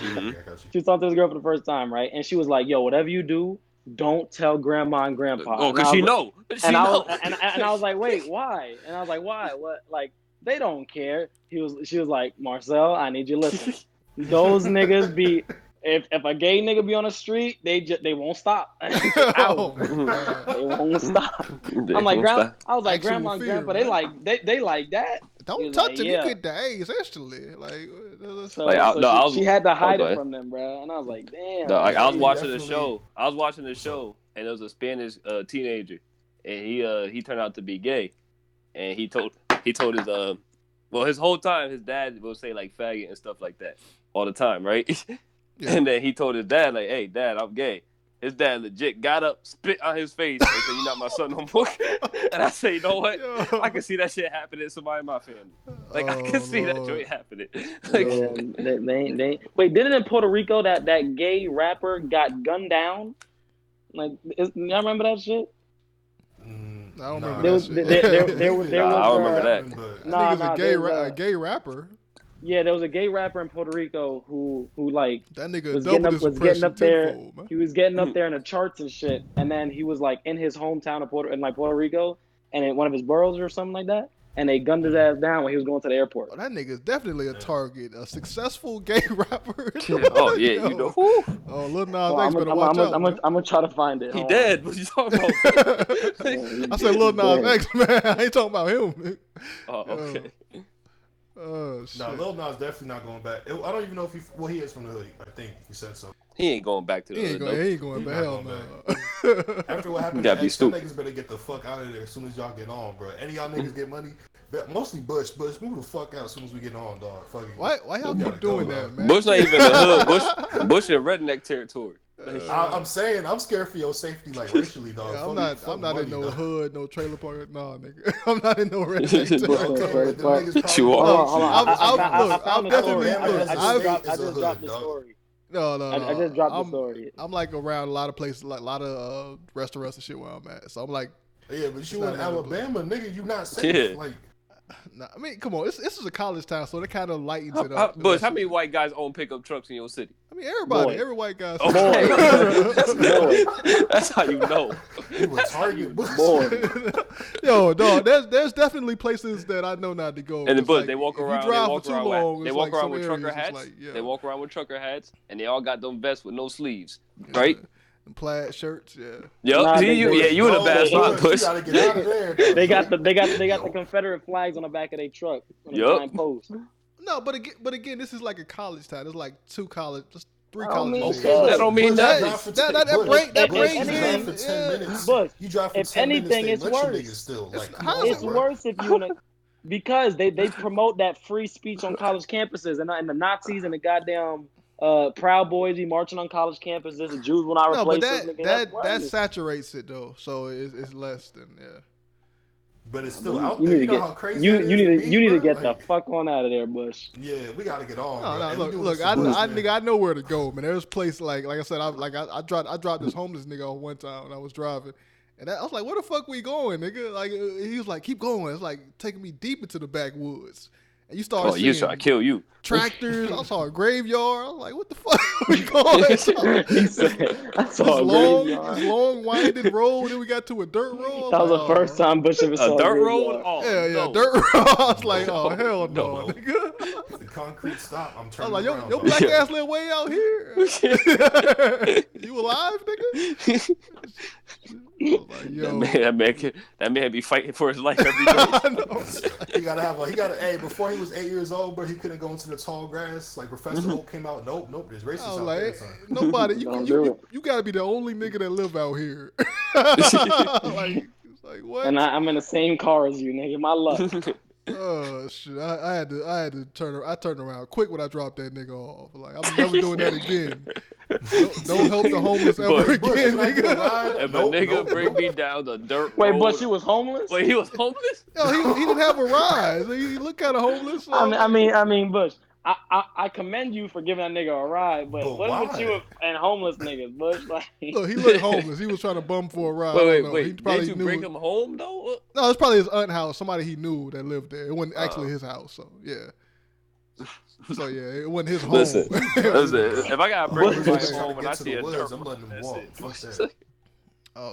she was talking to this girl for the first time, right? And she was like, "Yo, whatever you do, don't tell grandma and grandpa." Oh, because she know. And I was like, wait, why? And I was like, why? What? Like, they don't care. She was like, Marcel, I need you to listen. Those niggas be, if a gay nigga be on the street, they won't stop. They won't stop. I'm like, I was like, grandma and grandpa, they like that. Don't touch them. You get the AIDS instantly. Like, she had to hide it from them, bro. And I was like, damn. No, like, I was watching the show, and there was a Spanish teenager, and he turned out to be gay, and he told his his whole time his dad will say like faggot and stuff like that all the time, right? And then he told his dad, like, "Hey, Dad, I'm gay." His dad legit got up, spit on his face, and said, "You're not my son no more." And I say, "You know what? I can see that shit happening to somebody in my family. Like, I can see that joint happening." Like, they wait. Didn't in Puerto Rico that gay rapper got gunned down? Like, y'all remember that shit? I don't remember that shit. I remember that. I think it's a gay rapper. Yeah, there was a gay rapper in Puerto Rico who like that nigga was getting up there. He was getting up there in the charts and shit. And then he was like in his hometown of Puerto Rico, and in one of his boroughs or something like that. And they gunned his ass down when he was going to the airport. Oh, that nigga's definitely a target. A successful gay rapper. Oh yeah, you know who? Oh, Lil Nas X better watch out. I'm gonna try to find it. He dead. What you talking about? I said Lil Nas X, man. I ain't talking about him. Oh, okay. Oh shit. No, Lil Nas definitely not going back. I don't even know if he is from the hood. I think he said so. He ain't going back to the hood. He ain't going back. Hell no. After what happened, you gotta be stupid. Niggas better get the fuck out of there as soon as y'all get on, bro. Any of y'all niggas get money, mostly Bush, move the fuck out as soon as we get on, dog. Fucking. Why y'all keep doing that, man? Bush not even in the hood. Bush in redneck territory. I'm saying I'm scared for your safety, like racially, dog. Yeah, I'm not in no hood, no trailer park. No, nigga, I'm not in no redneck territory. You are. I just dropped the story. No. I just dropped the story. I'm like around a lot of places, like a lot of restaurants and shit where I'm at. So I'm like, yeah, but you in Alabama, nigga, you not safe. Yeah. Like, nah, I mean, come on, this is a college town, so that kind of lightens it up. But how many white guys own pickup trucks in your city? I mean, every white guy. Okay. That's how you know. You a target, boy. Yo, dog, there's definitely places that I know not to go. And but they walk around. They walk around with trucker hats. Like, yeah. They walk around with trucker hats, and they all got them vests with no sleeves, right? And plaid shirts, yeah. Yep. You in a bad spot, Push. They got the Confederate flags on the back of their truck. Yep. No, but again, this is like a college town. It's like three colleges. That don't mean that. That brings in. For 10 minutes. But you drive for if 10 anything, minutes, it's worse. Still. Like, it's worse if you because they promote that free speech on college campuses, and the Nazis and the goddamn Proud Boys be marching on college campuses. The Jews will not replace that saturates it though, so it's less than But it's still out there. You know how crazy you need to get the fuck on out of there, Bush. Yeah, we gotta get on. No, look, I know where to go, man. There's a place like I said, I dropped this homeless nigga on one time when I was driving, and I was like, where the fuck we going, nigga? Like he was like, keep going. It's like taking me deep into the backwoods. And you start seeing you try to kill you. Tractors. I saw a graveyard. I was like, what the fuck are we going? He said, I saw a graveyard. This long, winding road. Then we got to a dirt road. That was the first time Bush ever saw a dirt road? Oh, yeah, dirt road. I was like, oh, hell no, nigga. The concrete stop. I'm turning I was like, around. your black ass live way out here. You alive, nigga? Like, yo. That man be fighting for his life every day. He gotta before he was 8 years old, but he couldn't go into the tall grass. Like Professor Oak came out. Nope, there's racists out there. Nobody, you gotta be the only nigga that live out here. like what? And I'm in the same car as you, nigga. My luck. Oh shit! I had to turn. I turned around quick when I dropped that nigga off. Like I'm never doing that again. Don't help the homeless ever again, nigga. If a nigga bring me down the dirt road. Wait, but you was homeless? Wait, he was homeless? No, he didn't have a ride. He looked kind of homeless. So. I mean, Bush. I commend you for giving that nigga a ride, but what with you and homeless niggas, Bush? Like, look, he looked homeless. He was trying to bum for a ride. Wait. Did you bring him home though? No, it's probably his aunt's house. Somebody he knew that lived there. It wasn't actually his house. So yeah. So yeah, it wasn't his home. Listen, if I gotta bring somebody home and I see a dirt, I'm letting him walk.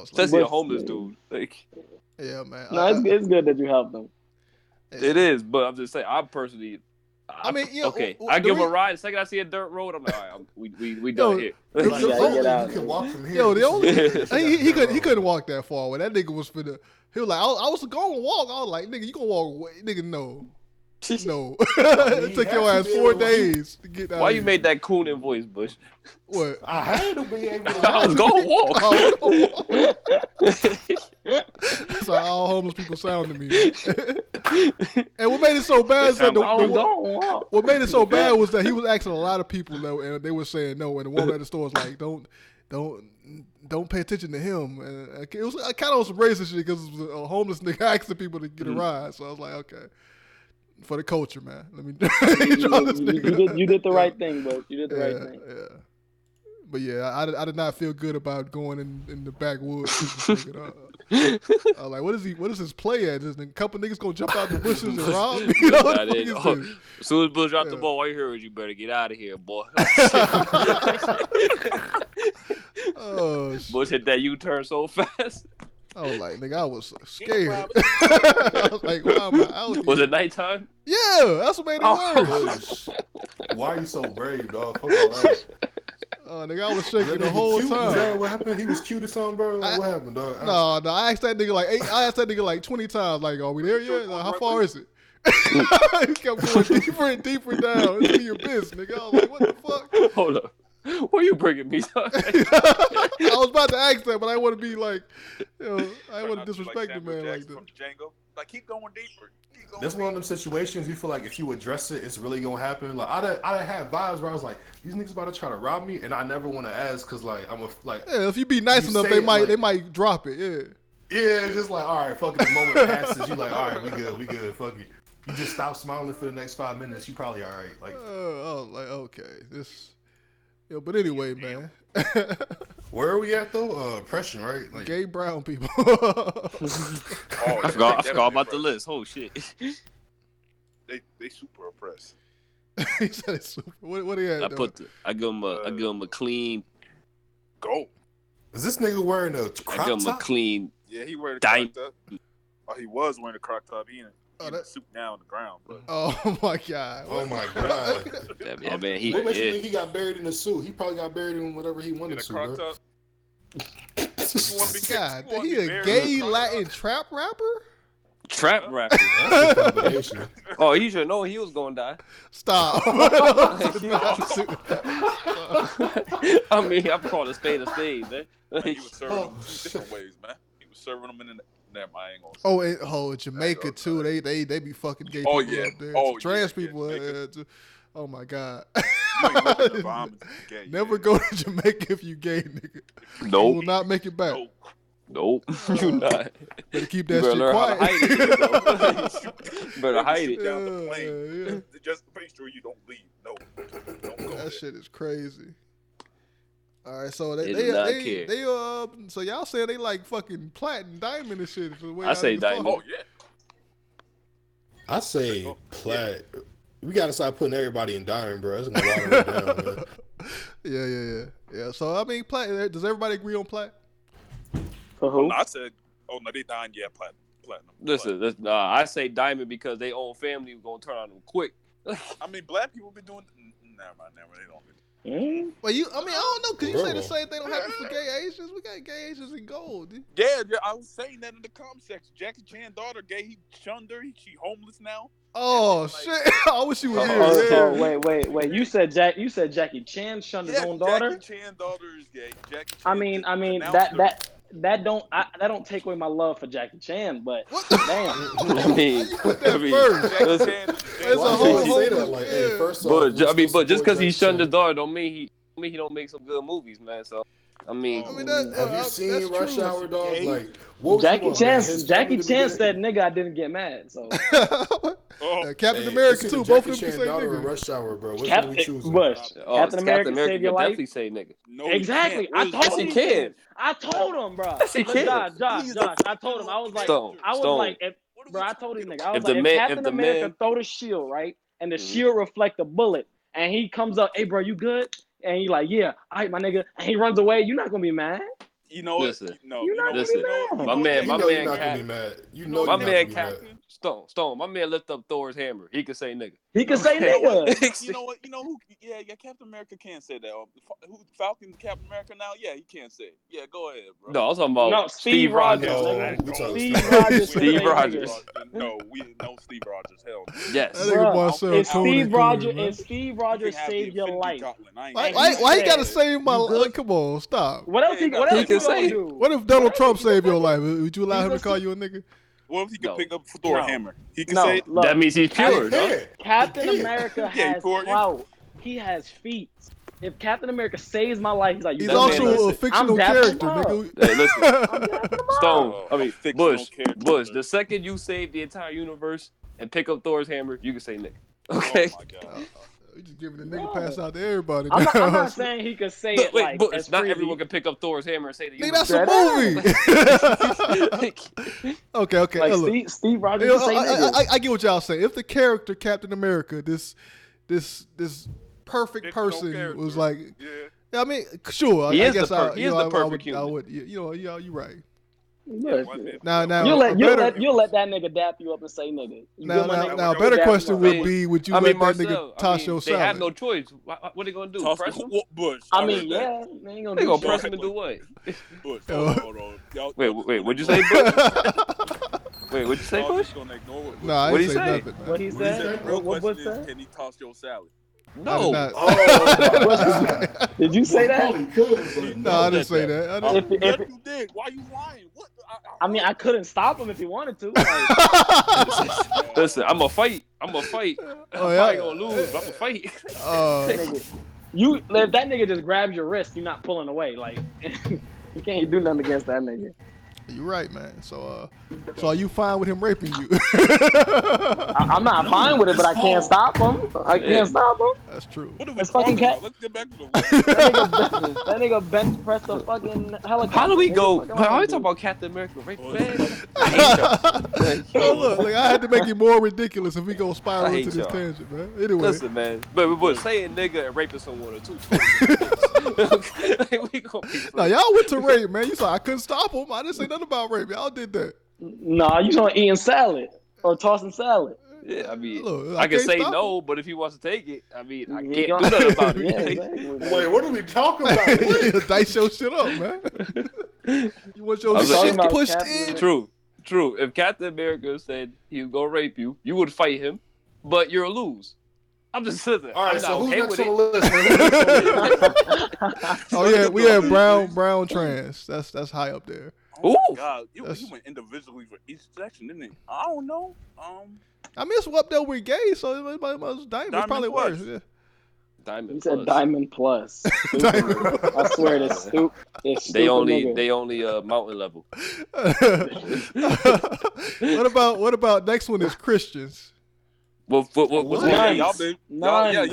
Especially a homeless dude. Like, yeah, man. No, it's good that you helped them. It is, but I'm just saying, I personally. I give him a ride. The second I see a dirt road, I'm like, all right, we done here. You can walk from here. Yo, the only he couldn't walk that far away. That nigga was finna. He was like, I was going to walk. I was like, nigga, you gonna walk away? Nigga, no. No. It took your ass 4 days to get out. Why you made that cooning voice, Bush? What? I had to be able to. I was gonna walk. That's how all homeless people sound to me. And what made it so bad is that what made it so bad was that he was asking a lot of people though, and they were saying no. And the woman at the store was like, "Don't pay attention to him." And it was kind of some racist shit because it was a homeless nigga asking people to get a ride. So I was like, okay, for the culture, man. Let me. You did the right thing, bro. You did the right thing. Yeah. But yeah, I did not feel good about going in the backwoods. Like, what is his play at? Just a couple niggas gonna jump out the bushes and rob me? You know what as soon as Bush dropped the ball, all you heard was, "You better get out of here, boy." Bush hit that U-turn so fast. I was like, nigga, I was scared. I was like, why am I out here? Was it nighttime? Yeah, that's what made it worse. Why are you so brave, dog? Fuck all that. Nigga, I was shaking the whole time. Is that what happened? He was cute or something, bro? Like, what happened, dog? No, I asked that nigga like 20 times. Like, are we there yet? Like, how far is it? He kept going deeper and deeper down into the abyss, nigga. I was like, what the fuck? Hold up. Where you bringing me? I was about to ask that, but I didn't want to be like, I didn't want to disrespect the man like that. Django. Like, keep going deeper. That's one of them situations you feel like if you address it, it's really gonna happen. Like I had vibes where I was like, these niggas about to try to rob me, and I never want to ask because like yeah, if you be nice enough, they might drop it. Yeah. Yeah, it's just like, all right, fuck it. The moment passes, you like, all right, we good, fuck it. You just stop smiling for the next 5 minutes, you probably all right. Like, like okay, this. Yo, but anyway, man. Where are we at though? Oppression, right? Like, gay brown people. I forgot about the list. Oh shit. They super oppressed. He said it's super. What he had? I give him a clean. Go. Is this nigga wearing a crop top? I give him a clean. Yeah, he wearing a crop top. Oh, he was wearing a crop top. He in a suit now on the ground, bro. Oh my god. Oh my god. Yeah, man. What makes you think he got buried in a suit? He probably got buried in whatever he wanted to, bro. God, he a gay Latin trap rapper? Trap rapper. Oh, he should know he was gonna die. Stop. I mean, I'm calling a spade, man. He was serving them different ways, man. He was serving them in the. I ain't gonna say. Jamaica too. They be fucking gay people up there. Trans people. Oh my god. Never go to Jamaica if you gay, nigga. Nope. You will not make it back. Nope. You not. Better keep that shit quiet. Better hide it. Down the plane. Just make sure you don't leave. No, don't go. That shit is crazy. All right, so they so y'all saying they like fucking platinum, diamond and shit. I say diamond. Oh yeah. I say plat. We gotta start putting everybody in diamond, bro. That's gonna water it down, man. Yeah. So I mean, plat. Does everybody agree on plat? For who? I said, they dying. Yeah, platinum. Listen, I say diamond because they own family gonna turn on them quick. I mean, black people be doing. Never mind. They don't. Well, I don't know, because you say the same thing don't happen for gay Asians. We got gay Asians in gold, dude. Yeah, I was saying that in the comment section. Jackie Chan's daughter gay. He shunned her. She homeless now. Oh shit! I wish you were here. So wait. You said Jackie Chan shunned his own daughter. Jackie Chan's daughter is gay. Jackie Chan I mean that don't take away my love for Jackie Chan, but damn. But just because he shunned his daughter don't mean he don't make some good movies, man. So I mean have you seen Rush Hour, dog? Like Jackie Chan said, "Nigga, I didn't get mad." So Captain America too. Both of them say nigga. Rush Hour, bro. Which Captain, one we choosing? Captain America save your life. Definitely say nigga. No, exactly. I told him. I told him, bro. Yes, he can. Josh. I told him. I was like, I told him, nigga. I was like, if Captain America throw the shield, right, and the shield reflect the bullet, and he comes up, hey, bro, you good? And he like, yeah, all right, my nigga. And he runs away. You're not gonna be mad. You know what? Listen, listen. My man, Captain Stone. My man lift up Thor's hammer. He could say nigga. He could say nigga. You know who? Yeah. Captain America can't say that. Who Falcon? Captain America now? Yeah, he can't say it. Yeah, go ahead, bro. No, I was talking about Steve Rogers. Steve Rogers. No, Steve Rogers. Hell. Yes. If Steve Rogers saved your life. Why he gotta save my life? Come on, stop. What else he can say? What if Donald Trump saved your life? Would you allow him to call you a nigga? What if he could pick up Thor hammer? He can say look, that means he's pure. Captain America has clout. He has feet. If Captain America saves my life, he's also a fictional character, nigga. Hey, listen, Stone. I mean, Bush. The second you save the entire universe and pick up Thor's hammer, you can say nigga. Okay. Oh my god. You just giving the nigga pass out to everybody. I'm not saying he could say it like Bush, not everyone can pick up Thor's hammer and say the universe. Nigga, that's a movie. Okay. Like Steve Rogers. I get what y'all saying. If the character Captain America, this perfect person was like, I mean, sure. He I is guess the perfect human. I would, you're right. Now, you'll let that nigga dap you up and say nigga. Now, a better question would be, would you let that nigga toss your salad? They have no choice. What are they gonna do? Press him? Bush. I mean, yeah, they ain't gonna press him and do what? Bush. Hold on. Wait, what'd you say, Bush? Wait, what'd you say, Bush? No, I didn't say nothing. What he said? Real question is, can he toss your salad? No. Did you say that? No, I didn't say that. If you did, why you lying? What? I mean, I couldn't stop him if he wanted to. Listen, I'm a fight. I'm probably gonna lose, but I'm a fight. If that nigga just grabs your wrist, you're not pulling away. Like you can't do nothing against that nigga. You're right, man. So are you fine with him raping you? I'm not fine with it, but I can't stop him. I can't stop him. That's true. It's fucking cat. Let's get back to the that nigga bench press the fucking helicopter. How do we go? How are we talking about Captain America raping? Look, I had to make it more ridiculous if we go spiral into this tangent, man. Anyway. Listen, man. But saying nigga and raping someone are two. Now y'all went to rape, man. You said I couldn't stop him. I didn't say nothing about rape. Y'all did that. Nah, you talking eating salad or tossing salad? Yeah, I mean, I can say no, but if he wants to take it, I mean, I can't do nothing about it. Wait, what are we talking about? Dice your shit up, man. You want your shit pushed in? True. If Captain America said he was gonna rape you, you would fight him, but you're a lose. I'm just sitting there. All right, so who's next on the list? Oh yeah, we have brown trans. That's high up there. Oh God, you went individually for each section, didn't you? I don't know. I mean, it's up there with gay, so it was diamond. It's probably worse. Yeah. Diamond. He said Diamond Plus. I swear this stupid. They only mountain level. What about next one is Christians? What's none? Y'all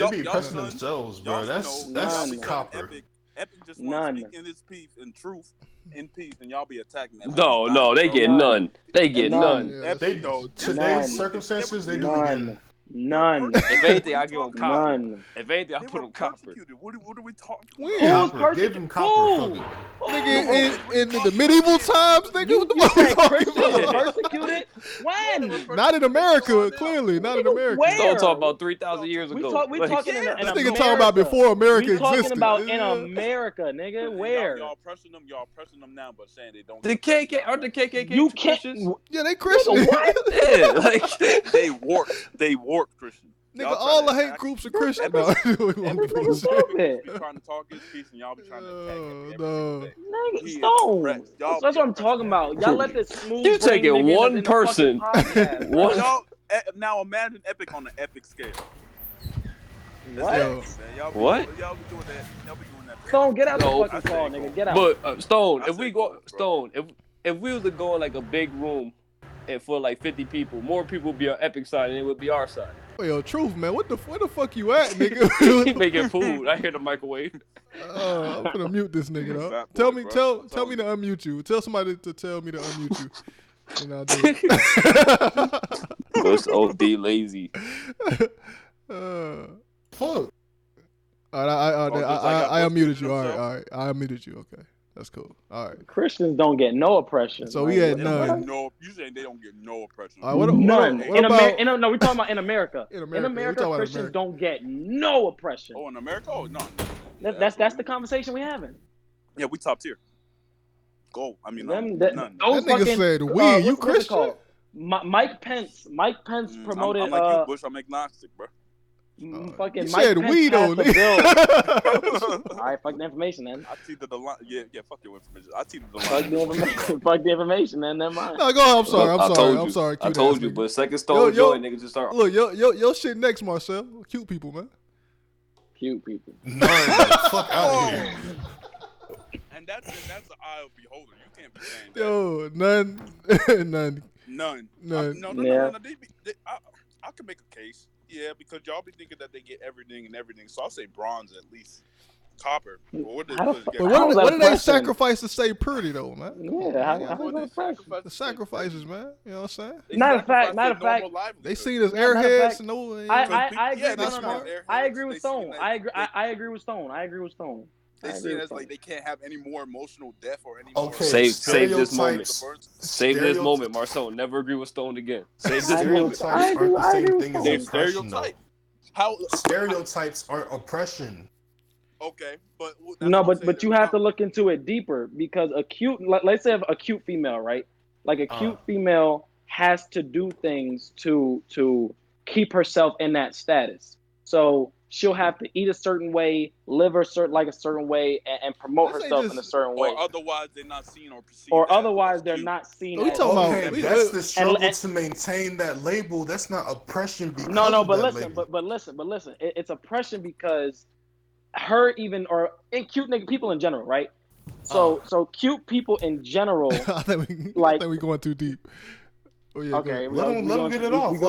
be pressing themselves, bro. That's copper. Epic just wants to speak in his peace and truth in peace, and y'all be attacking them. No, they get none. They get none. Yeah, today's circumstances, they do none. None. If anything, I give them copper. If anything, I put them copper. What are we talking about? Give them copper. Nigga, in the medieval times, nigga, what the fuck we talking about? Persecuted? When? Not in America, clearly. Not in America. Where? Don't talk about 3,000 years ago. We talking in this America. nigga talking about before America existed. We talking about in America, nigga. Where? Y'all pressing them now, but saying they don't. The KK aren't the KKK you Christians? Yeah, they Christians. What? Yeah, like they warped Christians. Nigga, all the hate groups are Christian. No, everything's stupid. Be trying to talk his piece, and y'all be trying to attack him. Nigga, Stone. That's what I'm talking about. Y'all let this smooth. You taking one person. One. Now imagine Epic on the epic scale. What? Y'all be doing that. Y'all be doing that. Stone, get out the fucking call, nigga. Get out. But Stone, if we was to go in like a big room and for like 50 people, more people would be on Epic side and it would be our side. Oh, yo, truth, man. Where the fuck you at, nigga? He making food. I hear the microwave. I'm gonna mute this nigga though. Tell me to unmute you. Tell somebody to tell me to unmute you. And I'll do it. That's OD lazy. Fuck. I unmuted you. All right. I unmuted you. Okay. That's cool. All right. Christians don't get no oppression. So we had none. No, you saying they don't get no oppression? None. What about? No, we're talking about in America. In America, Christians don't get no oppression. Oh, in America? Oh, no. That's the conversation we having. Yeah, we top tier. Go. I mean, none. That nigga said we. You Christian? Mike Pence promoted. I'm like you, Bush. I'm agnostic, bro. Fucking you Mike said Pence we passed though, the bill. All right, fuck the information, then. I see the line. Yeah, fuck your information. I see the line. Fuck the information. Fuck the information, man. Never mind. No, go ahead. I'm sorry. I'm sorry. I told you, but second stole joy, niggas just start. Look, your shit next, Marcel. Cute people, man. Cute people. None. Fuck out of here. And that's the eye of beholder. You can't be saying that. Yo, none. None. No. I can make a case. Yeah, because y'all be thinking that they get everything and everything. So I'll say bronze at least. Copper. What do they sacrifice to stay pretty though, man? Yeah, how the sacrifices, man. You know what I'm saying? Not a fact. They see it as airheads. No, I agree with Stone. I agree with Stone. They see it as like they can't have any more emotional depth or any more. Okay, save this moment. Save this moment, Marcel. Never agree with Stone again. Save this moment. Stereotypes aren't the same thing as oppression. How stereotypes aren't oppression. Okay, but you have to look into it deeper because let's say a cute female, right? Like a cute female has to do things to keep herself in that status. So she'll have to eat a certain way, live a certain way, and promote herself in a certain way. Or otherwise they're not seen or perceived. Or otherwise they're not seen. That's the struggle to maintain that label. That's not oppression. Because but listen. It's oppression because her cute nigga people in general, right? So cute people in general. I think we going too deep. Oh, yeah, okay, let them get it off. We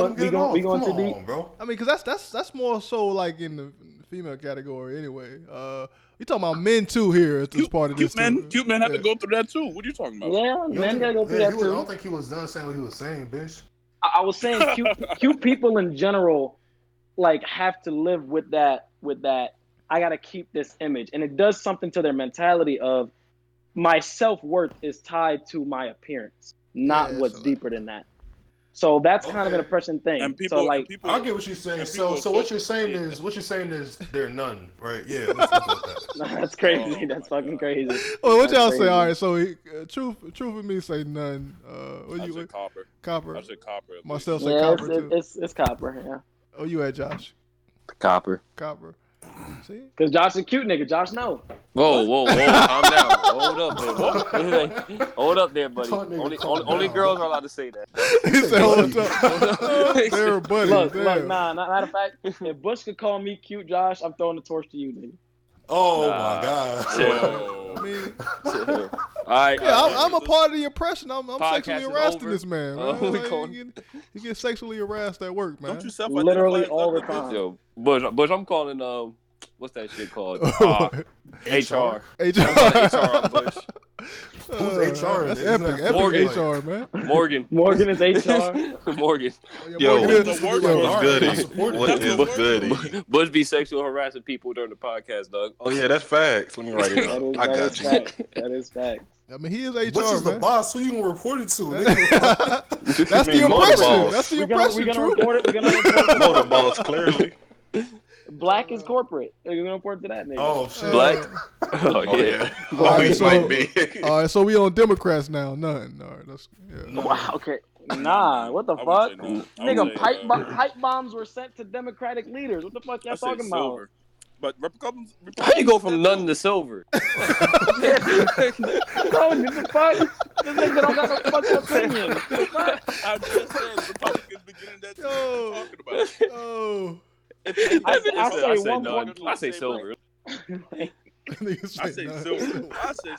going too deep, bro. I mean, because that's more so like in the female category anyway. You talking about men too here as part of this. Cute men have to go through that too. What are you talking about? Yeah, men gotta go through that too. I don't think he was done saying what he was saying, bitch. I was saying cute people in general, like have to live with that. I gotta keep this image, and it does something to their mentality of my self-worth is tied to my appearance, not what's deeper than that. So that's kind of an oppression thing. And people, I get what you're saying. So what you're saying is they're none, right? Yeah. Let's that. That's crazy. That's fucking crazy. Well, what y'all say? All right. So truth with me say none. I said copper. Copper. I said copper. Marcel said copper too. It's copper. Yeah. Oh, you had Josh. Copper. See? Because Josh a cute nigga. Josh no. Whoa. Calm down. Hold up there, buddy. Only girls are allowed to say that. He said, hold up. They're buddies. Look, matter of fact, if Bush could call me cute Josh, I'm throwing the torch to you, nigga. Oh, my God. All right. Yeah, I'm a part of the oppression. I'm sexually harassing this man. You get sexually harassed at work, man. Don't you self literally all the time. Yo, Bush, I'm calling what's that shit called? HR. HR on Bush. Who's HR? That's epic HR, man. Morgan is HR. Morgan. Yo, what's good? Bush be sexual harassing people during the podcast, dog. Oh yeah, that's facts. Let me write it down. I got you. That is facts. I mean, he is HR, Which is man. the boss? Who you gonna report it to? That's the impression. That's the impression. We're gonna report it. Motor boss, clearly. Black is corporate. You're gonna report to that nigga. Oh shit. Black. Oh yeah. All right, so we on Democrats now. None. All right, Wow. Okay. Nah. What the fuck? Nigga, pipe bombs were sent to Democratic leaders. What the fuck y'all talking about? But Republicans. How you go from none to silver? Bro, what the fuck? This nigga don't got no fucking opinion. I just said Republicans beginning that talking about. Oh. I say silver. I say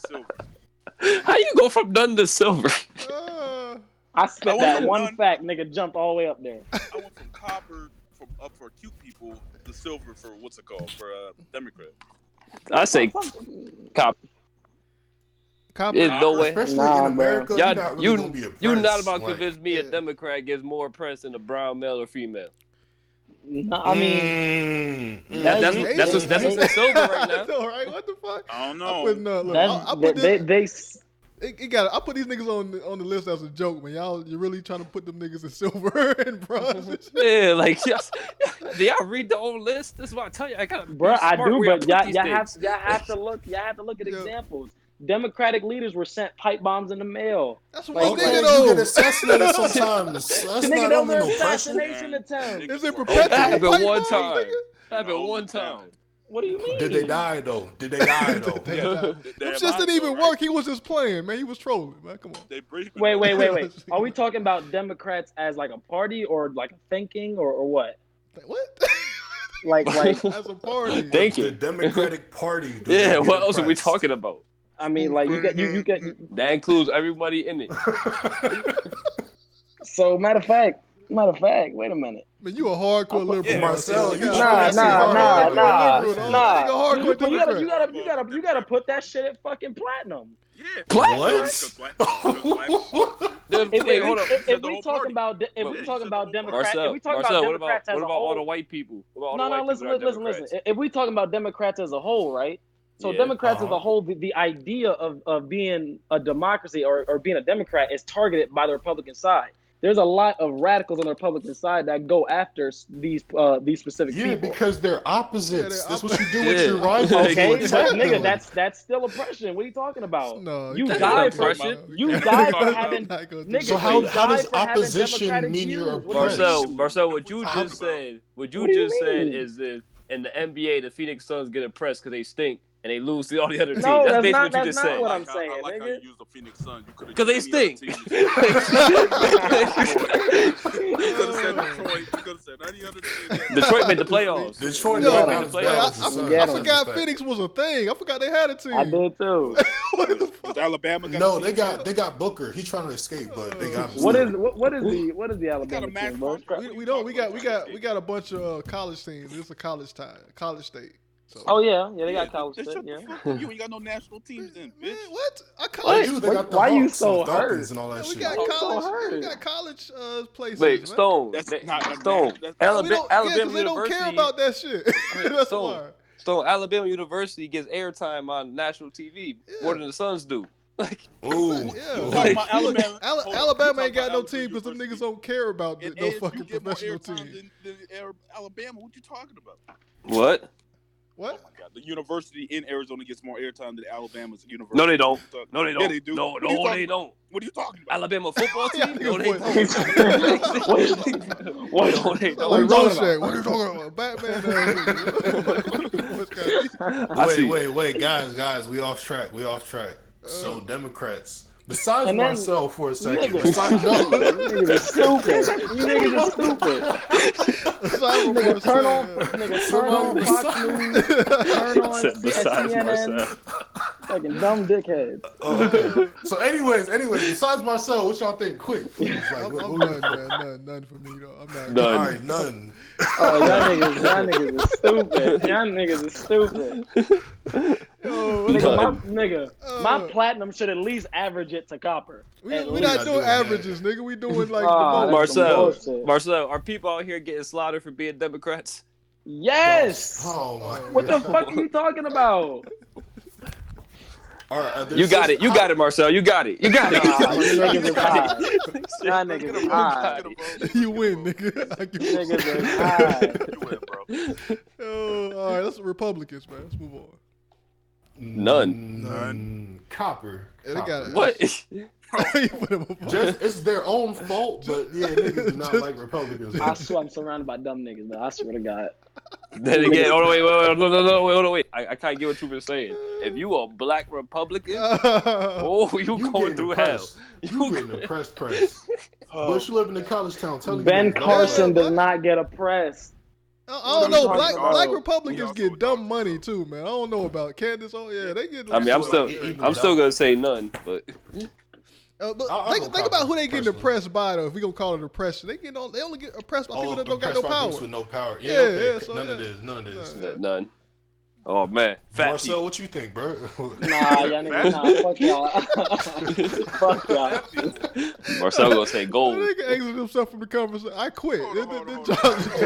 silver. How you go from none to silver? I spit that one fact, nigga jumped all the way up there. I went from copper for cute people to silver for what's it called for Democrat. I say copper. There's no way. Especially in America, you're not about to convince me a Democrat gives more press than a brown male or female. No, I mean, that's what's silver right now. No, right? What the fuck? I don't know. I put these niggas on the list as a joke, man. You're really trying to put them niggas in silver and bronze. And shit. Yeah, like do y'all read the whole list? That's what I tell you. I gotta. Bro, I do, but y'all have to look. Y'all have to look at examples. Democratic leaders were sent pipe bombs in the mail. That's what you get assassinated sometimes. That's Nigga, not those are no assassination attempts. Is it perpetual? Happened one time. Happened one time. What do you mean? Did they die though? Them shits didn't even work. He was just playing, man. He was trolling, man. Come on. Wait. Are we talking about Democrats as like a party or like a thinking or what? What? Like as a party. Thank you. The Democratic Party. Yeah. What else are we talking about? I mean, like you get that includes everybody in it. So matter of fact, wait a minute. Man, you a hardcore liberal, Marcel. Nah. You gotta put that shit at fucking platinum. Yeah. What? If we talking about Democrats, Marcel, if we talking about Democrats as a what about whole, all the white people? Listen. If we talking about Democrats as a whole, right? So Democrats as a whole, the idea of being a democracy or being a Democrat is targeted by the Republican side. There's a lot of radicals on the Republican side that go after these specific people. Yeah, because they're opposites. That's what you do with your rivals. Okay, but nigga, that's still oppression. What are you talking about? No, you died for having. Nigga, so how does opposition mean you're oppressed? Marcel, what you just said is that in the NBA, the Phoenix Suns get oppressed because they stink. And they lose to all the other teams. No, that's not said. what I'm saying, I like how nigga. you use the Phoenix Suns. Because they stink. You could have said Detroit. You could have said any other team. Detroit made the playoffs. Detroit made the playoffs. I forgot Phoenix was a thing. I forgot they had a team. I did too. Alabama got no, they got Booker. He's trying to escape, but they got him. What is the Alabama team, bro? We don't. We got a bunch of college teams. It's a college state. So. Oh yeah, they got college stuff. Yeah, you ain't got no national teams then, bitch. What? Why you so hurt? And all that shit. We got college. We got college places. Wait, Stone. Alabama they don't care about that shit. That's why. Stone. Alabama University gets airtime on national TV more than the Suns do. Like, Alabama ain't got no team because them niggas don't care about no fucking professional team. Alabama, what you talking about? What? What? Oh my God! The university in Arizona gets more airtime than Alabama's university. No, they don't. No, they don't. Yeah, they do. No, they don't. What are you talking about? Alabama football team? No, they don't. What are you talking about? Batman. Wait, guys, we off track. So Democrats. Besides myself for a second. You niggas are stupid. Turn on Fox News. Turn on CNN. Fucking dumb dickhead. So anyways, besides myself, what y'all think? Quick. I'm none, man. None for me, though. I'm not. None. All right, none. Oh, y'all niggas are stupid. My platinum should at least average it to copper. We're not doing averages, nigga. We doing like the Marcel, are people out here getting slaughtered for being Democrats? Yes. Oh my. What the fuck are you talking about? All right, you got it, Marcel. You got it. Y'all niggas is high. You win, nigga. Niggas is high. You win, bro. All right, let's Republicans, man. Let's move on. None. Copper. Yeah, they got it. What? It's their own fault, but yeah, niggas do not like Republicans. I swear I'm surrounded by dumb niggas, though. I swear to God. Then again, wait. I can't get what you were saying. If you a black Republican, you going through hell. You getting oppressed press. But you live in a college town. Tell Ben Carson does not get oppressed. I don't know. Black Republicans get dumb money too, man. I don't know about Candace. Oh yeah, they get. I mean, I'm still gonna say none, but. Think about who they getting oppressed by though. If we gonna call it oppression, they only get oppressed by people that don't got no power. With no power. Yeah. So none of this. None. Oh man, Marcel, what you think, bro? Nah, y'all niggas, fuck y'all. Fuck y'all. Marcel gonna say gold. Nigga exit himself from the conversation. I quit.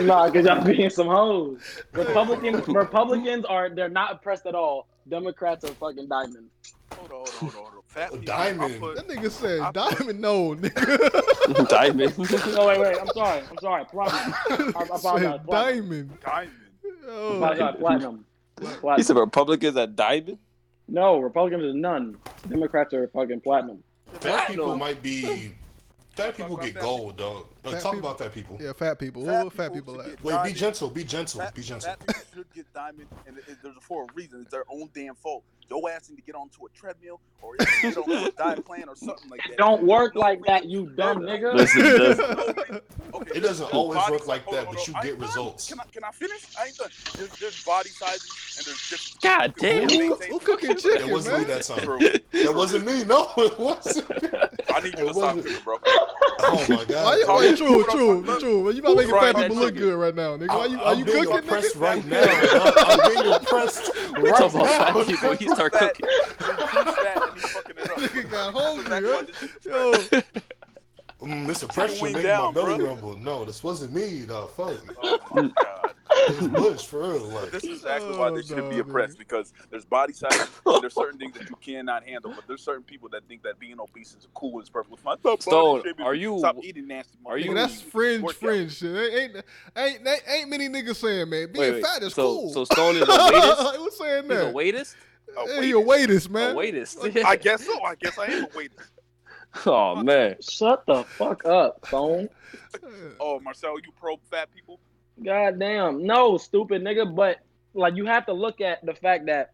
Nah, cause y'all being some hoes. Republicans they're not oppressed at all. Democrats are fucking diamond. Hold on. Diamond. That nigga said diamond. No, nigga. Diamond. No, wait. I'm sorry. Platinum. I apologize. Diamond. I apologize. Platinum. He said Republicans at diamond. No, Republicans are none. Democrats are fucking platinum. Fat people might be. Fat people get gold, dog. Talk about fat people. Yeah, fat people. Where fat people at? Wait, be gentle. Be gentle. Be gentle. Fat people should get diamond, and there's for a reason. It's their own damn fault. Your ass need to get onto a treadmill or get onto a diet plan or something like that. It don't work like that, you dumb nigga. Okay, it doesn't always work like that, but you get results. Can I finish? I ain't done. There's body sizes and there's different. God damn. Who cooking chicken, It wasn't man? me that time. That wasn't me. No, it wasn't. I need you to stop cooking, bro. Oh my god. Why true. You about making fat people look good right now, nigga. Are you cooking, oppressed nigga? right now. I'm being oppressed right now. People, he start cooking. Nigga got hungry, yo. This oppression made my belly rumble. No, this wasn't me, dog. Fuck. Oh my god. It was Bush, for real. Like. This is exactly why they shouldn't be oppressed, because there's body sizes, and there's certain things that you cannot handle, but there's certain people that think that being obese is cool and it's perfectly fine. Stone, are you? Stop eating nasty. Are you? That's fringe shit. Ain't many niggas saying, man, being fat is cool. So Stone is a waitist? Who's saying that? He's a waitist? He a waitist, man. A waitist. I guess so. I guess I am a waitist. Oh man. Shut the fuck up, Stone. Oh, Marcel, you pro fat people? God damn. No, stupid nigga. But like, you have to look at the fact that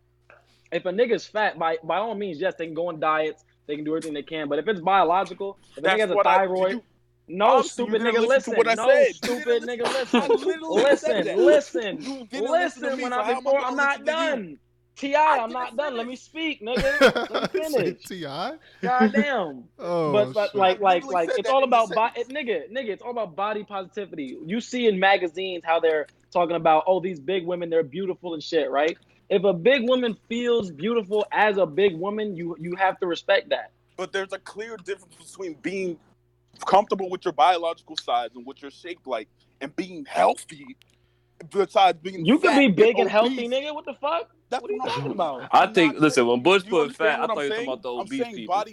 if a nigga's fat, by all means, yes, they can go on diets, they can do everything they can. But if it's biological, if a nigga has a thyroid, no, stupid nigga, listen. No, stupid nigga, listen. When I'm not done. T.I., I'm not done. Let me speak, nigga. Let me finish. T.I.? Goddamn. Oh, but like, it's all about nigga. It's all about body positivity. You see in magazines how they're talking about, oh, these big women, they're beautiful and shit, right? If a big woman feels beautiful as a big woman, you have to respect that. But there's a clear difference between being comfortable with your biological size and what you're shaped like, and being healthy. Besides being you could be big and obese. healthy, nigga. What the fuck? What are you talking about? I think. Listen, when Bush put fat, I thought you were talking about the obese people.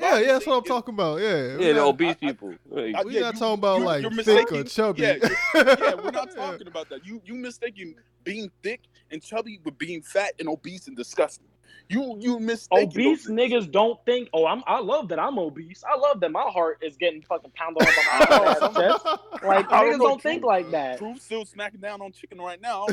Yeah, that's what I'm talking about. Yeah, the obese people. We're not talking about like thick or chubby. Yeah, we're not talking about that. You mistaking being thick and chubby with being fat and obese and disgusting. You mistaken. Obese niggas don't think, I love that I'm obese. I love that my heart is getting fucking pounded on my chest. Like, niggas don't think like that. Truth still smacking down on chicken right now.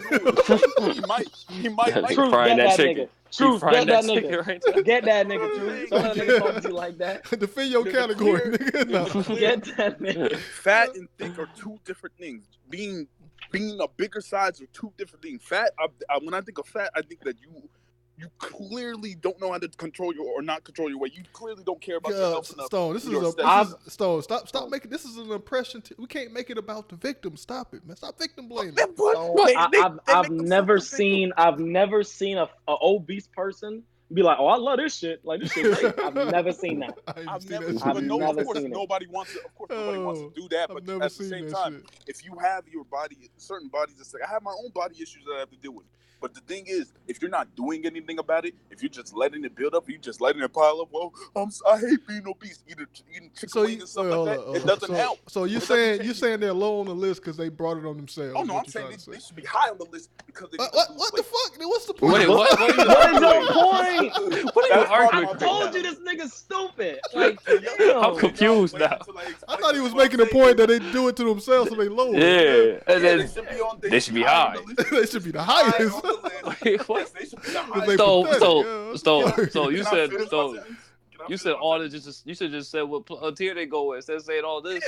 He might like Truth, frying get that that chicken. nigga. Truth, get that nigga. Right now. Get that nigga, Truth. Don't let niggas talk to you like that. Defend your category, nigga. No. Get that nigga. Fat and thick are two different things. Being a bigger size are two different things. Fat, when I think of fat, I think that you clearly don't know how to control not control your weight. You clearly don't care about your health enough. Stone, stop making this is an impression. We can't make it about the victim. Stop it, man. Stop victim blaming. I've never seen a obese person be like, oh, I love this shit. Like, this shit great. I've never seen that. Of course, nobody wants to do that. But at the same time, if you have your body, certain bodies, it's like, I have my own body issues that I have to deal with. But the thing is, if you're not doing anything about it, if you're just letting it build up, you're just letting it pile up. Well, I hate being obese. Eating chicken wings and stuff like that. It doesn't help. So you're saying they're low on the list because they brought it on themselves? Oh no, I'm saying they should be high on the list because they. What the fuck? What's the point? What is your point? What are you arguing? I told you this nigga's stupid. Like, I'm confused now. I thought he was making a point that they do it to themselves so they lower. Yeah, and then they should be high. They should be the highest. You said all this. You should just say what tier they go with. Instead of saying all this.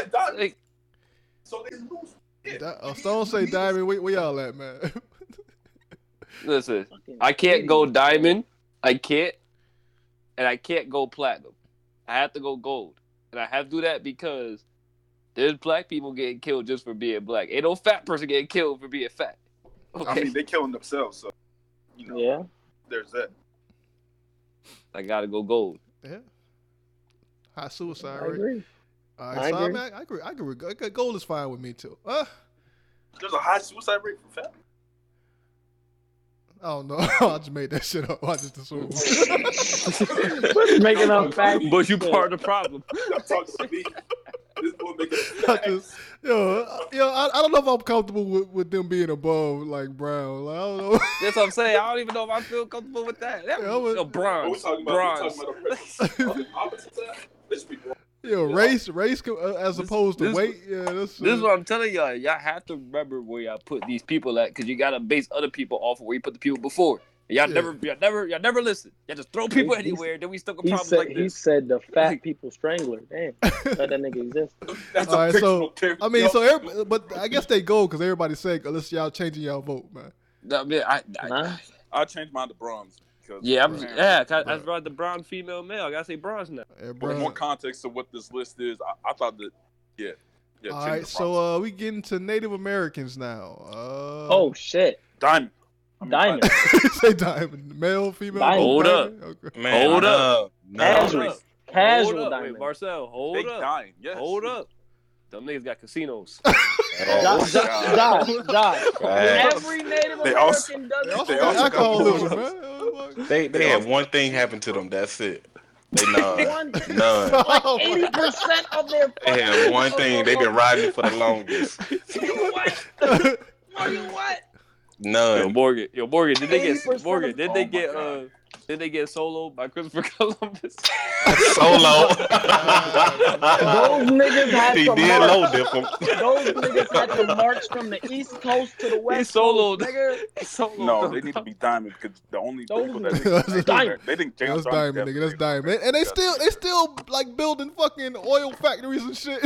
So they lose. Stone say diamond. Where y'all at, man? Listen, I can't go diamond. I can't, and I can't go platinum. I have to go gold, and I have to do that because there's black people getting killed just for being black. Ain't no fat person getting killed for being fat. Okay. I mean, they killing themselves, so. Yeah, there's that. I gotta go gold. Yeah, high suicide rate. I agree. All right, I agree. I agree. Gold is fine with me too. There's a high suicide rate for fat. Oh no, I just made that shit up. I just assumed. Making up facts. But you part of the problem. I'm talking to me. I don't know if I'm comfortable with them being above like brown. Like, I don't know. That's what I'm saying. I don't even know if I feel comfortable with that. Bronze. Race as opposed to weight. Yeah, this is what I'm telling y'all. Y'all have to remember where y'all put these people at, because you gotta base other people off of where you put the people before. Y'all never listen. Y'all just throw people anywhere. Then we stuck with problems like this. He said the fat people strangler. Damn, let that nigga exist. All right, but I guess they go because everybody's saying unless y'all changing y'all vote, man. I changed mine to bronze. I brought the bronze female male. I gotta say bronze now. For more context to what this list is, I thought that all right, so we get into Native Americans now. Oh shit, Diamond. Say diamond. Male, female. Diamond. Hold up, okay. Man, hold up. Casual diamond. Wait, Marcel, hold up. Dying. Yes. Hold up. Them niggas got casinos. Josh. Every Native American does it. They also alcoholism, man. They had one thing happen to them. That's it. They none. Like 80% of their. They had one thing. They've been riding it for the longest. What? None. Yo, Morgan, did they get soloed by Christopher Columbus? Solo. Those niggas had he to did march. low dip him. Those niggas had to march from the East Coast to the West Coast, nigga. No, they need to be diamond because the only people that they think James that's diamond, nigga. That's diamond, and they still like building fucking oil factories and shit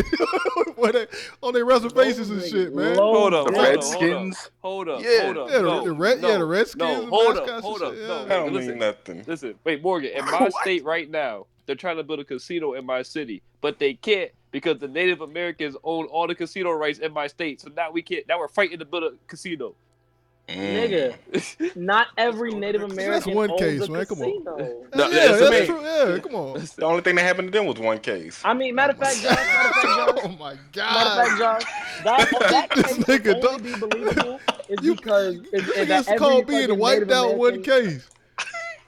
on their reservations and shit, man. Hold up, the Redskins. Hold up. The Redskins. No, hold up. No, I don't mean nothing. Listen, wait, Morgan. In my state right now, they're trying to build a casino in my city, but they can't because the Native Americans own all the casino rights in my state. So now we can't. Now we're fighting to build a casino. Nigga, not every Native American one owns case, a man. Come on. casino. That's true. Yeah, come on. The only thing that happened to them was one case. I mean, matter of fact, Josh. Oh my God. That case would only be believable is because it's called being wiped out one case.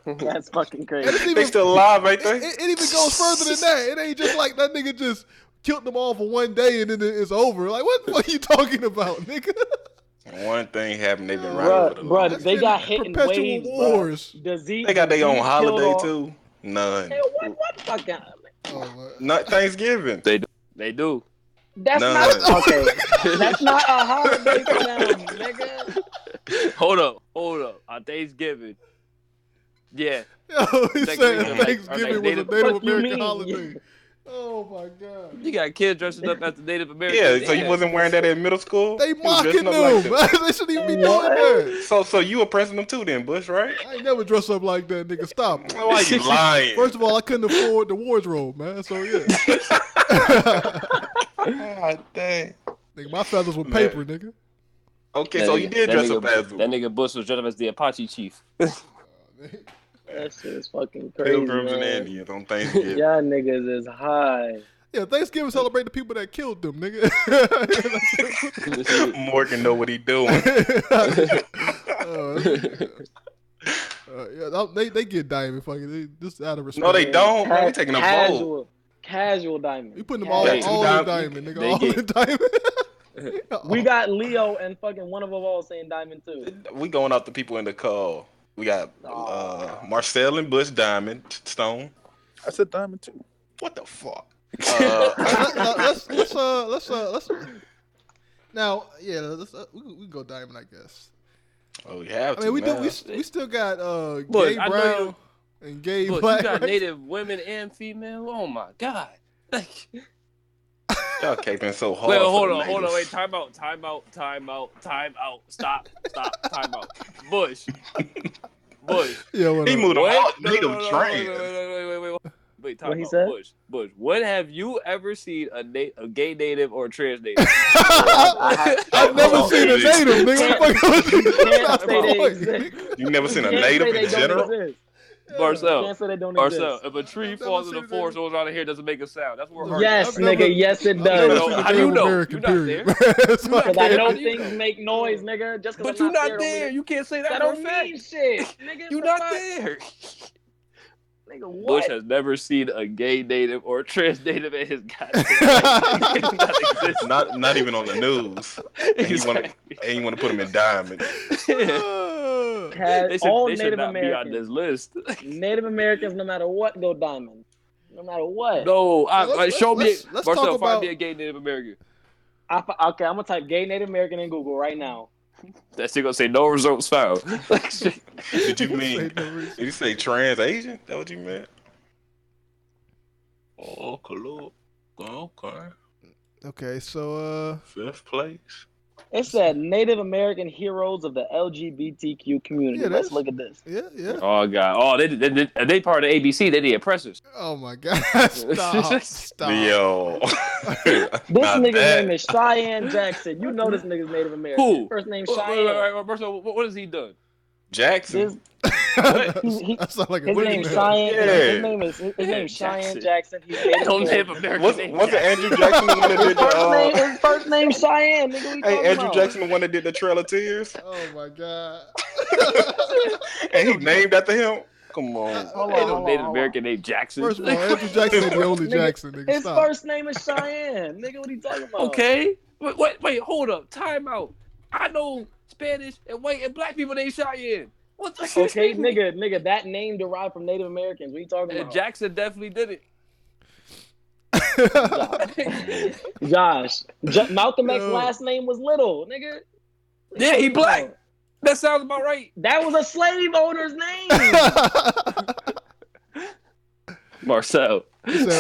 That's fucking crazy. They still alive, right there. It even goes further than that. It ain't just like that nigga just killed them all for one day and then it's over. Like, what the fuck are you talking about, nigga? One thing happened, they've been riding for the longest. They got hit in waves, wars. Disease, they got their own holiday too. None. Hey, what fucking? Not Thanksgiving. They do. That's not okay. That's not a holiday for them, nigga. Hold up. On Thanksgiving. Yeah. He said Thanksgiving was a Native American holiday. Oh my God! You got kids dressing up as the Native Americans. Yeah, so you wasn't wearing that in middle school? They mocking them. Like they shouldn't even be doing that. So you oppressing them too, then, Bush, right? I ain't never dressed up like that, nigga. Stop. Why you lying? First of all, I couldn't afford the wardrobe, man. So yeah. God dang. Nigga, my feathers were paper, nigga. Okay, so you did dress up as them. That nigga Bush was dressed up as the Apache chief. That shit is fucking crazy. Pilgrims and Indians on Thanksgiving. Y'all niggas is high. Yeah, Thanksgiving celebrate the people that killed them, nigga. Morgan know what he doing. They get diamond fucking. This out of respect. No, they don't. Man, we taking a vote. Casual diamond. We putting them all in diamond, nigga. All in diamond. We got Leo and fucking one of them all saying diamond too. We going out the people in the call. We got Marcel and Bush Diamond Stone. I said diamond too. What the fuck? Let's now. Yeah, we go diamond, I guess. Oh, we have to. I mean, we still got gay brown and gay black. You got right? Native women and female. Oh my God. Y'all caping so hard. Wait, hold on, wait, time out, stop, time out. Bush. Yeah, he moved on native train. Wait, time out. Bush. When have you ever seen a gay native or a trans native? I've never seen a native, nigga. You never seen a native in general? Marcel, if a tree falls in the forest goes around here, doesn't make a sound. That's where. Yes, nigga. Yes, it does. How do you know? You're not there. Because I know things make noise, nigga. Just because you're not there. You can't say that. That don't mean shit, nigga. You're not there. Nigga, what? Bush has never seen a gay native or trans native in his goddamn life. Not even on the news. Exactly. And you want to put him in Diamond. All they should Native not be on Americans. this list. Native Americans, no matter what, go Diamond. No matter what. No, show me. Let's Marcel, talk about. Find me a gay Native American. Okay, I'm gonna type gay Native American in Google right now. That shit gonna say no results found. Did you mean? Did you say trans Asian? That what you meant? Oh, cool. Okay. Okay, so fifth place. It said Native American heroes of the LGBTQ community. Yeah, let's look at this. Yeah. Oh god. Oh, they part of ABC. They the oppressors. Oh my god. Stop. Yo. This nigga's name is Cheyenne Jackson. You know this nigga's Native American. Who? First name Cheyenne. What has he done? Jackson. That sounds like a his name is Cheyenne. Yeah. His name is Cheyenne Jackson. He's Native American. Wasn't Andrew Jackson the one that did his first name Cheyenne, nigga. Hey, Andrew Jackson the one that did the Trail of Tears? Oh my god. And he named after him? Come on. Hold on. Native American named Jackson. First of all, Andrew Jackson is the only Jackson, nigga. His first name is Cheyenne. Nigga, what are you talking about? Okay. Wait, hold up. Time out. I know Spanish and white and black people named Cheyenne. What the Okay, nigga, that name derived from Native Americans. What are you talking about? Jackson definitely did it. Josh. Malcolm X's last name was Little, nigga. Yeah, he black. That sounds about right. That was a slave owner's name. Marcel.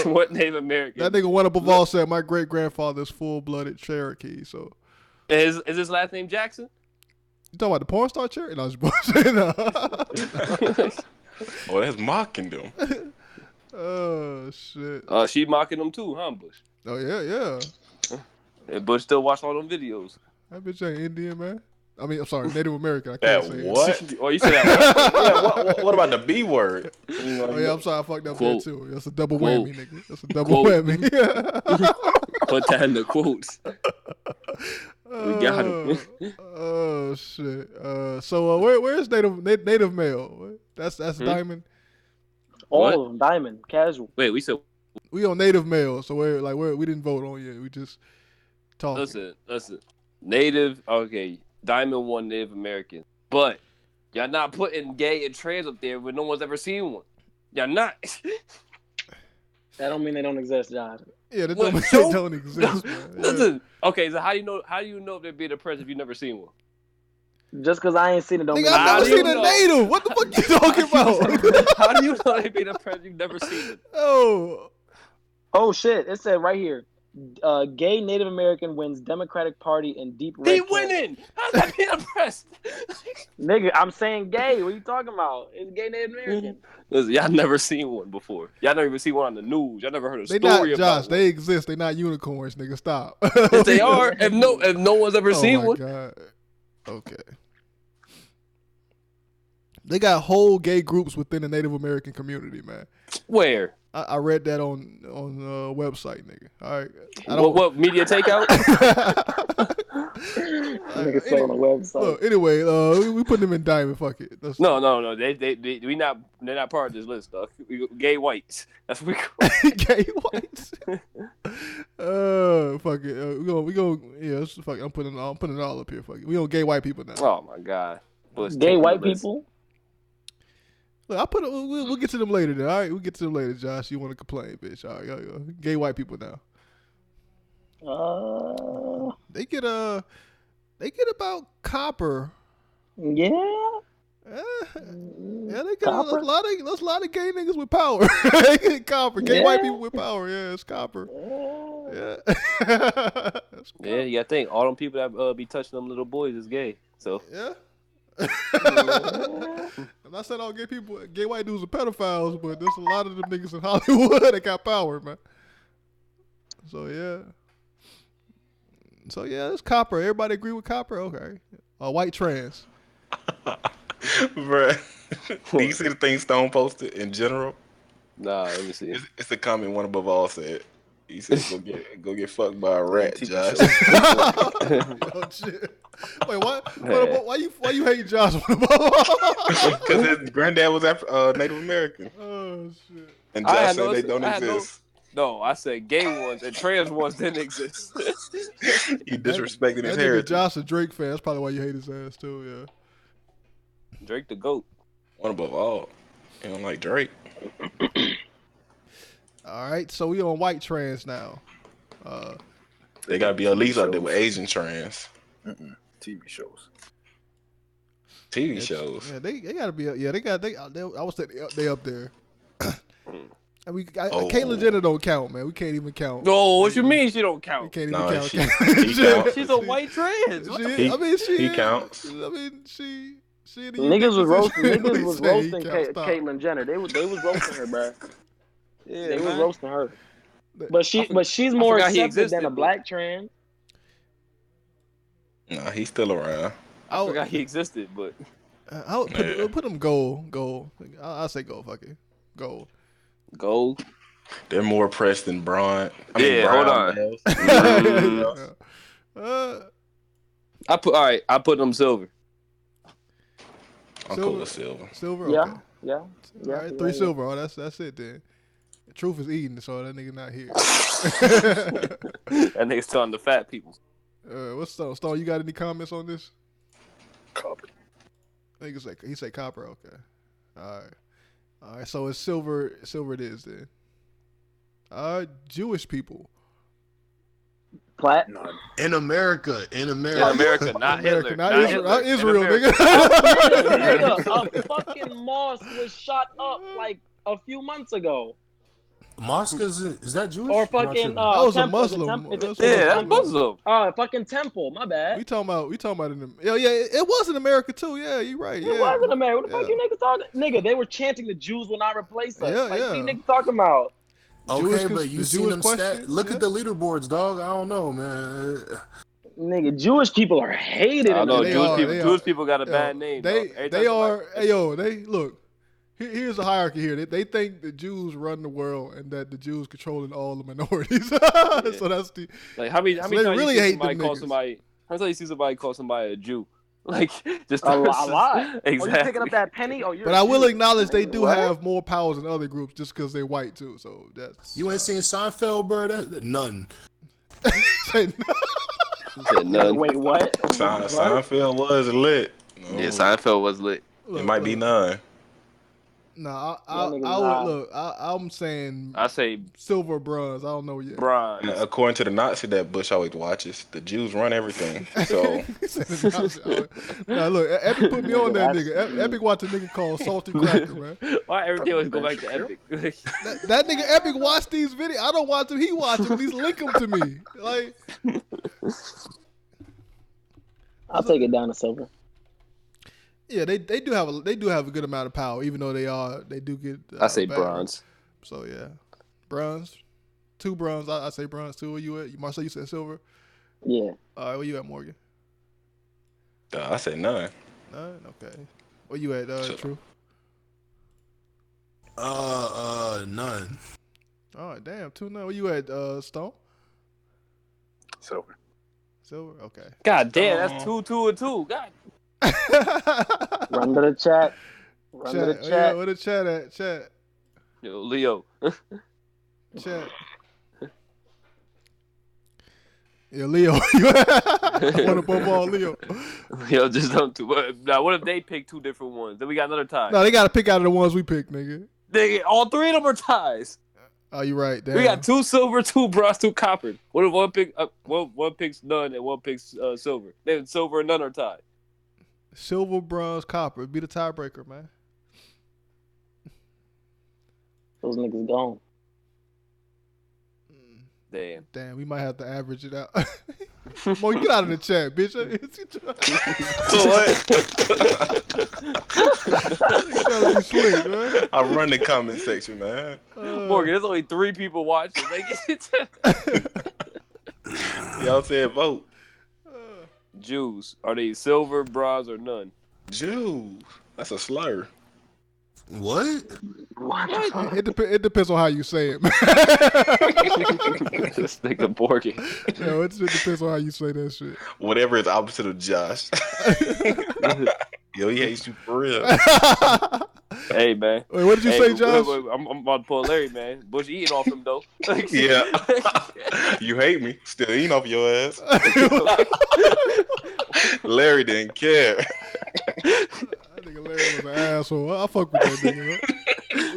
What Native American? That nigga one up of all said my great grandfather's full-blooded Cherokee. So is his last name Jackson? You talking about the porn star Cherokee? No, I was bullshit. No. Oh, that's mocking them. Oh shit. She mocking them too, huh, Bush? Oh yeah. And Bush still watch all them videos. That bitch ain't Indian, man. I mean, I'm sorry, Native American. I can't say what? It. Oh, you said that. Yeah, what about the B word? Oh yeah, I'm sorry, I fucked up there too. That's a double whammy, nigga. That's a double whammy. Put that in the quotes. We got him. Oh shit. So where's native male? That's Diamond. All of them Diamond, casual. Wait, we said we on native male, so we didn't vote on yet. We just talking. Listen. Native, okay. Diamond won Native American, but y'all not putting gay and trans up there when no one's ever seen one. Y'all not. That don't mean they don't exist, Josh. Yeah, that don't mean they don't exist, man. Yeah. Listen, okay, so how do you know if they're being oppressed if you've never seen one? Just because I ain't seen it don't mean I've never seen a native. What the fuck you talking about? How do you know they're being oppressed if you've never seen it? Oh shit! It said right here. Gay Native American wins Democratic Party in deep red. He winning. How's that being oppressed? Nigga, I'm saying gay. What are you talking about? It's gay Native American. Listen, y'all never seen one before. Y'all never even seen one on the news. Y'all never heard a story not, about Josh, one. They exist. They not unicorns, nigga. Stop. If they are, if no one's ever seen one. God. Okay. They got whole gay groups within the Native American community, man. Where? I read that on website, nigga. All right. What media takeout? Nigga say on the website. Look, anyway, we put them in Diamond. Fuck it. No. They're not part of this list, though. Gay whites. That's what we call gay whites. Fuck it. We go. Yeah, fuck it. I'm putting it all up here. Fuck it. We on gay white people now. Oh my god. Gay white people. Look, we'll get to them later. Then. All right, we'll get to them later, Josh. You want to complain, bitch? All right, go. Gay white people now. They get about copper. Yeah. Yeah, they get a lot of gay niggas with power. They get copper. Gay white people with power. Yeah, it's copper. Yeah. Yeah, you gotta think all them people that be touching them little boys is gay. So yeah. I'm not saying all gay white dudes are pedophiles, but there's a lot of them niggas in Hollywood that got power, man. So yeah, it's copper. Everybody agree with copper? Okay. White trans. Bruh. Do you see the thing Stone posted in general? Nah, let me see. It's the comment one above all said. He said, "Go get fucked by a rat, Josh." Oh, shit. Wait, what? Why you hate Josh? Because his granddad was Native American. Oh shit! And Josh said they don't exist. No, I said gay ones and trans ones didn't exist. You disrespecting his that heritage. Nigga Josh a Drake fan. That's probably why you hate his ass too. Yeah. Drake the GOAT. One above all. You don't like Drake. All right, so we on white trans now. They gotta be at least up there with Asian trans. TV shows. TV shows. Yeah, they gotta be. Yeah, I would say they up there. And Caitlyn Jenner don't count, man. We can't even count. No, what you mean she don't count? We can't even count. He counts. She's a white trans. He counts. I mean, she. Niggas was roasting Caitlyn Jenner. They was roasting her, bro. Yeah, they was roasting her. But she's more accepted than a black trans. Nah, he's still around. I forgot he existed, but I'll put him gold. I'll say gold. Fuck it, gold. Gold. They're more pressed than Braun. Hold on. I put them silver. I'm cool with silver. Silver. Okay. Yeah. All right, 3 silver. Oh, that's it then. The truth is eating, so that nigga not here. That nigga's telling the fat people. What's Stone? Stone, you got any comments on this? Copper. He say copper. Okay. All right. So it's silver. Silver it is then. Jewish people. Plat. In America, not Hitler, not Israel, nigga. A fucking mosque was shot up like a few months ago. Mosque is that Jewish? Or fucking that was a Muslim. That's Muslim. Fucking temple. My bad. We talking about in the it was in America too. Yeah, you right. It was in America. What the fuck you niggas talking? Nigga, they were chanting the Jews will not replace us. What you niggas talking about? Okay, but you see them stats. Look at the leaderboards, dog. I don't know, man. Nigga, Jewish people are hated. I know Jewish people got a bad name. They are. They look. Here's the hierarchy here. They think the Jews run the world and that the Jews controlling all the minorities. So that's the how many times really you see hate somebody them call niggas. somebody? How many times you see somebody call somebody a Jew? Like just a lot. Exactly. Oh, you picking up that penny? Oh, you're. But I will acknowledge they do have more powers than other groups just because they're white too. So that's you ain't seen Seinfeld, bro? None. None. Wait, what? Seinfeld was lit. Yeah, Seinfeld was lit. It might be none. No, I'm saying. I say silver, bronze. I don't know yet. Bronze. According to the Nazi that Bush always watches, the Jews run everything. So. Now look, Epic put me on that nigga. Epic watch a nigga called Salty Cracker, man. Why everything always go back to Epic? that nigga Epic watch these videos. I don't watch them. He watch them. He's link them to me. Like. I'll take it down to silver. Yeah, they do have a good amount of power, even though they do get. I say bronze. So yeah, bronze, 2 bronze. I say bronze too. Where you at? Marcel, you said silver. Yeah. All right, where you at, Morgan? I say none. None. Okay. Where you at, True? None. All right, damn, 2 none. Where you at, Stone? Silver. Silver. Okay. God damn, that's 2, 2, and 2. God. Run to the chat. Run to the chat. Yeah, where the chat at? Chat. Yo, Leo. Chat. Yeah, Leo. One above all, Leo. Yo, just don't do. Now, what if they pick 2 different ones? Then we got another tie. No, they got to pick out of the ones we picked, nigga. Nigga, all 3 of them are ties. Oh, you right. Damn. We got 2 silver, 2 bronze, 2 copper. What if one picks none and one picks silver? Then silver and none are tied. Silver, bronze, copper. Be the tiebreaker, man. Those niggas gone. Damn, we might have to average it out. Mo, get out of the chat, bitch. What? Slick, man. I run the comment section, man. Morgan, there's only 3 people watching. Y'all said vote. Jews. Are they silver, bronze, or none? Jews. That's a slur. What? It depends on how you say it. This nigga Borgie. Yo, it depends on how you say that shit. Whatever is opposite of Josh. Yo, he hates you for real. Hey, man. Wait, what did you say, Josh? Wait, I'm about to pull Larry, man. Bush eating off him, though. Yeah. You hate me. Still eating off your ass. Larry didn't care. That nigga Larry was an asshole. I fuck with that nigga, man.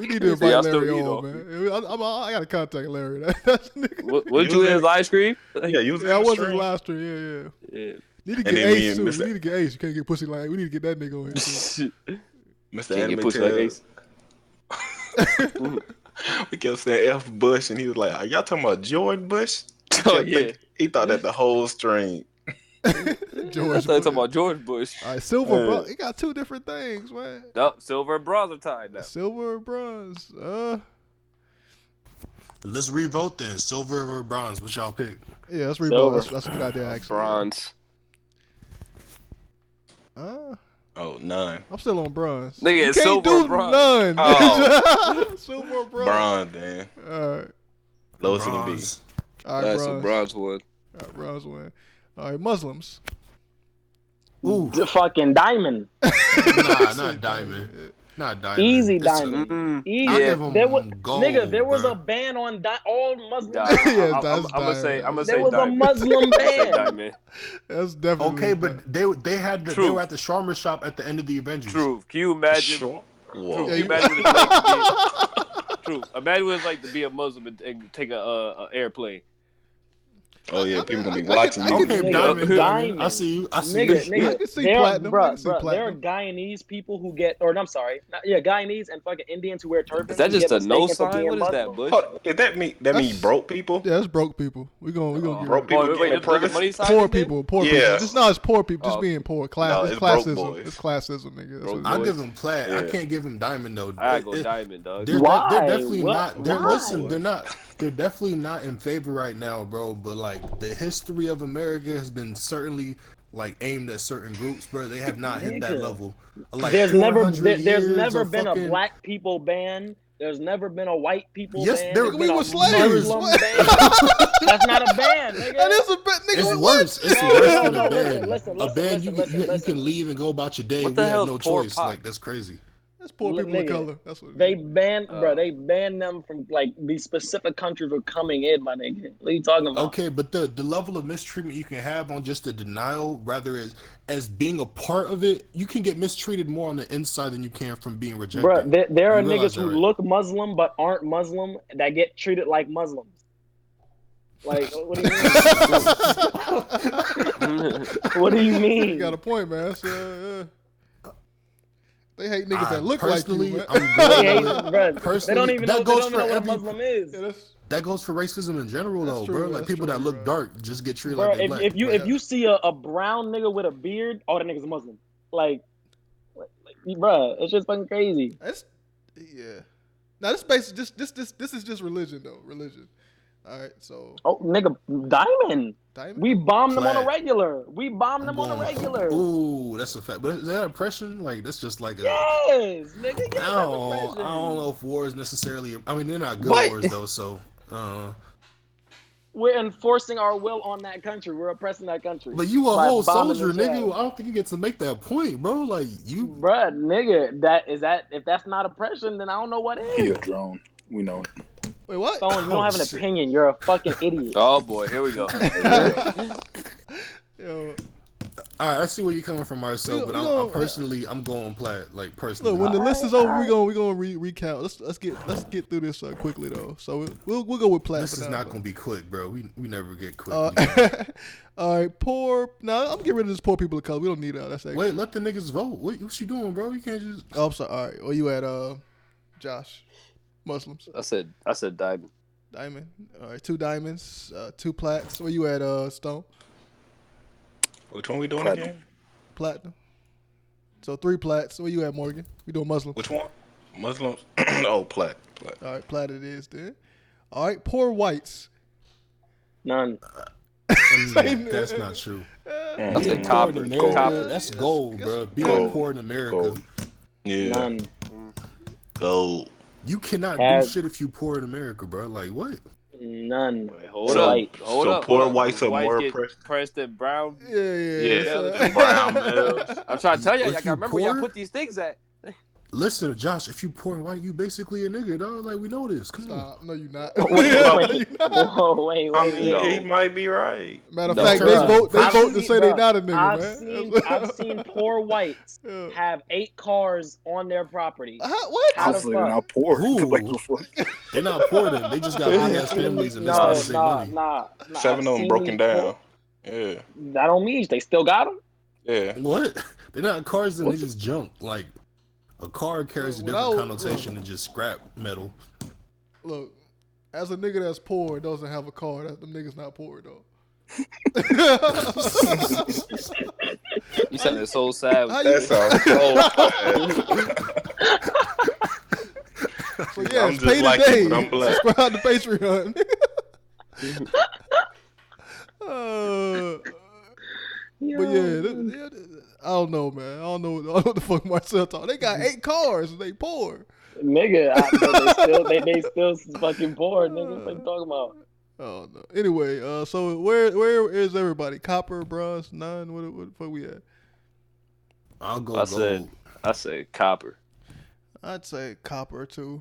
We need to invite Larry on, man. I gotta contact Larry. That's nigga. Would you eat his ice cream? Yeah, you was. Yeah, I was his live stream. Yeah. Need to get Ace too. We need to get Ace. You can't get pussy like. We need to get that nigga on here. Mr. Anime pussy like Ace. We kept saying F Bush, and he was like, "Are y'all talking about George Bush?" Oh yeah. He thought that the whole string. George talking about George Bush. All right, silver, bro. He got two different things, man. No, silver and bronze are tied now. Silver and bronze. Let's revote then. Silver or bronze? What y'all pick? Yeah, let's revote. That's a good idea, actually. Bronze. Oh, none. I'm still on bronze. Nigga, you silver can't do bronze. none. Oh. Silver or bronze. Bronze, then. All right. Lowest it can be. All right, That's bronze. a bronze one. All right, bronze one. All right, Muslims. Ooh. The fucking diamond. Nah, not diamond. Not diamond. Easy diamond. Easy. Yeah. There was a ban on all Muslims. Yeah, I'm gonna say there was diamond. A Muslim ban. Diamond. That's definitely okay, but they were at the shawarma shop at the end of the Avengers. True. Can you imagine? Whoa. Can you imagine what it's like to be? True. Imagine what it's like to be a Muslim and take a airplane. Oh yeah, people gonna be watching you. Okay, diamond. I see you. I see you. I can see platinum. There are Guyanese people who get, Guyanese and fucking Indians who wear turbans. Is that just a no sign? What is that, Bush? Did that mean broke people? Yeah, that's broke people. We gonna get broke people. Poor people. Poor people. Just not as poor people. Just being poor. It's classism. It's classism, nigga. I'll give him plat. Yeah. I can't give him diamond though. I go diamond, dog. They're definitely not. They're not. They're definitely not in favor right now, bro. But like the history of America has been certainly like aimed at certain groups, bro. They have not hit that level. Like there's never been a black people ban. There's never been a white people ban. Yes, we were slaves. That's not a ban, nigga. That is a ban, nigga. It's worse. It's worse than a ban. A ban, you can leave and go about your day. We have no choice. Like that's crazy. That's poor people of color. That's what they banned, bro. They banned them from like these specific countries were coming in, my nigga. What are you talking about? Okay, but the level of mistreatment you can have on just the denial, rather as being a part of it, you can get mistreated more on the inside than you can from being rejected. Bro, there are niggas who look Muslim but aren't Muslim that get treated like Muslims. Like, what do you mean? What do you mean? You got a point, man. They hate niggas that look like you, man. They don't even know what a Muslim is. That goes for racism in general, though, bro. Like people that look dark just get treated bro, like they black. If you see a brown nigga with a beard, all that nigga's a Muslim. Like, bro, it's just fucking crazy. Now this basically this is just religion, though. Religion. All right, so. Oh, nigga, diamond. We bomb them on a regular. Ooh, that's a fact. But is that oppression? Like that's just like a. Yes, nigga. I don't know if war is necessarily. I mean, they're not good wars though. So. We're enforcing our will on that country. We're oppressing that country. But you a whole soldier, nigga. I don't think you get to make that point, bro. Like you, bruh, nigga. If that's not oppression, then I don't know what is. He a drone. We know it. Wait, what? Stone, you don't have an opinion. You're a fucking idiot. Oh boy, here we go. Yo. All right, I see where you're coming from, Marcel, but I'm going plat. Like personally, look, when the list is over, we gonna recount. Let's get through this quickly though. So we'll go with plat. This is not gonna be quick, bro. We never get quick. All right, poor. No, I'm getting rid of this poor people of color. We don't need that. That's actually. Wait, let the niggas vote. What you doing, bro? You can't just. Oh, I'm sorry. All right, where you at, Josh? Muslims. I said diamond. Diamond. All right, 2 diamonds, 2 plats. Where you at, Stone? Which one we doing again? Platinum. So 3 plats. Where you at, Morgan? We doing Muslim. Which one? Muslims. Oh, plat. All right, plat it is then. All right, poor whites. None. That's not true. That's a copper. That's gold, bro. Being poor in America. Yeah. None. Gold. You cannot do shit if you poor in America, bro. Like what? None. Wait, hold up. Poor whites are more oppressed than brown. Yeah, brown males. I'm trying to tell y'all gotta remember where y'all put these things at. Listen, Josh, if you poor and white, you basically a nigga, dog. Like we know this. Come on. No, you're not. Wait. He might be right. Matter of fact, they vote to say they not a nigga, man. I've seen poor whites have 8 cars on their property. What? How the They're not poor. They're not poor. Then they just got big ass families and that's money. Nah. 7 of them broken down. Yeah. That don't mean they still got them. Yeah. What? They're not cars. They just junk. Like a car carries a different connotation than just scrap metal. Look, as a nigga that's poor and doesn't have a car, them niggas not poor though. You sounded so sad. That sounds so yeah, I'm just like you, but I'm black. Subscribe to Patreon. But yeah, I don't know, man. I don't know what the fuck Marcel talking. They got 8 cars and they poor. Nigga, they still fucking poor, nigga. What you talking about? Oh no. Anyway, so where is everybody? Copper, bronze, none? What the fuck we at? I'll go gold. I said copper. I'd say copper too.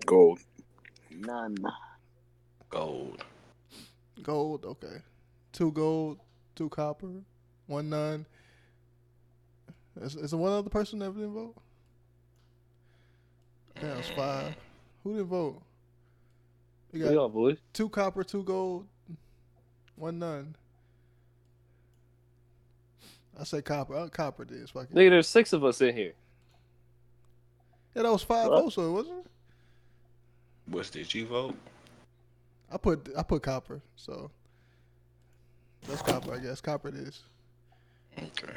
Gold. None. Gold. Gold, okay. 2 gold, 2 copper, 1 none. Is there one other person that didn't vote? Damn, it's 5. Who didn't vote? You got boys. 2 copper, 2 gold, 1 none. I say copper. Copper did. So Nigga, there's 6 of us in here. Yeah, that was 5 votes, so wasn't it? What did you vote? I put copper, so that's copper, I guess. Copper it is. Okay.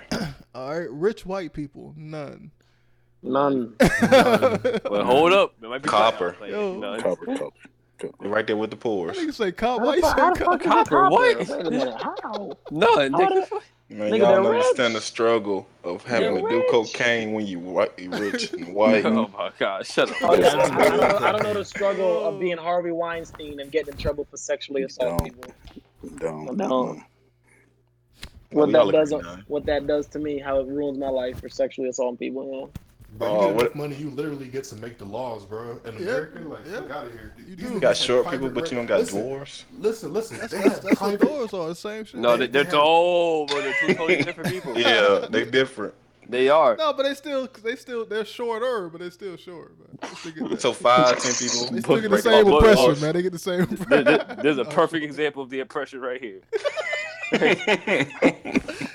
All right, rich white people, none. None. Well, hold up. It might be copper. Copper. Right there with the pores. I think say copper. Why you say copper? Copper, what? Wait a minute. How? None, nigga. Man, Nigga, y'all they're don't rich. understand the struggle of having to do cocaine when you rich and white. Oh my God, shut up. I don't know the struggle of being Harvey Weinstein and getting in trouble for sexually assaulting people. Don't. What that does to me, how it ruins my life for sexually assaulting people. Yeah. Bro, you get enough money, you literally get to make the laws, bro. In America, fuck out of here. You got short people, but you don't got dwarves. Listen. That's what dwarves are. The same shit. No, they're two totally different people. Yeah, they different. They are. No, but they're shorter, but they're still short, man. So 5, 10 people. They still get the same oppression, man. They get the same oppression. There's a perfect example of the oppression right here.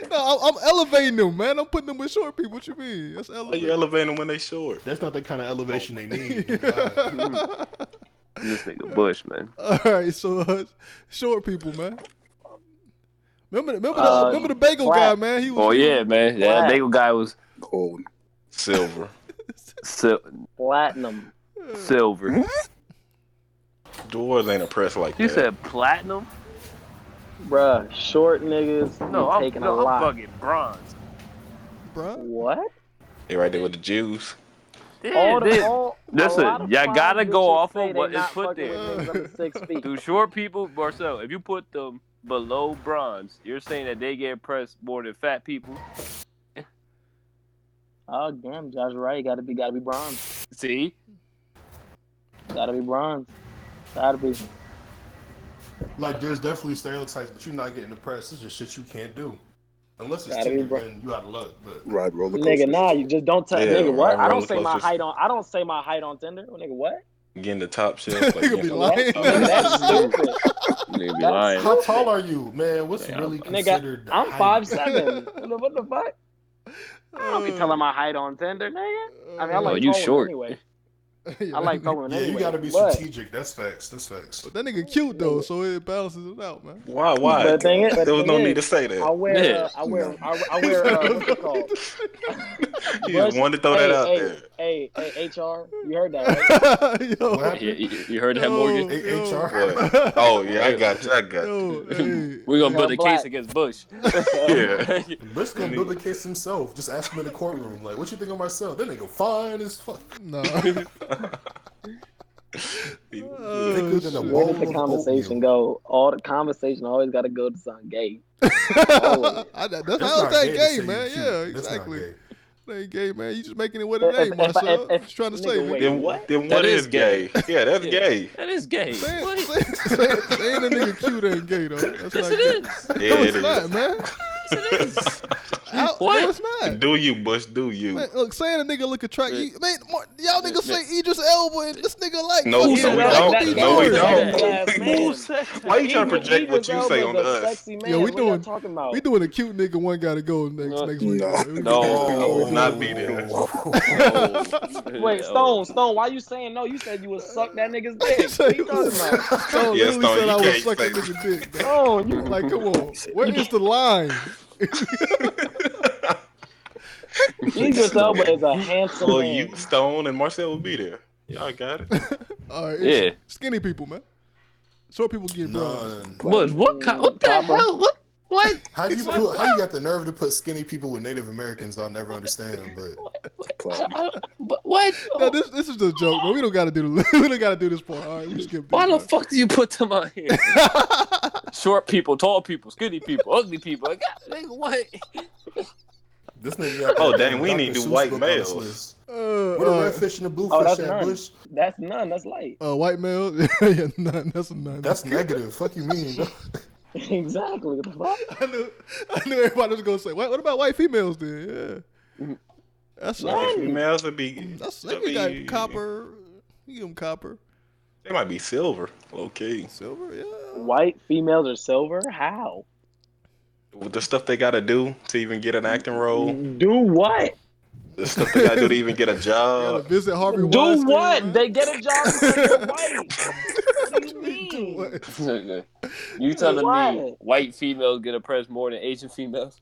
No, I'm elevating them, man. I'm putting them with short people. What you mean? That's elevating. You elevating them when they short. That's not the kind of elevation they need. This nigga Bush, man. All right, so short people, man. Remember the bagel guy, man. He was. Yeah, man. Yeah, that bagel guy was gold, silver, platinum, silver. Doors ain't oppressed like that. You said platinum. Bruh, short niggas. I'm taking a lot. I'm fucking bronze. Bruh? What? They right there with the Jews. Yeah, listen, y'all gotta go off of what is put there. 6 feet. Do short people, Marcel, if you put them below bronze, you're saying that they get oppressed more than fat people? Oh damn, Josh, right? Gotta be bronze. See? Gotta be bronze. Gotta be. Like, there's definitely stereotypes, but you're not getting oppressed. It's just shit you can't do. Unless it's team, then you out of luck. But ride roller coaster. Nigga, nah, you just don't tell. Nigga, what? I don't say my height on Tinder. Nigga, what? Getting the top shelf. Nigga be lying. Nigga, that's stupid. Nigga be lying. How tall are you, man? What's really considered? Nigga, I'm 5'7". What the fuck? I don't be telling my height on Tinder, nigga. I mean, I like you short anyway. I like throwing anyway. You gotta be strategic. That's facts. But that nigga cute though, so it balances it out, man. Why? There was no need to say that. I wear what's it called? You just wanted to throw that out there. Hey, HR, you heard that, right? You heard that, Morgan? HR. Oh yeah, I got you. We're gonna build a case against Bush. Yeah, Bush gonna build a case himself. Just ask him in the courtroom, like, what you think of myself? Then they go fine as fuck. No. Where did the conversation go? All the conversation always got to go to something gay. That's how that gay, man. Yeah, exactly. That ain't gay, man. You just making it what it ain't, Marcel. Just trying to say, what? Then what is gay? Yeah, that's gay. That is gay. Saying a nigga cute ain't gay though. That's not gay. Yeah, no, it's not, man. It is. No, it's not. Do you, Bush? Do you? Man, look, saying a nigga look attractive. Man, y'all niggas say Idris Elba and this nigga like. No, we don't. Why you trying to project what you say on us? Yeah, we doing a cute nigga. One gotta go next week. No, not be there. Wait, Stone, why you saying no? You said you would suck that nigga's dick. What you talking about? Stone literally said I would suck that nigga's dick. Oh, you like, come on. Where is the line? Idris Elba is a handsome man. You, Stone, and Marcel will be there. Y'all got it. All right, yeah. Skinny people, man. Short people get brown. What the hell? What? How you got the nerve to put skinny people with Native Americans? I'll never understand. But what? No, this is just a joke, man. We don't gotta do this part. All right, we skip this. Why the fuck do you put them out here? Short people, tall people, skinny people, ugly people. What? This nigga got dang, we need to do white males. What a red fish and a blue fish at, Bush? That's none. That's light. White male? Yeah, none. That's a none. That's negative. Fuck you mean? Exactly. What the fuck? I knew everybody was gonna say. What about white females then? Yeah. That's white females would be. You got copper. You give them copper. They might be silver. Okay. Silver, yeah. White females are silver? How? With the stuff they gotta do to even get an acting role. Do what? The stuff they gotta do to even get a job. You gotta visit Harvey Do Weinstein, what? man. They get a job because they're white. What do you mean? You telling me white females get oppressed more than Asian females?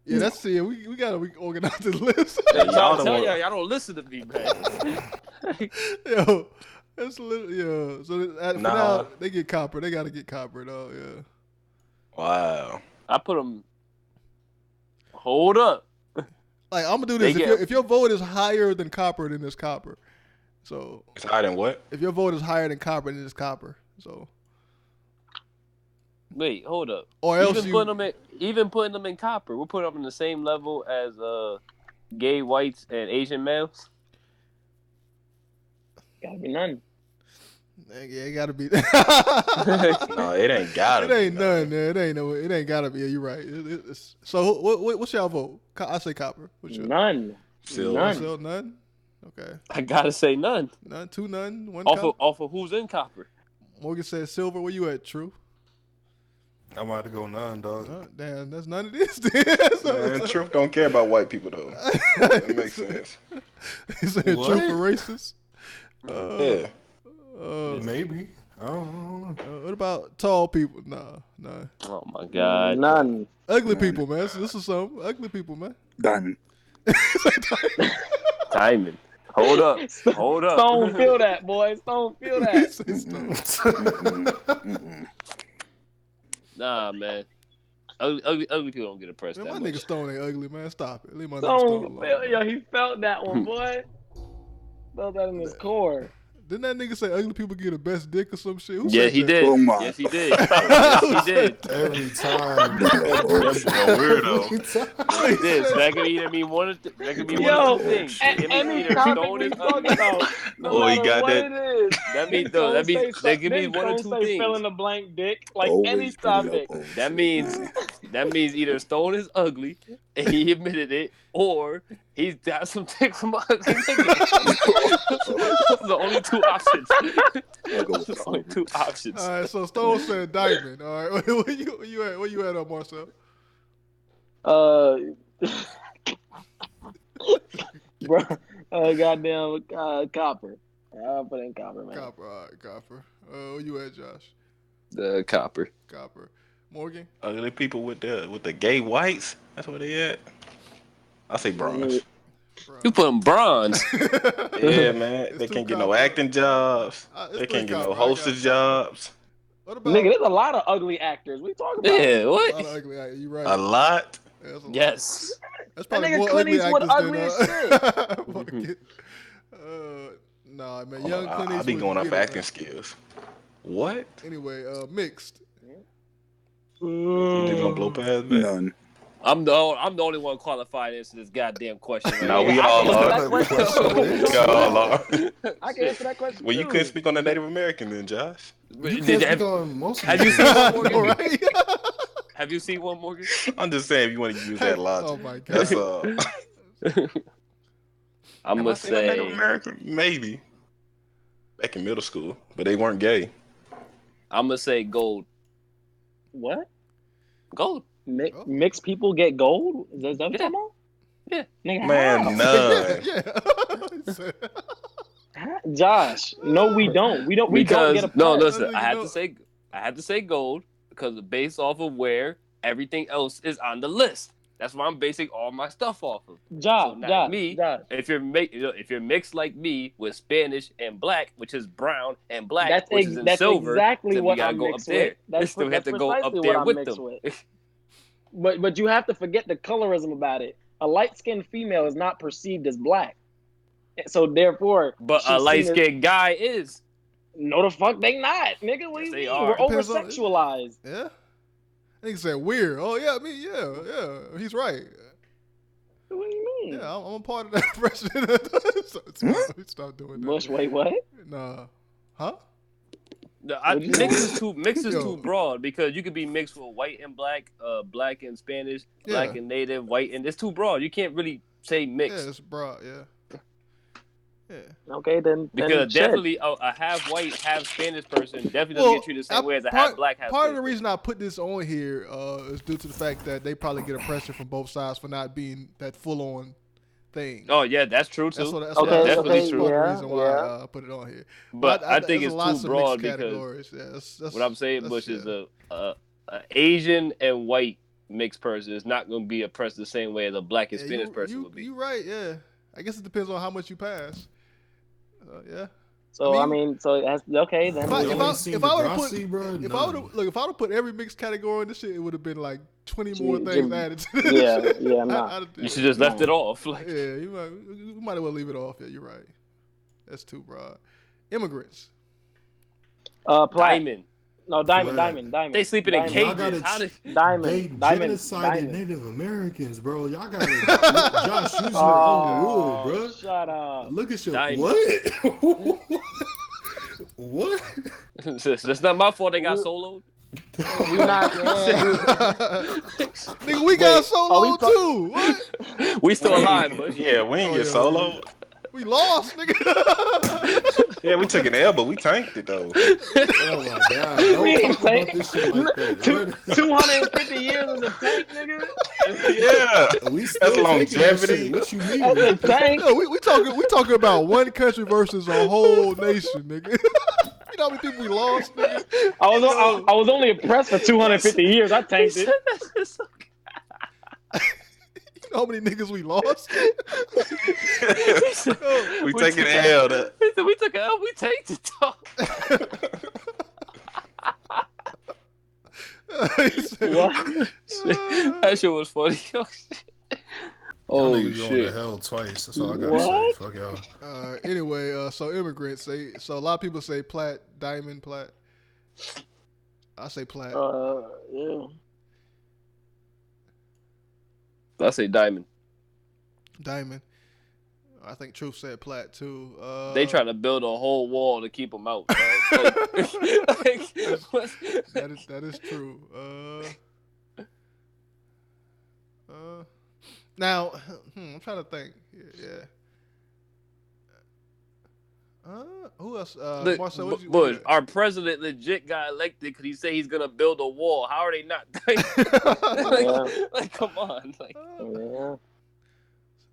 Yeah, that's it. We gotta organize this list. Y'all don't listen to me, man. Yo, that's literally So for now, they get copper. They gotta get copper though. Yeah. Wow. I put them. Hold up. Like I'm gonna do this. If your vote is higher than copper, then it's copper. So it's higher than what? If your vote is higher than copper, then it's copper. So. Wait, hold up. Or else even putting them in copper, we're putting them on the same level as gay whites and Asian males. Gotta be none. Yeah, it gotta be. No, it ain't gotta. It ain't none. It ain't gotta be. You're right. So what's y'all vote? I say copper. None. Still none. Okay. I gotta say none. None. Two none. One. Off of who's in copper? Morgan said silver. Where you at? True. I'm about to go none, dog. Damn, that's none of this. Man, Truth don't care about white people though. That makes sense. He said Truth for racist. Yeah. Maybe. I don't know. What about tall people? Nah. Oh my God. None. Ugly people, man. This is something. Ugly people, man. Diamond. Diamond. Hold up. Stone feel that, boy. Stone feel that. Nah, man. Ugly people don't get oppressed. Man, my nigga Stone ain't ugly, man. Stop it. Leave my Stone he felt that one, boy. Felt that in his core. Didn't that nigga say ugly people get the best dick or some shit? Yeah, he did. Oh my. Yes, he did. Yes, he did. Every time. Weirdo. He did. So that could either mean one of two things. Any topic we talking about, no he got that. That means that could mean one of two things. Fill in the blank dick, like any topic. That means either Stone is ugly and he admitted it, or he's got some dick from ugly niggas. Those are the only two options. The only two options. All right, so Stone said diamond. All right, where you at, Marcel? Bro, goddamn copper. I'll put in copper, man. Copper, all right, copper. Where you at, Josh? The copper. Copper. Morgan? Ugly people with the gay whites. That's where they at. I say bronze. You put them bronze. Yeah, man. They can't get no acting jobs. They can't get no hostess jobs. What about, nigga, there's a lot of ugly actors. We talking about? Yeah, what? A lot of ugly actors. You right. A lot? Yeah, that's a yes. Lot. That's probably that nigga more Clint ugly Eastwood actors ugly than as shit. Nah, man. Young Clint Eastwood. I'll be going off acting skills. What? Anyway, mixed. You just gonna blow past that? None. I'm the only one qualified to answer this goddamn question. Right No, we all are. We all are. I can answer that question. Well, you couldn't speak on the Native American then, Josh. You can't speak on most of Have you seen one, Morgan? Right? Have you seen one, Morgan? I'm just saying if you want to use that logic. Oh my god. That's I'm gonna say Native American, maybe. Back in middle school, but they weren't gay. I'm gonna say gold. What? Gold. Mixed people get gold? Is that what you're talking about? Yeah. Nigga, Man, none. Josh, no, we don't. We don't get a no. Listen, I had to say gold because based off of where everything else is on the list. That's why I'm basing all my stuff off of. Josh, if you're mixed like me with Spanish and black, which is brown and black, which is in silver, exactly then what we gotta I'm go mixed up there. With. We have to go up there with them. But you have to forget the colorism about it. A light-skinned female is not perceived as black, so therefore. But a light-skinned guy is. No, the fuck they not, nigga. What do you mean? We're over-sexualized. Yeah. Nigga said weird. Oh yeah, yeah. He's right. What do you mean? Yeah, I'm a part of that president. Stop doing that. Bush, wait, what? Nah. Huh? Mix is too broad because you could be mixed with white and black, black and Spanish, black and native, white, and it's too broad. You can't really say mixed. Yeah, it's broad. Yeah. Okay, then. Because definitely a half white, half Spanish person definitely doesn't get treated the same way as a half black, half Spanish. Part of the reason I put this on here is due to the fact that they probably get a pressure from both sides for not being that full-on thing. Oh yeah, that's true too. That's definitely true. Part of the reason why I put it on here. But I think it's too broad because that's what I'm saying, Bush, is a Asian and white mixed person is not going to be oppressed the same way as a black and Spanish person would be. You're right. Yeah, I guess it depends on how much you pass. Yeah. So I mean, so it has okay then. If I would have put every mixed category in this shit, it would have been like 20 more things added to this. Yeah, nah. You should just left it off. Like, yeah, you might as well leave it off. Yeah, you're right. That's too broad. Immigrants. Diamond. No, diamond. They sleeping in cages. Diamond. Genocided Native Americans, bro. Y'all got to Josh using your own rule, bro. Shut up. Look at your diamond. What? What? That's not my fault. They got soloed. We not, nigga, we got soloed too. What? We still alive, but yeah, we ain't get soloed. We lost, nigga. Yeah, we took an L, but we tanked it though. Oh my god! Don't talk about this shit like that. 250 years in the tank, nigga. Yeah, that's longevity. What you mean? That's a tank. No, we talking about one country versus a whole nation, nigga. You know how many people we lost, nigga? I was only oppressed for 250 years. I tanked it. You know how many niggas we lost? We taking an L. We took an L. We tanked it, dog. That shit was funny. Oh shit! Going to hell twice. That's all I gotta say. Fuck y'all. Anyway, so immigrants. So a lot of people say plat, diamond, plat. I say plat. Yeah. I say diamond. Diamond. I think Truth said plat too. They try to build a whole wall to keep them out. That is true. Now, I'm trying to think. Yeah. Who else? Marcel, Bush, our president legit got elected because he said he's gonna build a wall. How are they not? Like, come on. Yeah.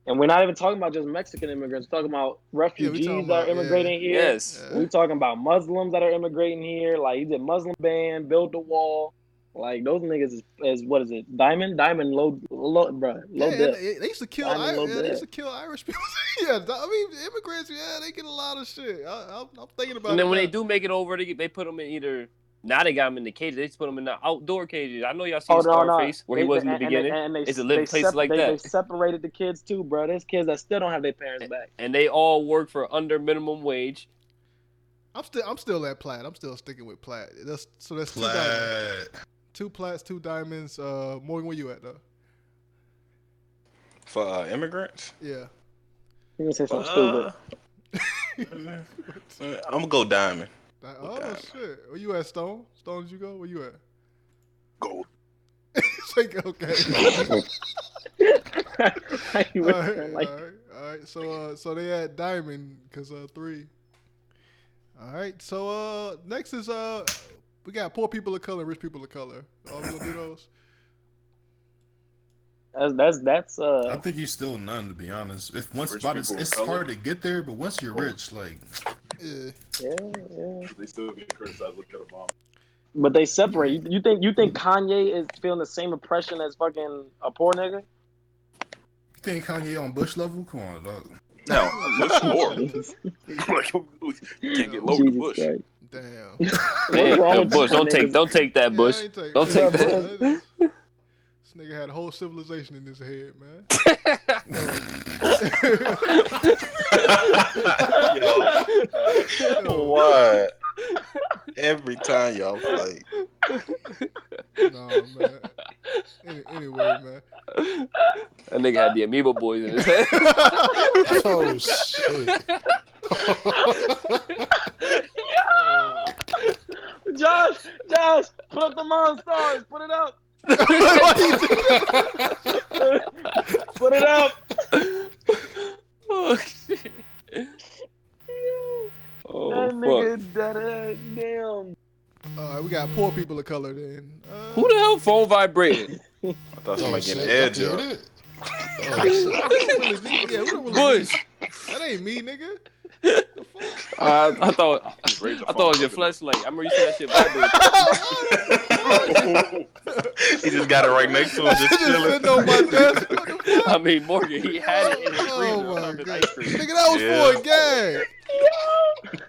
And we're not even talking about just Mexican immigrants. We're talking about refugees that are immigrating here. Yes. We're talking about Muslims that are immigrating here. Like, he did Muslim ban, build the wall. Like those niggas is what is it? Diamond low, bro. Low dip. They used to kill. They used to kill Irish people. Yeah, I mean immigrants. Yeah, they get a lot of shit. I'm thinking about. And then when they do make it over, they put them in either. Now they got them in the cages. They just put them in the outdoor cages. I know y'all seen Scarface where he was in the beginning. It's a living place like that. They separated the kids too, bro. There's kids that still don't have their parents back. And they all work for under minimum wage. I'm still at Plaid. I'm still sticking with Plaid. That's Plaid. Two Plats, 2 diamonds. Morgan, where you at though? For immigrants? Yeah. You gonna say something stupid? I'm gonna go diamond. Diamond. Shit. Where you at, Stone? Stone, did you go? Where you at? Gold. Okay. All right. So they at diamond because 3. All right. So next is we got poor people of color, rich people of color. Are we gonna do those? That's I think he's still none, to be honest. It's hard to get there, but once you're rich, like yeah. They still get criticized. Look at them. But they separate. You think Kanye is feeling the same oppression as fucking a poor nigga? You think Kanye on Bush level? Come on, dog. No, Bush more. You can't get lower than Bush. Christ. Damn. Bush, don't take that, Bush. Don't take that. This nigga had a whole civilization in his head, man. What? Every time y'all fight. No, man. Anyway, man. That nigga had the Amoeba Boys in his head. Oh, shit. Josh, put up the Monstars. Put it up. Put it up. Oh, shit. Oh, that nigga, damn. All right, we got poor people of color then. Who the hell phone vibrated? I thought somebody getting edge up. Bush. That ain't me, nigga. I thought it was your flashlight. I remember you said that shit vibrated. He just got it right next to him, just chilling. On my desk. I mean, Morgan, he had it in his freezer. Oh my God. Nigga, that was for a gag.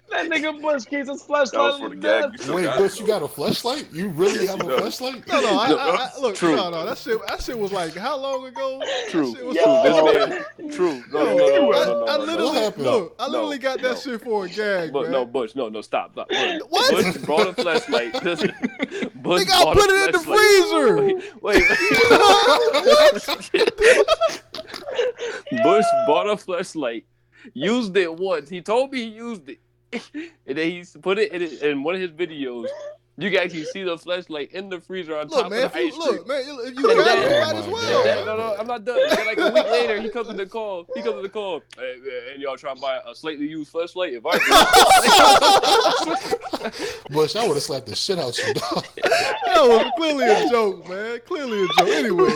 That nigga Bush keeps his flashlight That was for the gag. Wait, Bush, you got a flashlight? You really have a flashlight? No, I look. True. No, that shit was like how long ago? True. True. I literally got that shit for a gag. But man. no, Bush, no, stop. What? Bush brought a flashlight. Nigga, I put it in the freezer. Wait. Bush bought a flashlight. Used it once. He told me he used it. And then he put it in one of his videos. You can actually see the flashlight in the freezer on top of the ice cream. Look, man, if you got it, might as well. No, I'm not done. Then like a week later, he comes to the call. Hey, man, and y'all trying to buy a slightly used flashlight? If I Bush, I would have slapped the shit out you, dog. That was clearly a joke, man. Clearly a joke. Anyway.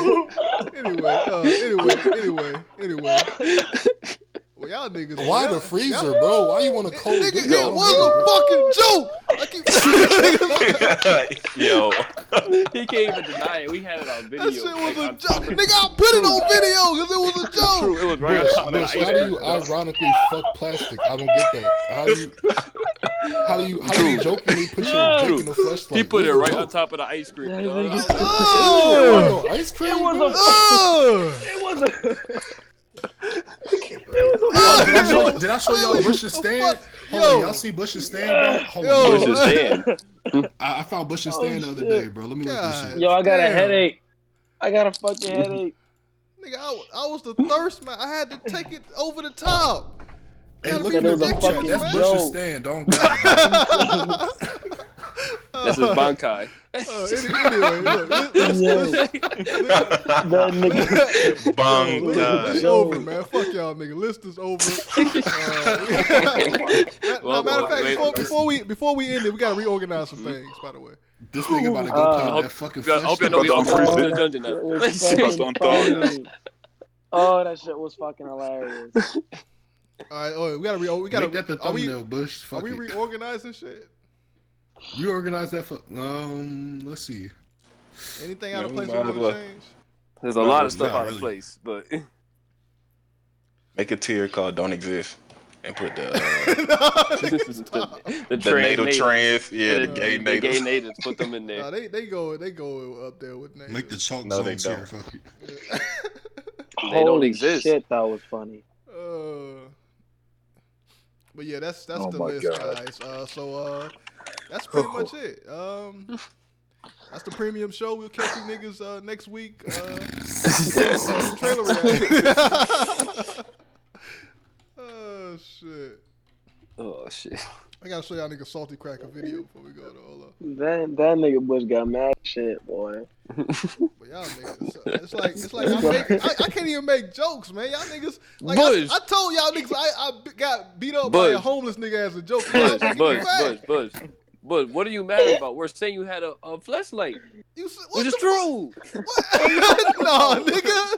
Well, y'all niggas. Why the freezer, bro? Why you want to cold? Nigga, it was a fucking joke. I keep Yo. He can't even deny it. We had it on video. That shit was a joke. Nigga, I put it on video because it was a joke. True, it was right on top of the ice cream. How do you ironically fuck plastic? I don't get that. How do you jokingly put your dick in the flashlight? He put it right on top of the ice cream. Ice cream? It was a Did I show y'all Bush's stand? Hold on, y'all see Bush's stand, bro? Bush's stand. I found Bush's stand the other day, bro. Let me look at this shit. Yo, I got a headache. I got a fucking headache. Nigga, I was the thirst man. I had to take it over the top. Hey, look at the picture. That's Bush's stand. Don't go. This is Bankai. Anyway, look, Bankai. Over, man. Fuck y'all, nigga. List is over. Matter of fact, before we end it, we gotta reorganize some things. By the way, this nigga about to go play that fucking. I hope you know we all in the dungeon now. Oh, that shit was fucking hilarious. All right, we gotta make that the thumbnail, Bush. Are we reorganizing shit? You organize that for let's see. Anything out of place we want to change? There's a lot of stuff out of place, but make a tier called "Don't Exist" and put the native trans, the gay natives. The gay natives, put them in there. No, they go up there with natives. Make the chalk zone tier. They don't exist. Shit, that was funny. But yeah, that's the list, guys. So that's pretty much it. That's the premium show. We'll catch you niggas next week. Trailer reaction. Oh shit. I gotta show y'all niggas Salty Cracker video before we go to Hold up. That nigga Bush got mad shit, boy. But y'all niggas, it's like I can't even make jokes, man. Y'all niggas, like Bush. I told y'all niggas I got beat up by a homeless nigga as a joke. Bush. But what are you mad about? We're saying you had a fleshlight. Which is true. No, nigga.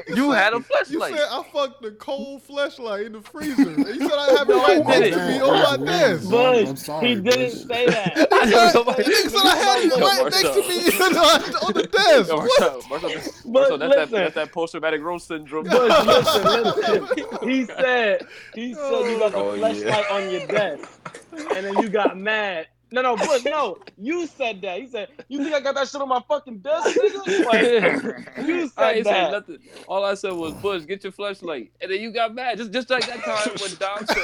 No. You had a fleshlight. You said I fucked the cold fleshlight in the freezer. And you said I have it right next to me on my desk. Bush, he didn't say that. Nigga said I had it right next to me on the desk. Marcel, that's that post-traumatic growth syndrome. Bush, listen. He said you got the fleshlight on your desk. And then you got mad. No, Bush, no. You said that. He said, you think I got that shit on my fucking desk, nigga? Like, you said that. Nothing. All I said was, Bush, get your fleshlight. And then you got mad. Just like that time when Dom said,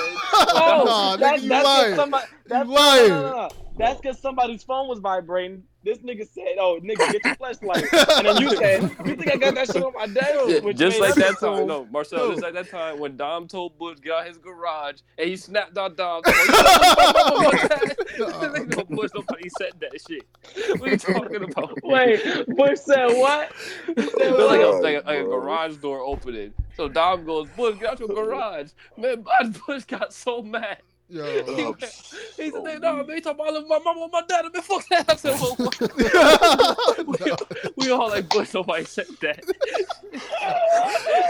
nigga, you lying. No. That's because somebody's phone was vibrating. This nigga said, "Oh, nigga, get your flashlight." And then you said, "You think I got that shit on my desk?" Just like that time, Marcel. Just like that time when Dom told Bush get out his garage and he snapped on Dom. Bush, nobody said that shit. What are you talking about? Wait, Bush said what? Like a garage door opening. So Dom goes, "Bush, get out your garage." Man, Bush got so mad. Yo, he said, "No, man, you talking about my mama and my dad, man, fuck that." I said, we all like, Bush, nobody said that.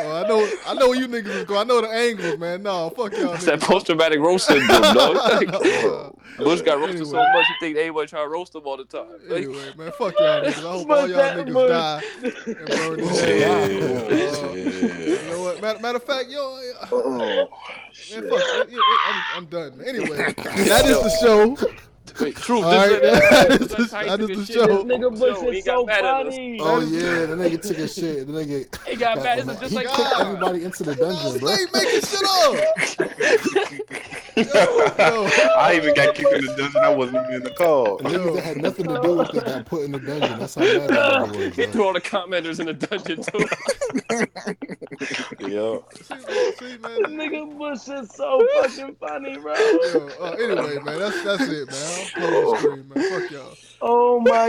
I know where you niggas is going. I know the angles, man. No, fuck y'all. It's that post-traumatic roast syndrome, dog. Bush got roasted so much, you think everybody try to roast him all the time. Anyway, man, fuck y'all niggas. I hope all y'all niggas die and burn in hell. You know what? Matter of fact, man, fuck. I'm done. Anyway, that is the show. Wait, true. Right, that is the show. This nigga Bush is so funny. Oh yeah, the nigga took a shit. The nigga he got mad. It's just like kicked everybody into the dungeon, bro. Stay making shit up. I even got kicked in the dungeon. I wasn't even in the call. Niggas that had nothing to do with it got put in the dungeon. That's how mad I was. He threw all the commenters in the dungeon too. Yo. See, man, nigga Bush is so fucking funny, bro. Anyway, man, that's it, man. I'll close the stream, man. Fuck y'all. Oh my